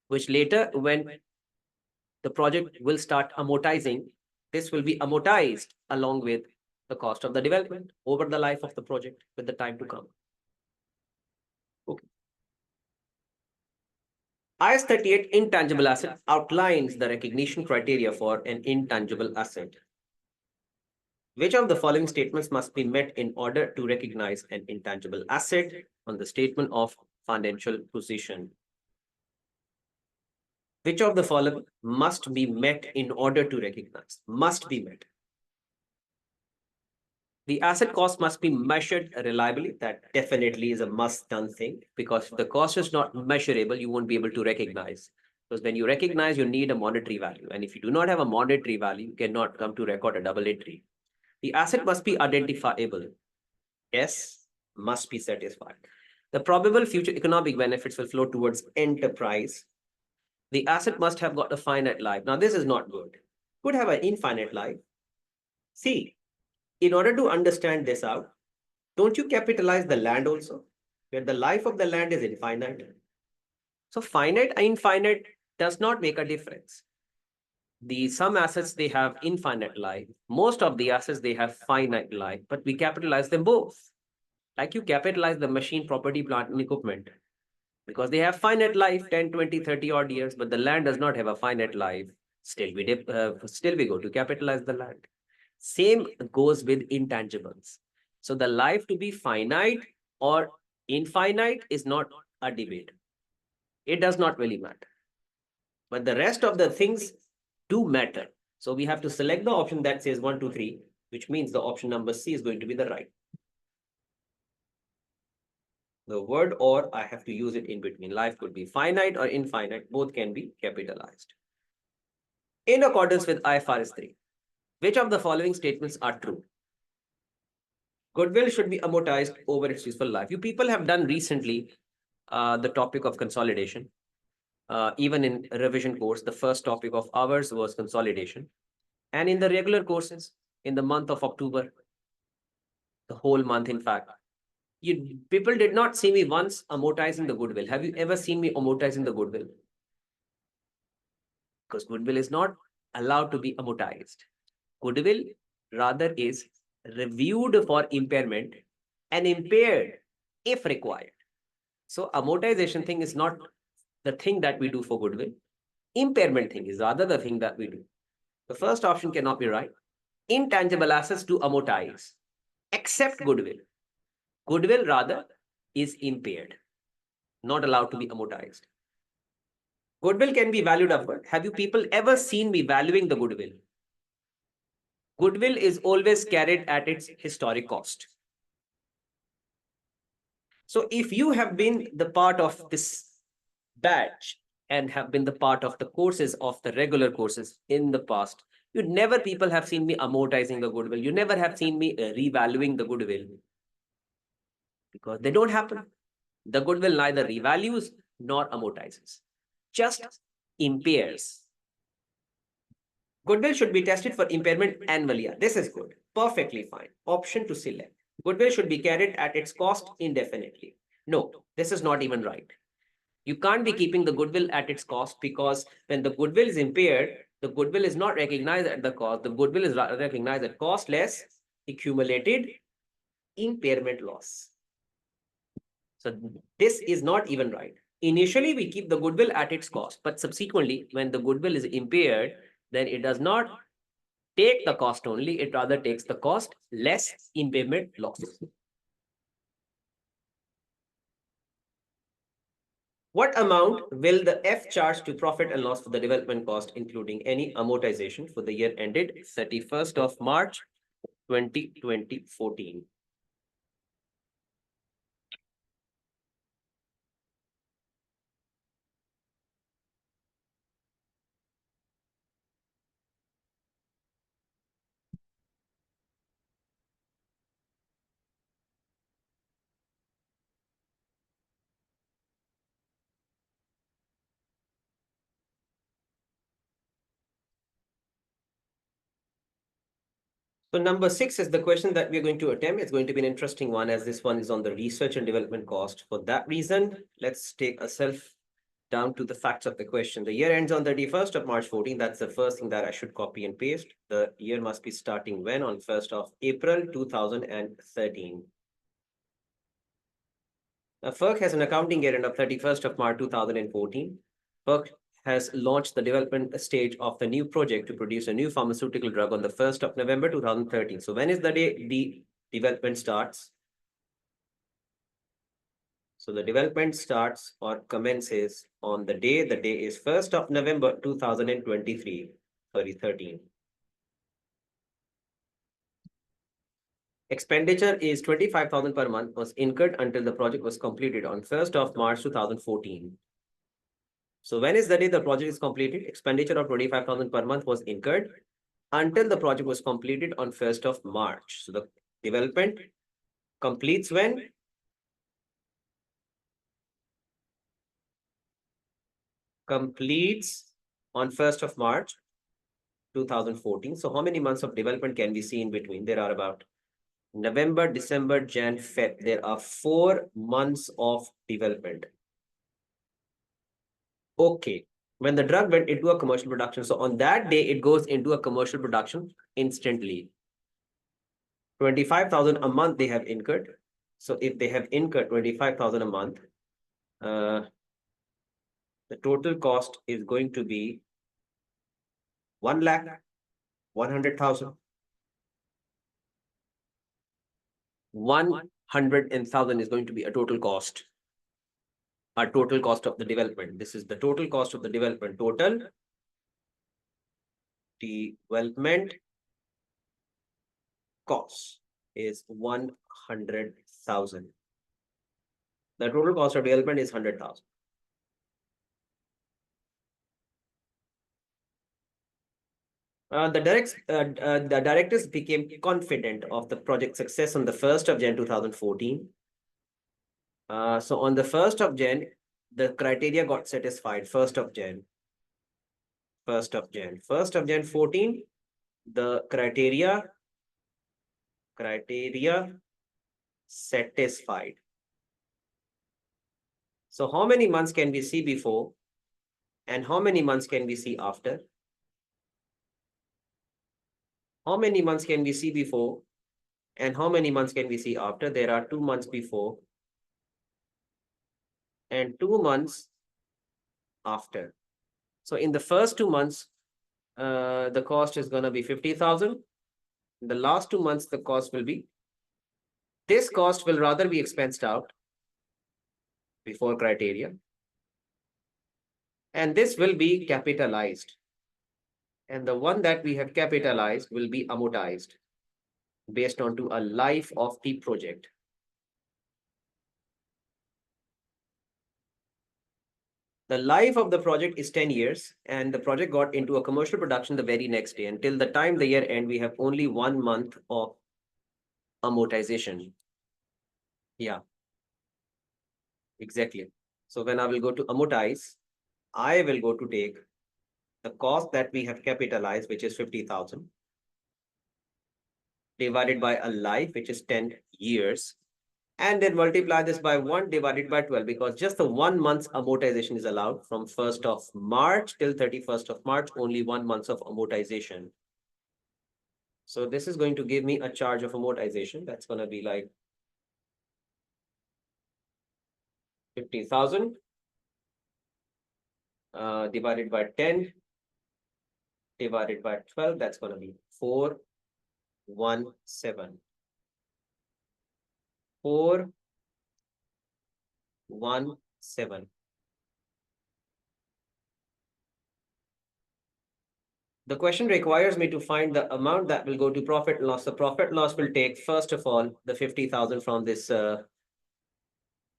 Speaker 1: which later when the project will start amortizing, this will be amortized along with the cost of the development over the life of the project with the time to come. Okay. IS 38 intangible asset outlines the recognition criteria for an intangible asset. Which of the following statements must be met in order to recognize an intangible asset on the statement of financial position? Which of the following must be met in order to recognize? Must be met. The asset cost must be measured reliably. That definitely is a must done thing, because if the cost is not measurable, you won't be able to recognize. Because when you recognize, you need a monetary value. And if you do not have a monetary value, you cannot come to record a double entry. The asset must be identifiable. Yes, must be satisfied. The probable future economic benefits will flow towards enterprise. The asset must have got a finite life. Now, this is not good. Could have an infinite life. See, in order to understand this out, don't you capitalize the land also, where the life of the land is infinite? So finite and infinite does not make a difference. some assets, they have infinite life. Most of the assets, they have finite life, but we capitalize them both. Like you capitalize the machine, property, plant, and equipment because they have finite life, 10, 20, 30 odd years, but the land does not have a finite life. Still we go to capitalize the land. Same goes with intangibles. So the life to be finite or infinite is not a debate. It does not really matter. But the rest of the things do matter. So we have to select the option that says 1, 2, 3, which means the option number C is going to be the right. The word or, I have to use it in between. Life could be finite or infinite. Both can be capitalized. In accordance with IFRS 3, which of the following statements are true? Goodwill should be amortized over its useful life. You people have done recently the topic of consolidation. Even in revision course, the first topic of ours was consolidation. And in the regular courses, in the month of October, the whole month, in fact, you people did not see me once amortizing the goodwill. Have you ever seen me amortizing the goodwill? Because goodwill is not allowed to be amortized. Goodwill rather is reviewed for impairment and impaired if required. So amortization thing is not the thing that we do for goodwill. Impairment thing is rather the thing that we do. The first option cannot be right. Intangible assets to amortize, except goodwill. Goodwill rather is impaired, not allowed to be amortized. Goodwill can be valued upward. Have you people ever seen me valuing the goodwill? Goodwill is always carried at its historic cost. So if you have been the part of this batch and have been the part of the courses of the regular courses in the past, you never people have seen me amortizing the goodwill. You never have seen me revaluing the goodwill because they don't happen. The goodwill neither revalues nor amortizes, just impairs. Goodwill should be tested for impairment annually. This is good. Perfectly fine. Option to select. Goodwill should be carried at its cost indefinitely. No, this is not even right. You can't be keeping the goodwill at its cost because when the goodwill is impaired, the goodwill is not recognized at the cost. The goodwill is recognized at cost less accumulated impairment loss. So this is not even right. Initially, we keep the goodwill at its cost, but subsequently, when the goodwill is impaired, then it does not take the cost only, it rather takes the cost less impairment loss. What amount will the F charge to profit and loss for the development cost, including any amortization for the year ended 31st of March 2014? So number 6 is the question that we're going to attempt. It's going to be an interesting one as this one is on the research and development cost. For that reason, let's take ourselves down to the facts of the question. The year ends on 31st of March 14. That's the first thing that I should copy and paste. The year must be starting when? On 1st of April 2013. Now, FERC has an accounting year end of 31st of March 2014. FERC has launched the development stage of the new project to produce a new pharmaceutical drug on the 1st of November 2013. So when is the day the development starts? So the development starts or commences on the day is 1st of November 2023, 13. Expenditure is 25,000 per month was incurred until the project was completed on 1st of March 2014. So when is the day the project is completed? Expenditure of 25,000 per month was incurred until the project was completed on 1st of March. So the development completes when? Completes on 1st of March 2014. So how many months of development can we see in between? There are about November, December, Jan, Feb. There are 4 months of development. Okay. when the drug went into a commercial production. So on that day, it goes into a commercial production instantly. 25,000 a month they have incurred. So if they have incurred 25,000 a month, the total cost is going to be 1 lakh, 100,000. 100,000 is going to be a total cost. Our total cost of the development. This is the total cost of the development. Total development cost is 100,000. The total cost of development is 100,000. The directors became confident of the project success on the 1st of Jan 2014. So on the 1st of Jan, the criteria got satisfied. 1st of Jan. 1st of Jan. 1st of Jan 14, the criteria satisfied. So how many months can we see before and how many months can we see after? How many months can we see before and how many months can we see after? There are 2 months before and 2 months after. So in the first 2 months, the cost is going to be 50,000. In the last 2 months, the cost will be, this cost will rather be expensed out before criteria. And this will be capitalized. And the one that we have capitalized will be amortized based on to a life of the project. The life of the project is 10 years and the project got into a commercial production the very next day. Until the time the year end, we have only 1 month of amortization. Yeah, exactly. So when I will go to amortize, I will go to take the cost that we have capitalized, which is 50,000, divided by a life, which is 10 years, and then multiply this by 1 divided by 12, because just the 1 month's amortization is allowed from 1st of March till 31st of March, only 1 month of amortization. So this is going to give me a charge of amortization. That's going to be like 50,000 divided by 10 divided by 12. That's going to be 417. 417. The question requires me to find the amount that will go to profit and loss. The profit and loss will take, first of all, the 50,000 from this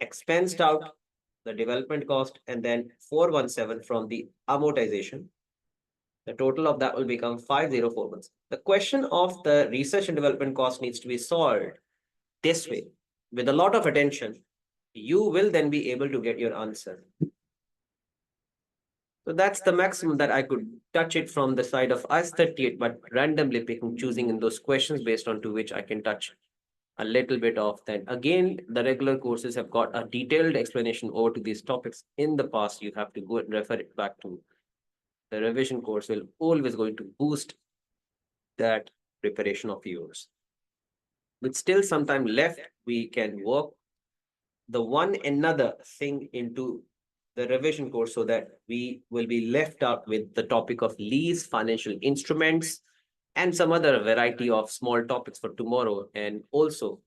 Speaker 1: expensed out, the development cost, and then 417 from the amortization. The total of that will become 5041. The question of the research and development cost needs to be solved this way. With a lot of attention, you will then be able to get your answer. So that's the maximum that I could touch it from the side of IS-38, but randomly picking, choosing in those questions based on to which I can touch a little bit of that. Again, the regular courses have got a detailed explanation over to these topics in the past. You have to go and refer it back to. The revision course will always going to boost that preparation of yours. With still some time left, we can work the one another thing into the revision course so that we will be left out with the topic of lease, financial instruments, and some other variety of small topics for tomorrow. And also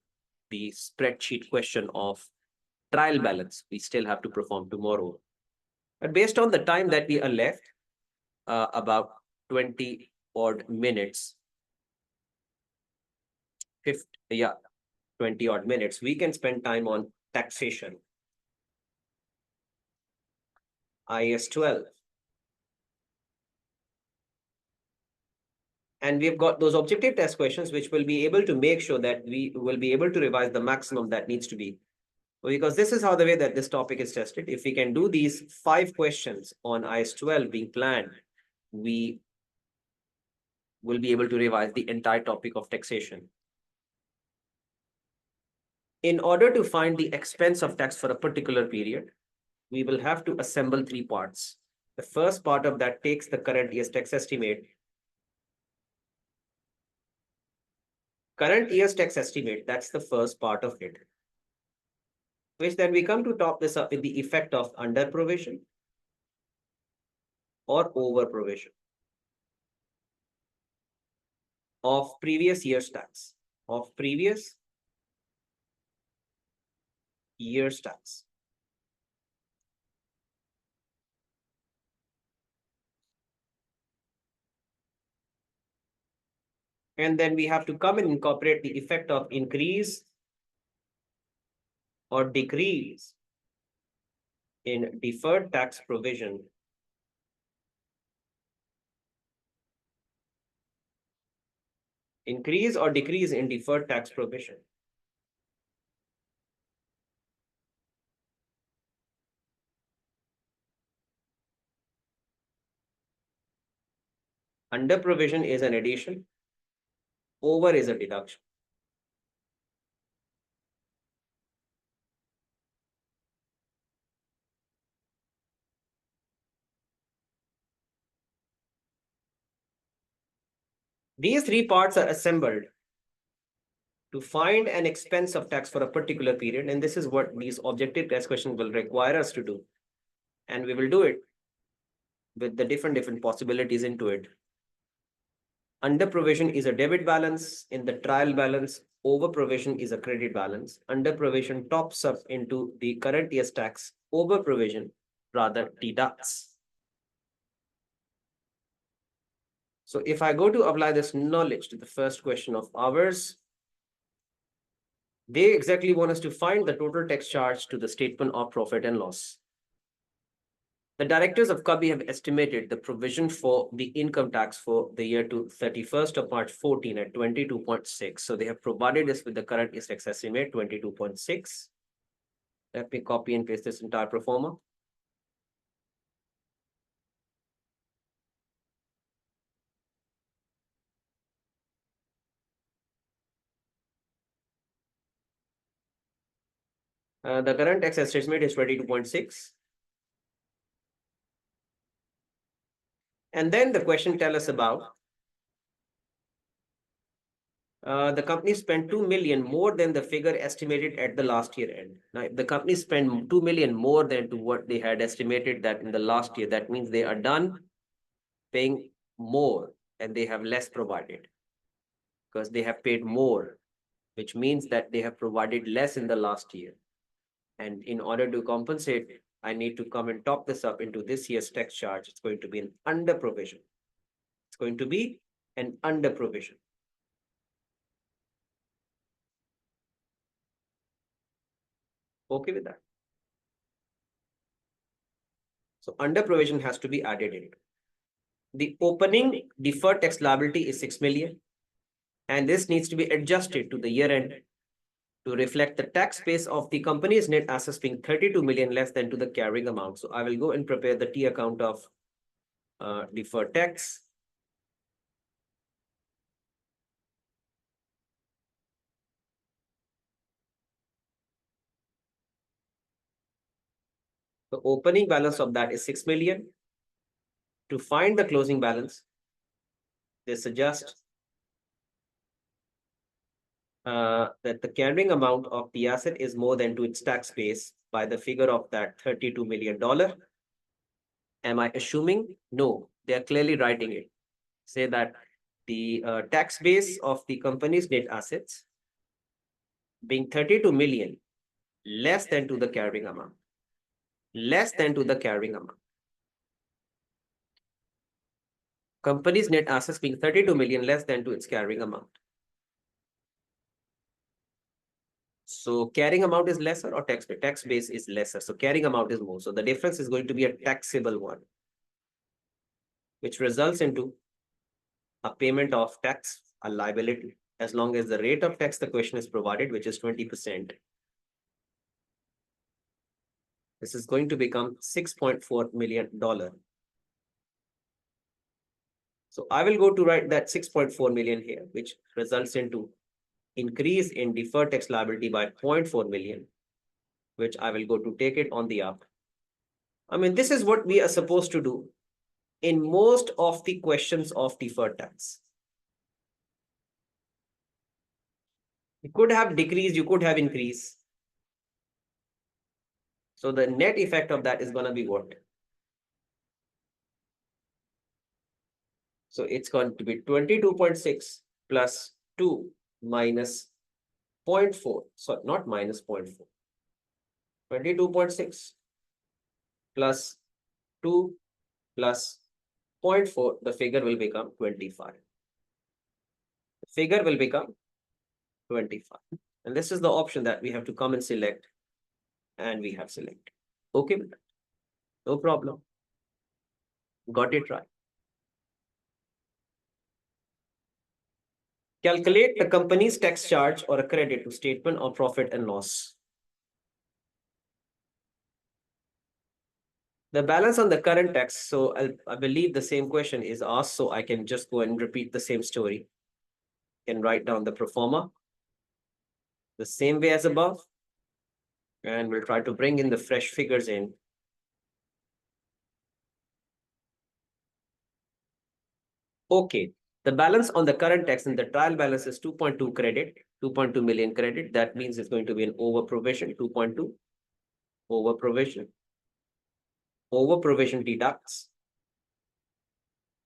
Speaker 1: the spreadsheet question of trial balance, we still have to perform tomorrow. But based on the time that we are left, about 20 odd minutes, 20 odd minutes, we can spend time on taxation. IS 12. And we've got those objective test questions, which will be able to make sure that we will be able to revise the maximum that needs to be. Because this is how the way that this topic is tested. If we can do these 5 questions on IS 12 being planned, we will be able to revise the entire topic of taxation. In order to find the expense of tax for a particular period, we will have to assemble 3 parts. The first part of that takes the current year's tax estimate. Current year's tax estimate, that's the first part of it. Which then we come to top this up with the effect of under provision or over provision of previous year's tax. Of previous year's tax. And then we have to come and incorporate the effect of increase or decrease in deferred tax provision increase or decrease in deferred tax provision. Under provision is an addition, over is a deduction. These three parts are assembled to find an expense of tax for a particular period. And this is what these objective test questions will require us to do. And we will do it with the different possibilities into it. Under provision is a debit balance. In the trial balance, over provision is a credit balance. Under provision tops up into the current year's tax. Over provision rather deducts. So if I go to apply this knowledge to the first question of ours, they exactly want us to find the total tax charge to the statement of profit and loss. The directors of KKDL have estimated the provision for the income tax for the year to 31st of March 14 at 22.6. So they have provided us with the current year's tax estimate 22.6. Let me copy and paste this entire pro forma. The current tax estimate is 22.6. And then the question tells us about the company spent 2 million more than the figure estimated at the last year end. Now, if the company spent 2 million more than to what they had estimated that in the last year, that means they are done paying more and they have less provided because they have paid more, which means that they have provided less in the last year. And in order to compensate, I need to come and top this up into this year's tax charge. It's going to be an under provision. It's going to be an under provision. Okay with that? So under provision has to be added in. The opening deferred tax liability is 6 million. And this needs to be adjusted to the year end to reflect the tax base of the company's net assets being 32 million less than to the carrying amount. So I will go and prepare the T account of deferred tax. The opening balance of that is 6 million. To find the closing balance, they suggest that the carrying amount of the asset is more than to its tax base by the figure of that $32 million. Am I assuming? No, they are clearly writing it. Say that the tax base of the company's net assets being 32 million less than to the carrying amount. Less than to the carrying amount. Company's net assets being 32 million less than to its carrying amount. So carrying amount is lesser or tax base is lesser. So carrying amount is more. So the difference is going to be a taxable one, which results into a payment of tax, a liability, as long as the rate of tax the question is provided, which is 20%. This is going to become $6.4 million. So I will go to write that 6.4 million here, which results into increase in deferred tax liability by 0.4 million, which I will go to take it on the up I mean, this is what we are supposed to do in most of the questions of deferred tax. You could have decreased, you could have increased. So the net effect of that is going to be what? So it's going to be 22.6 plus 2 minus 0.4. Sorry, not minus 0.4. 22.6 plus 2 plus 0.4. The figure will become 25. The figure will become 25. And this is the option that we have to come and select. And we have selected. Okay, no problem. Got it right. Calculate the company's tax charge or a credit to statement of profit and loss. The balance on the current tax. So I believe the same question is asked. So I can just go and repeat the same story and write down the pro forma the same way as above. And we'll try to bring in the fresh figures in. Okay. The balance on the current tax and the trial balance is 2.2 credit, 2.2 million credit. That means it's going to be an over provision, 2.2 over provision. Over provision deducts.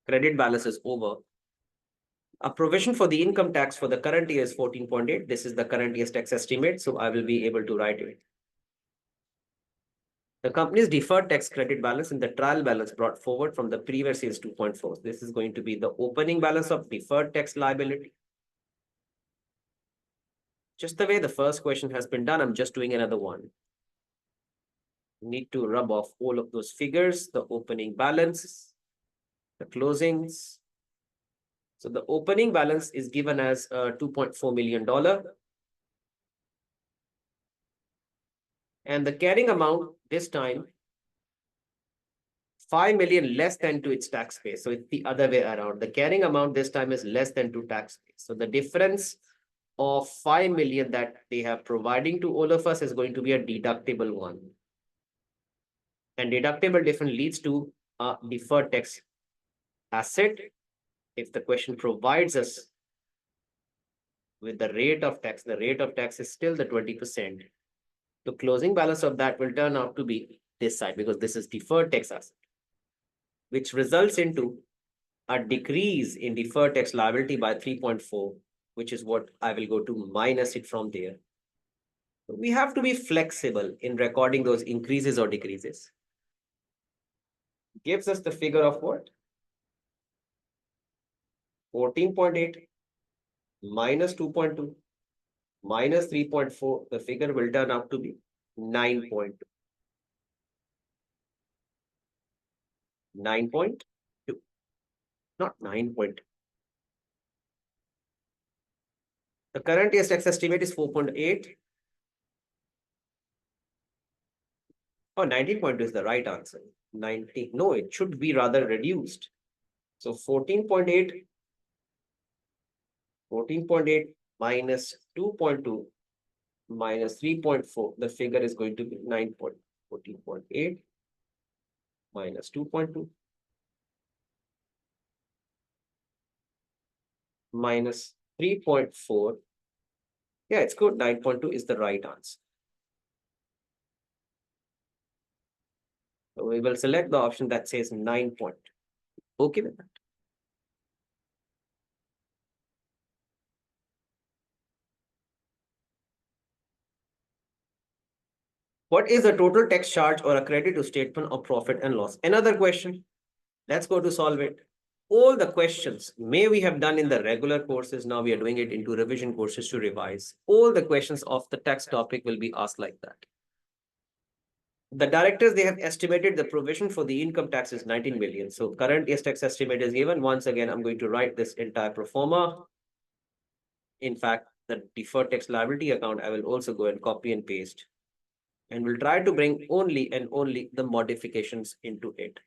Speaker 1: Credit balance is over. A provision for the income tax for the current year is 14.8. This is the current year's tax estimate. So I will be able to write it. The company's deferred tax credit balance and the trial balance brought forward from the previous year is 2.4. This is going to be the opening balance of deferred tax liability. Just the way the first question has been done, I'm just doing another one. Need to rub off all of those figures, the opening balance, the closings. So the opening balance is given as $2.4 million. And the carrying amount this time, 5 million less than to its tax base. So it's the other way around. The carrying amount this time is less than to tax base. So the difference of 5 million that they have providing to all of us is going to be a deductible one. And deductible difference leads to a deferred tax asset. If the question provides us with the rate of tax is still the 20%. The closing balance of that will turn out to be this side because this is deferred tax asset, which results into a decrease in deferred tax liability by 3.4, which is what I will go to minus it from there. We have to be flexible in recording those increases or decreases. Gives us the figure of what? 14.8 minus 2.2 minus 3.4. The figure will turn out to be 9.2. 9.2, not 9. The current year's tax estimate is 4.8. Oh, 19.2 is the right answer. 19. No, it should be rather reduced. So 14.8 minus 2.2 minus 3.4. The figure is going to be 14.8 minus 2.2 minus 3.4. Yeah, it's good. 9.2 is the right answer. So we will select the option that says 9. Okay with that. What is the total tax charge or a credit to statement of profit and loss? Another question. Let's go to solve it. All the questions may we have done in the regular courses. Now we are doing it into revision courses to revise. All the questions of the tax topic will be asked like that. The directors, they have estimated the provision for the income tax is 19 million. So current year's tax estimate is given. Once again, I'm going to write this entire pro forma. In fact, the deferred tax liability account, I will also go and copy and paste. And we'll try to bring only and only the modifications into it.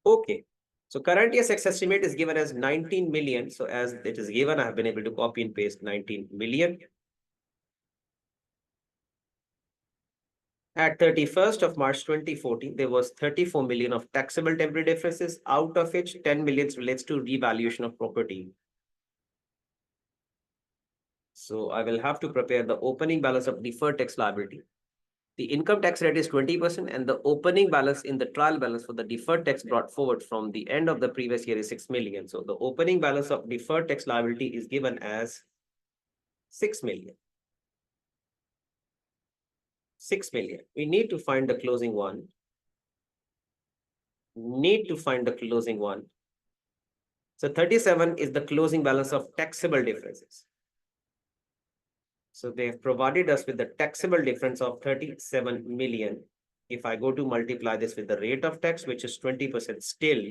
Speaker 1: Okay. So current year tax estimate is given as 19 million. So as it is given, I have been able to copy and paste 19 million. At 31st of March 2014, there was 34 million of taxable temporary differences, out of which 10 million relates to revaluation of property. So I will have to prepare the opening balance of deferred tax liability. The income tax rate is 20% and the opening balance in the trial balance for the deferred tax brought forward from the end of the previous year is 6 million. So the opening balance of deferred tax liability is given as 6 million. 6 million. We need to find the closing one. So 37 is the closing balance of taxable differences. So they have provided us with the taxable difference of 37 million. If I go to multiply this with the rate of tax, which is 20% still,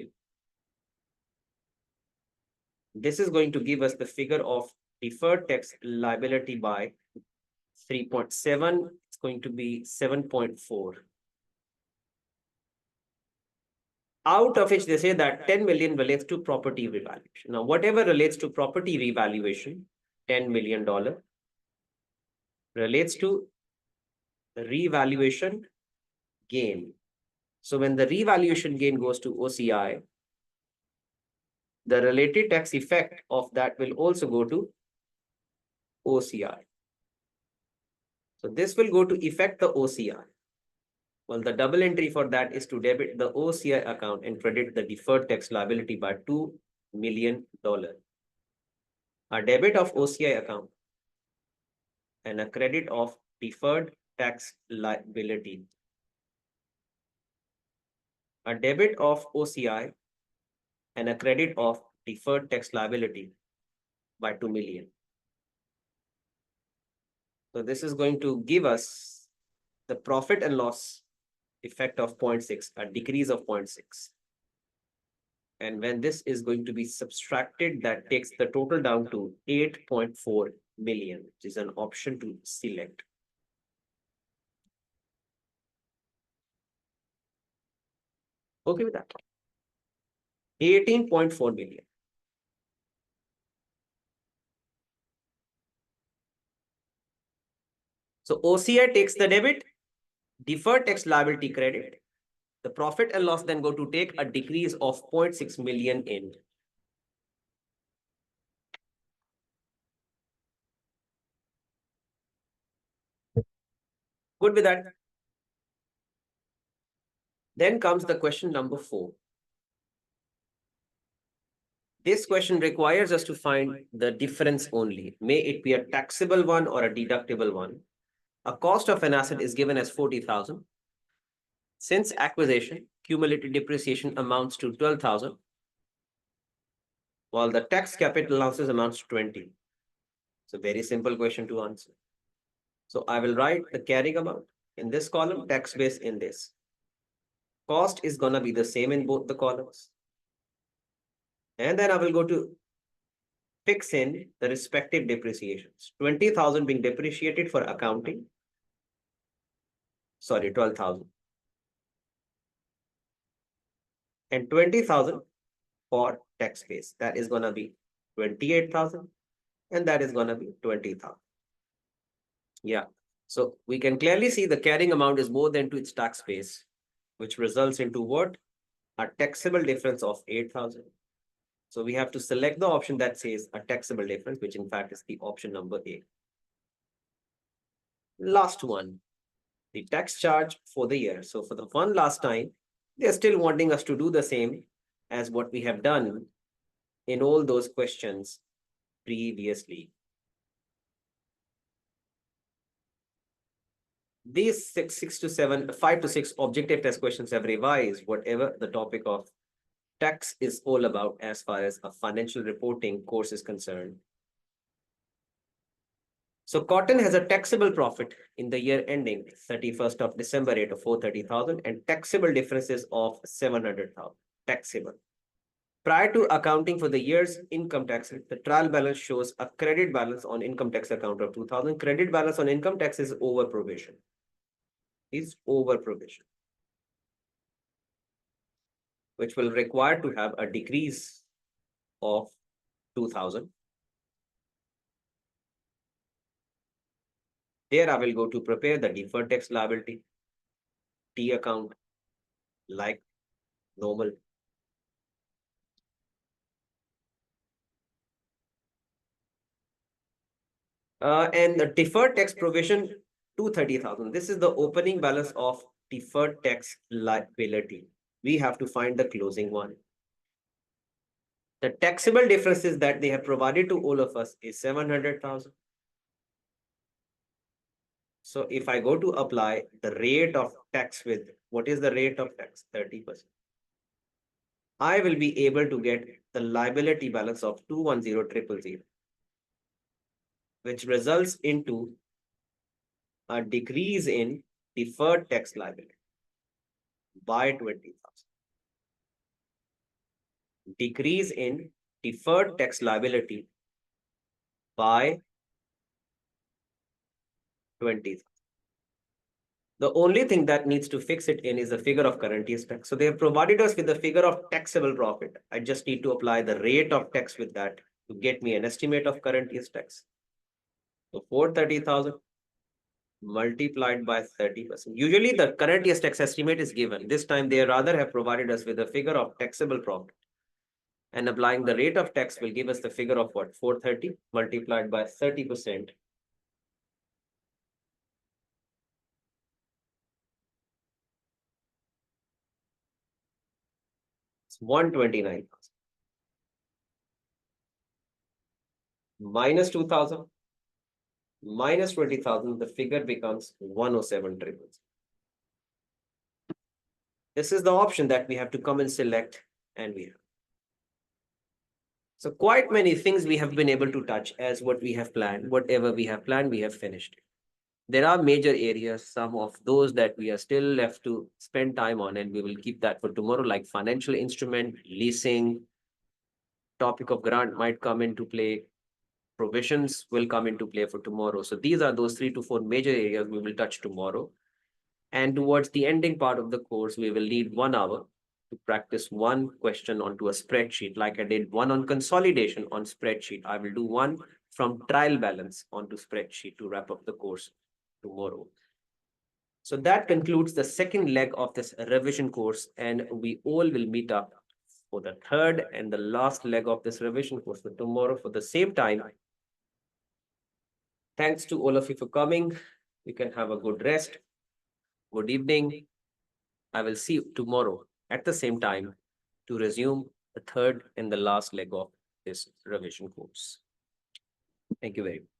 Speaker 1: this is going to give us the figure of deferred tax liability by 3.7. It's going to be 7.4. Out of which they say that 10 million relates to property revaluation. Now, whatever relates to property revaluation, $10 million relates to revaluation gain. So when the revaluation gain goes to OCI, the related tax effect of that will also go to OCI. So this will go to effect the OCI. Well, the double entry for that is to debit the OCI account and credit the deferred tax liability by $2 million. A debit of OCI account and a credit of deferred tax liability. A debit of OCI and a credit of deferred tax liability by 2 million. So this is going to give us the profit and loss effect of 0.6, a decrease of 0.6. And when this is going to be subtracted, that takes the total down to 8.4 million, which is an option to select. Okay with that? 18.4 million. So OCI takes the debit, deferred tax liability credit. The profit and loss then go to take a decrease of 0.6 million in. Good with that? Then comes the question number 4. This question requires us to find the difference only. May it be a taxable one or a deductible one. A cost of an asset is given as 40,000. Since acquisition, cumulative depreciation amounts to 12,000, while the tax capital allowances amounts to 20. It's a very simple question to answer. So I will write the carrying amount in this column, tax base in this. Cost is gonna be the same in both the columns. And then I will go to fix in the respective depreciations. 20,000 being depreciated for accounting. Sorry, 12,000. And 20,000 for tax base. That is gonna be 28,000. And that is gonna be 20,000. Yeah. So we can clearly see the carrying amount is more than to its tax base, which results into what? A taxable difference of 8,000. So we have to select the option that says a taxable difference, which in fact is the option number A. Last one, the tax charge for the year. So for the one last time, they're still wanting us to do the same as what we have done in all those questions previously. These 5 to 6 objective test questions have revised whatever the topic of tax is all about as far as a financial reporting course is concerned. So cotton has a taxable profit in the year ending 31st of December rate of 430,000 and taxable differences of 700,000 taxable. Prior to accounting for the year's income tax, the trial balance shows a credit balance on income tax account of 2,000. Credit balance on income tax is over provision. which will require to have a decrease of 2000. Here I will go to prepare the deferred tax liability, T account, like normal. And the deferred tax provision, 230,000. This is the opening balance of deferred tax liability. We have to find the closing one. The taxable differences that they have provided to all of us is 700,000. So if I go to apply the rate of tax with, what is the rate of tax? 30%. I will be able to get the liability balance of 210,000, which results into a decrease in deferred tax liability by 20,000. Decrease in deferred tax liability by 20,000. The only thing that needs to fix it in is the figure of current year's tax. So they have provided us with the figure of taxable profit. I just need to apply the rate of tax with that to get me an estimate of current year's tax. So 430,000 multiplied by 30%. Usually the current year's tax estimate is given. This time they rather have provided us with a figure of taxable profit. And applying the rate of tax will give us the figure of what? 430 multiplied by 30%. It's 129,000. Minus 2,000. Minus 20,000, the figure becomes 107,000. This is the option that we have to come and select, and we have. So quite many things we have been able to touch as what we have planned. Whatever we have planned, we have finished. There are major areas, some of those that we are still left to spend time on, and we will keep that for tomorrow, like financial instrument, leasing, topic of grant might come into play, provisions will come into play for tomorrow. So these are those 3 to 4 major areas we will touch tomorrow. And towards the ending part of the course, we will need 1 hour to practice one question onto a spreadsheet. Like I did one on consolidation on spreadsheet, I will do one from trial balance onto spreadsheet to wrap up the course tomorrow. So that concludes the second leg of this revision course, and we all will meet up for the third and the last leg of this revision course for tomorrow for the same time. Thanks to all of you for coming. You can have a good rest. Good evening. I will see you tomorrow at the same time to resume the third and the last leg of this revision course. Thank you very much.